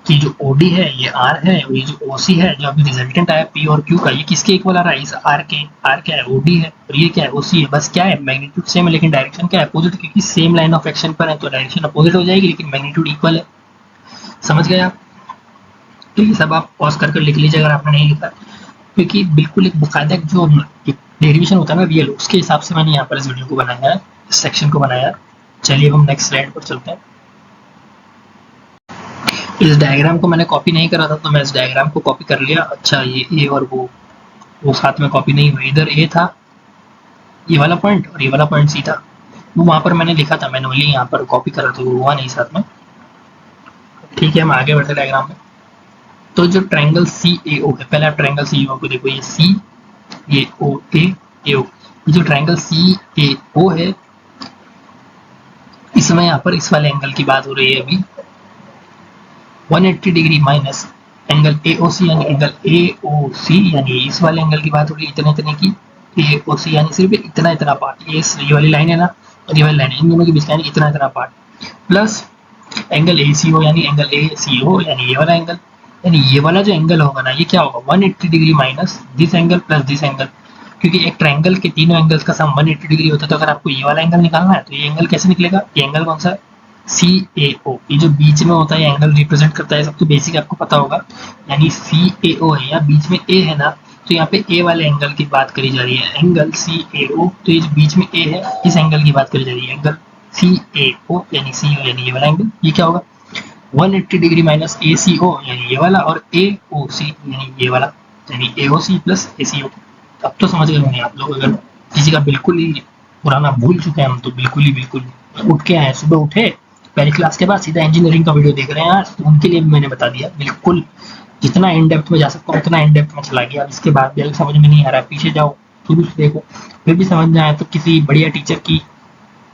A: कि जो OD है ये R है, और ये जो OC है जो अभी रिजल्टेंट आया P और Q का, ये किसके इक्वल आ रहा है, इस R के। R क्या है, OD है, और ये क्या है, OC है। बस क्या है, मैग्नीट्यूड सेम है लेकिन डायरेक्शन क्या है, अपोजिट, क्योंकि सेम लाइन ऑफ एक्शन पर है तो डायरेक्शन अपोजिट हो जाएगी लेकिन मैग्नीट्यूड इक्वल है। समझ गए आप? तो ये सब आप पॉज कर लिख लीजिए अगर आपने नहीं लिखा, क्योंकि बिल्कुल एक बाकायदा जो डेरिवेशन होता है ना रियल, उसके हिसाब से मैंने यहाँ पर इस वीडियो को बनाया है, इस सेक्शन को बनाया है। चलिए हम नेक्स्ट स्लाइड पर चलते हैं। इस डायग्राम को मैंने कॉपी नहीं करा था तो मैं इस डायग्राम को कॉपी कर लिया। अच्छा, ये ए और वो साथ में कॉपी नहीं हुआ, इधर ए था ये वाला पॉइंट और ये वाला पॉइंट सी था, वो वहाँ पर मैंने लिखा था मैनुअली, यहाँ पर कॉपी करा था, वो हुआ नहीं साथ में। ठीक है, हम आगे बढ़ते डायग्राम में। तो जो ट्रायंगल सी ए ओ है, पहले आप ट्रायंगल सी ए ओ को देखो, ये सी ये ओ ए ओ, ये जो ट्रायंगल सी ए ओ है, इसमें यहाँ पर इस वाले एंगल की बात हो रही है अभी 180 degree minus angle A O सी, यानी एंगल ए ओ सी, यानी इस वाले एंगल की बात हो रही है इतने इतने की, ए ओ सी यानी सिर्फ इतना इतना पार्ट, ये वाली लाइन है ना और ये वाली लाइन, इन दोनों के बीच का इतना इतना part, plus angle A C ओ यानी एंगल ए सी ओ, यानी ये वाला एंगल, यानी ये वाला जो एंगल होगा ना ये क्या होगा 180 degree minus this angle plus this angle, क्योंकि एक ट्रायंगल के तीनों एंगल्स का सम 180 डिग्री होता है। तो अगर आपको ये वाला एंगल निकालना है तो ये एंगल कैसे निकलेगा, ये एंगल कौन सा है, सी ए ओ, ये जो बीच में होता है ये एंगल रिप्रेजेंट करता है, सब तो बेसिक आपको पता होगा, यानी सी ए ओ है, या बीच में ए है ना, तो यहाँ पे ए वाले एंगल की बात करी जा रही है, एंगल सी ए ओ, तो ये जो बीच में ए है इस एंगल की बात करी जा रही है, एंगल सी ए ओ यानी सी ओ यानी ये वाला एंगल, ये क्या होगा 180 डिग्री माइनस ए सी ओ यानी ये वाला, और ए ओ सी यानी ये वाला, यानी ए ओ सी प्लस ए सी ओ। अब तो समझ गए होंगे आप लोग, अगर किसी का बिल्कुल ही पुराना भूल चुके हैं हम तो बिल्कुल उठ के आए, सुबह उठे पहली क्लास के बाद सीधा इंजीनियरिंग का वीडियो देख रहे हैं आज, तो उनके लिए भी मैंने बता दिया, बिल्कुल जितना इन डेप्थ में जा सकता हूँ उतना इन डेप्थ में चला गया। इसके बाद भी अगर समझ में नहीं आ रहा है पीछे जाओ शुरू से देखो, फिर भी समझ में आए तो किसी बढ़िया टीचर की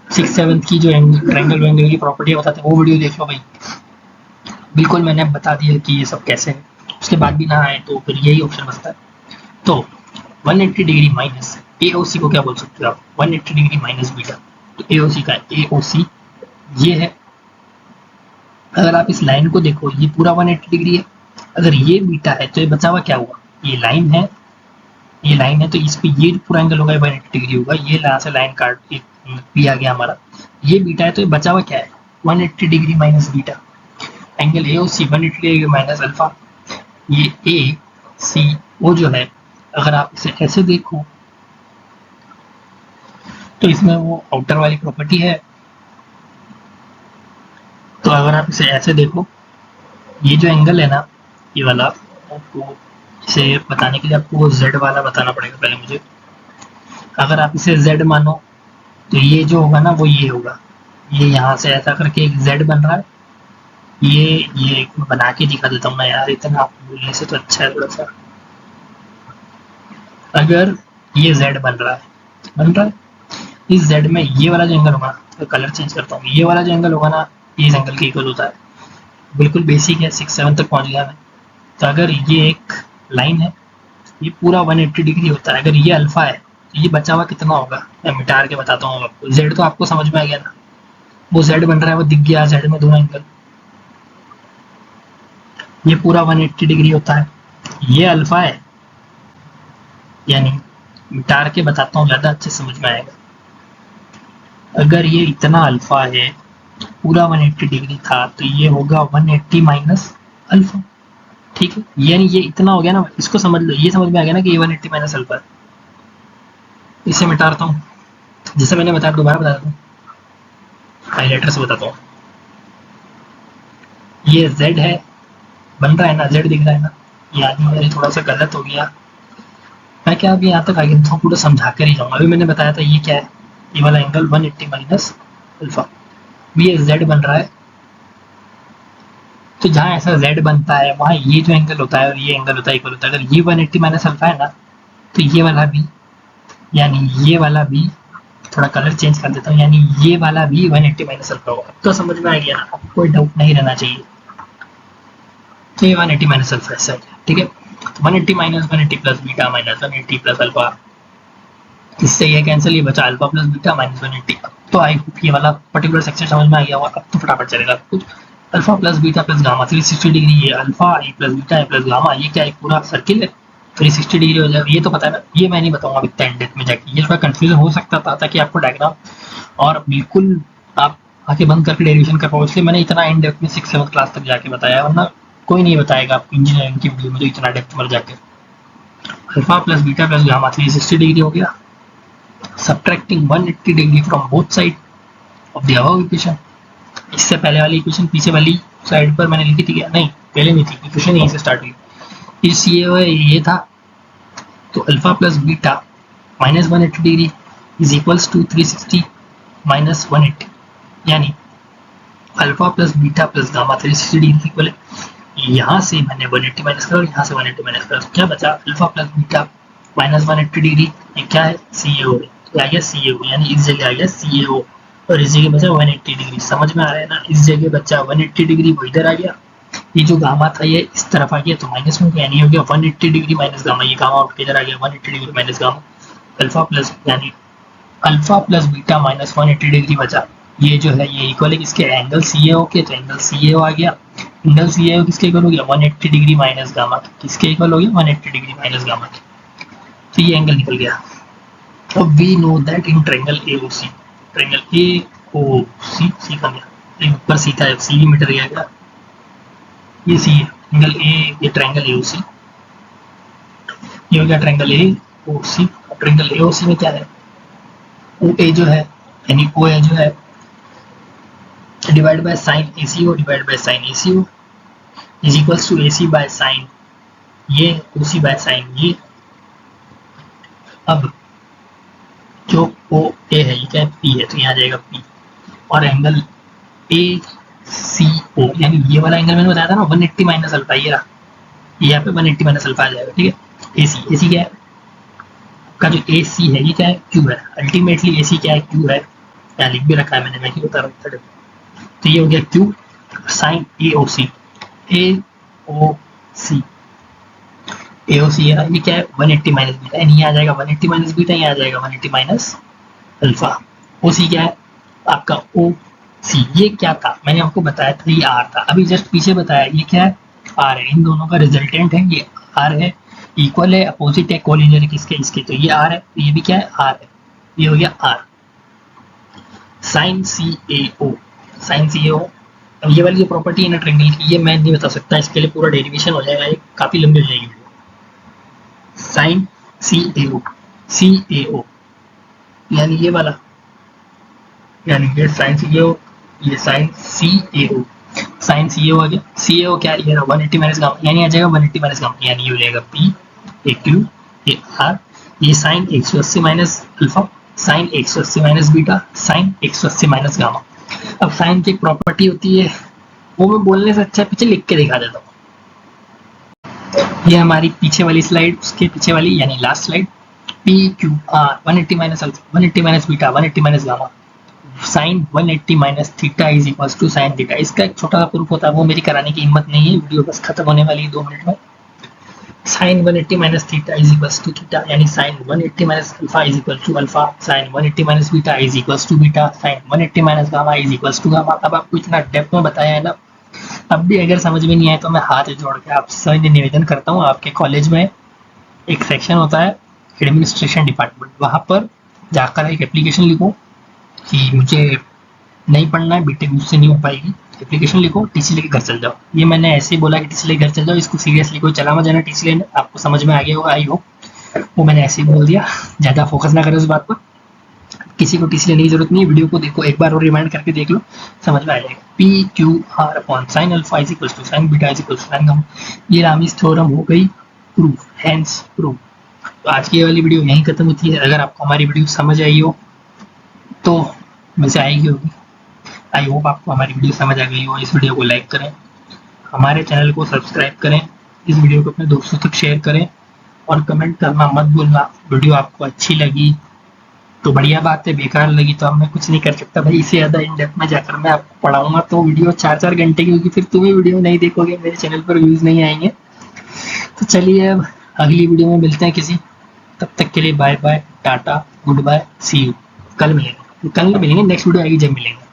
A: 6th-7th की जो ट्रायंगल वेंगल की प्रॉपर्टी बताते हैं वो वीडियो देख लो भाई, बिल्कुल मैंने बता दिया कि ये सब कैसे है। उसके बाद भी ना आए तो फिर यही ऑप्शन बचता है। तो 180 डिग्री माइनस ए ओ सी को क्या बोल सकते हो आप, 180 डिग्री माइनस बीटा, तो ए ओ सी का ए ओ सी ये है। अगर आप इस लाइन को देखो ये पूरा 180 डिग्री है, अगर ये बीटा है तो ये बचा हुआ क्या हुआ, ये लाइन है, ये लाइन है तो इस पे ये पूरा एंगल होगा 180 डिग्री होगा, ये यहाँ से लाइन काट पी आ गया हमारा, ये बीटा है तो ये बचा हुआ क्या है 180 degree minus beta, angle A O C 180 degree minus alpha, ये ए सी ओ जो है अगर आप इसे ऐसे देखो तो इसमें वो आउटर वाली प्रॉपर्टी है, तो अगर आप इसे ऐसे देखो ये जो एंगल है ना ये वाला, आपको इसे बताने के लिए आपको वो z वाला बताना पड़ेगा पहले मुझे। अगर आप इसे z मानो तो ये जो होगा ना वो ये होगा, ये यहाँ से ऐसा करके एक z बन रहा है, ये बना के दिखा देता हूँ मैं यार, इतना आप बोलने से तो अच्छा है थोड़ा सा। अगर ये z बन रहा है इस z में ये वाला जो एंगल होगा, तो कलर चेंज करता हूँ, ये वाला जो एंगल होगा ना ये इस एंगल के इक्वल होता है, बिल्कुल बेसिक है, 6-7 तक पहुँच गया मैं। तो अगर ये एक लाइन है ये पूरा 180 डिग्री होता है, अगर ये अल्फा है तो ये बचा हुआ कितना होगा, मैं मिटार के बताता हूँ आपको। z तो आपको समझ में आ गया ना, वो z बन रहा है वो दिख गया, z में दोनों एंगल, ये पूरा 180 डिग्री होता है, ये अल्फा है, यानी मिटार के बताता हूँ ज़्यादा अच्छे समझ में आएगा। अगर ये इतना अल्फा है पूरा 180 डिग्री था तो ये होगा 180 माइनस अल्फा, ठीक है, यानी ये इतना हो गया ना, इसको समझ लो, ये समझ में आ गया ना कि ये 180 माइनस अल्फा है। इसे मिटाता हूँ, जैसे मैंने बताया दोबारा बताता हूँ, हाईलाइटर से बताता हूँ, ये z है बन रहा है ना, z दिख रहा है ना, यानी मेरे थोड़ा सा गलत हो गया, मैं क्या अभी यहाँ तक आगे तो पूरा समझा कर ही जाऊँगा। अभी मैंने बताया था ये क्या है, ये वाला एंगल 180 माइनस अल्फा, ये z बन रहा है, तो जहाँ ऐसा z बनता है वहाँ ये जो एंगल होता है और ये एंगल होता है इक्वल होता है। अगर ये 180 माइनस अल्फा है ना तो ये वाला भी, यानी ये वाला भी थोड़ा कलर चेंज कर देता हूँ, यानी ये वाला भी 180 माइनस अल्फा होगा। अब तो समझ में आ गया ना, आपको कोई डाउट नहीं रहना चाहिए। तो ये 180 माइनस अल्फा ऐसा है, ठीक है। 180 minus 180 plus beta minus 180 plus alpha, इससे ये कैंसिल, ये बचा अल्फा प्लस बीटा माइनस 180। तो आई होप ये वाला पर्टिकुलर सेक्शन समझ में आ गया होगा। अब तो फटाफट चलेगा कुछ। Alpha plus beta plus gamma 360 degree, ये alpha A plus beta A plus gamma, ये क्या एक पूरा सर्किल है 360 डिग्री हो जाएगा। ये तो पता है ना, ये मैं नहीं बताऊंगा इतना इन डेप्थ में जाके, ये थोड़ा कंफ्यूजन हो सकता था, ताकि आपको डायग्राम और बिल्कुल आप आंखें बंद करके डेरिवेशन कर पाओ, इसलिए मैंने इतना इन डेप्थ में 6-7 क्लास तक जाके बताया, वरना कोई नहीं बताएगा आपको इंजीनियरिंग की वीडियो में तो इतना डेप्थ में जाके। Alpha plus beta plus gamma 360 degree हो गया, subtracting 180 degree from both side of the above equation. इससे पहले वाली इक्वेशन पीछे वाली साइड पर मैंने लिखी थी क्या? नहीं, पहले नहीं थी, इक्वेशन यहीं से स्टार्ट हुई। इस ये था, तो alpha plus beta minus 180 degree is equals to 360 minus 180, यानी alpha plus beta plus gamma 360 degree equal है। यहाँ से मैंने 180 माइनस करा और यहाँ से 180 माइनस करा, तो क्या बचा? Alpha plus beta minus 180 degree, ये क्या है? सी ए ओ, आ गया सी ए ओ, यानी इस जगह आ गया सी ए ओ, और इस जगह बचा 180 डिग्री। समझ में आ रहा है ना? इस जगह बचा 180 डिग्री, वो इधर आ गया, ये जो गामा था ये इस तरफ आ गया, तो माइनस में यानी हो गया 180 डिग्री माइनस गामा, ये गामा उठ के इधर आ गया 180 degree minus gamma. Alpha plus यानी alpha plus beta minus 180 degree बचा, ये जो है ये इक्वल है किसके? एंगल सी ए ओ के, तो एंगल सी ए ओ आ गया। एंगल सी ए ओ किसके इक्वल हो गया? 180 डिग्री माइनस गामा, किसके इक्वल हो गया? 180 डिग्री माइनस गामा के, तो ये एंगल निकल गया। अब we know that in triangle A O C, triangle A O C, C का गया ऊपर सी था, सी भी मीटर गया क्या? ये सी है एंगल ए, ये ट्रायंगल ए ओ सी, ये हो गया triangle A O C. Triangle A O सी में क्या है? ओ ए जो है, यानी ओ ए जो है divide by sine A C O, divide by sine A C O is equals to A C by sine ये, ओ सी बाय साइन ये। अब जो ओ ए है ये क्या है? पी है, तो यहाँ जाएगा पी, और एंगल ए सी ओ, यानी ये वाला एंगल मैंने बताया था ना 180 माइनस अल्फा, ये रहा, यहाँ पे 180 माइनस अल्फा आ जाएगा, ठीक है। ए सी, ए सी क्या है का? जो ए सी है ये क्या है? क्यू है। अल्टीमेटली ए सी क्या है? क्यू है, यहाँ लिख भी रखा है मैंने, मैं क्यों बता रहा हूँ। तो ये हो गया Q sine A O C, A O C, A O सी है, ये क्या है? 180 माइनस बीटा, यानी यहाँ आ जाएगा 180 माइनस बीटा, यहाँ आ जाएगा 180 माइनस अल्फा। ओ सी क्या है आपका? ओ सी, ये क्या था? मैंने आपको बताया था ये आर था, अभी जस्ट पीछे बताया, ये क्या है? आर है। इन दोनों का रिजल्टेंट है, ये आर है, इक्वल है, अपोजिट है, कोलिनियर है किसके? इसके, तो ये आर है, तो ये भी क्या है? आर है, ये हो गया R. Sine C A O, sine C A O, अब ये वाली जो प्रॉपर्टी है ना ट्रायंगल की, ये मैं नहीं बता सकता, इसके लिए पूरा डेरिवेशन हो जाएगा, ये काफी लंबी हो जाएगी। Sign C A O, C A ओ यानी ये वाला, यानी ये साइन सी ए ओ, ये sign C A O, sine C A ओ आ गया। सी ए ओ क्या है? ये 180 माइनस गामा, यानी आ जाएगा 180 माइनस गामा, यानी ये हो जाएगा P, A Q, A R, ये sine 180 minus alpha, sine 180 minus beta, sine 180 minus gamma. अब साइन की एक प्रॉपर्टी होती है, वो मैं बोलने से अच्छा पीछे लिख के दिखा देता हूँ। ये हमारी पीछे वाली स्लाइड, उसके पीछे वाली यानी last slide, P Q R 180 minus alpha, 180 minus beta, 180 minus gamma, sine 180 minus theta is equals to sine theta. इसका एक छोटा सा प्रूफ होता है, वो मेरी कराने की हिम्मत नहीं है, वीडियो बस खत्म होने वाली है 2 मिनट में। Sine 180 minus theta is equals to theta, यानी sine 180 minus alpha is equal to alpha, sine 180 minus beta is equals to beta, sine 180 minus gamma is equals to gamma. अब आपको इतना डेप्थ में बताया है ना, अब भी अगर समझ में नहीं आए तो मैं हाथ जोड़ के आप सभी निवेदन करता हूँ, आपके कॉलेज में एक सेक्शन होता है एडमिनिस्ट्रेशन डिपार्टमेंट, वहाँ पर जाकर एक एप्लीकेशन लिखो कि मुझे नहीं पढ़ना है, बीटेक मुझसे नहीं हो पाएगी, एप्लीकेशन लिखो, टीसी लेके घर चल जाओ। ये मैंने ऐसे ही बोला कि टीसी लेके घर चल जाओ, इसको सीरियसली कोई चला मत जाना टीसी लेने, आपको समझ में आ गया होगा, आई होप। वो मैंने ऐसे ही बोल दिया, ज़्यादा फोकस ना करें उस बात पर, किसी को टीसी लेने की जरूरत नहीं है, वीडियो को देखो एक बार और रिमाइंड करके देख लो, समझ में आ जाएगा। P Q R upon sine alpha is equal to sine beta is equal to sine gamma. ये रामीज थ्योरम हो गई प्रूफ, हैंस प्रूफ। तो आज की ये वाली वीडियो यहीं खत्म होती है। अगर आपको हमारी वीडियो समझ आई हो तो वैसे आएगी होगी, आई होप आपको हमारी वीडियो समझ आ गई हो। इस वीडियो को लाइक करें, हमारे चैनल को सब्सक्राइब करें, इस वीडियो को अपने दोस्तों तक शेयर करें और कमेंट करना मत भूलना वीडियो आपको अच्छी लगी तो बढ़िया बात है, बेकार लगी तो अब मैं कुछ नहीं कर सकता भाई, इससे ज़्यादा इन डेप्थ में जाकर मैं आपको पढ़ाऊंगा तो वीडियो 4-4 घंटे की होगी, फिर तुम ही वीडियो नहीं देखोगे, मेरे चैनल पर व्यूज़ नहीं आएंगे। तो चलिए अब अगली वीडियो में मिलते हैं किसी, तब तक के लिए बाय बाय, टाटा, गुड बाय, सी यू। कल मिलेंगे, कल मिलेंगे, नेक्स्ट वीडियो आएगी जब मिलेंगे।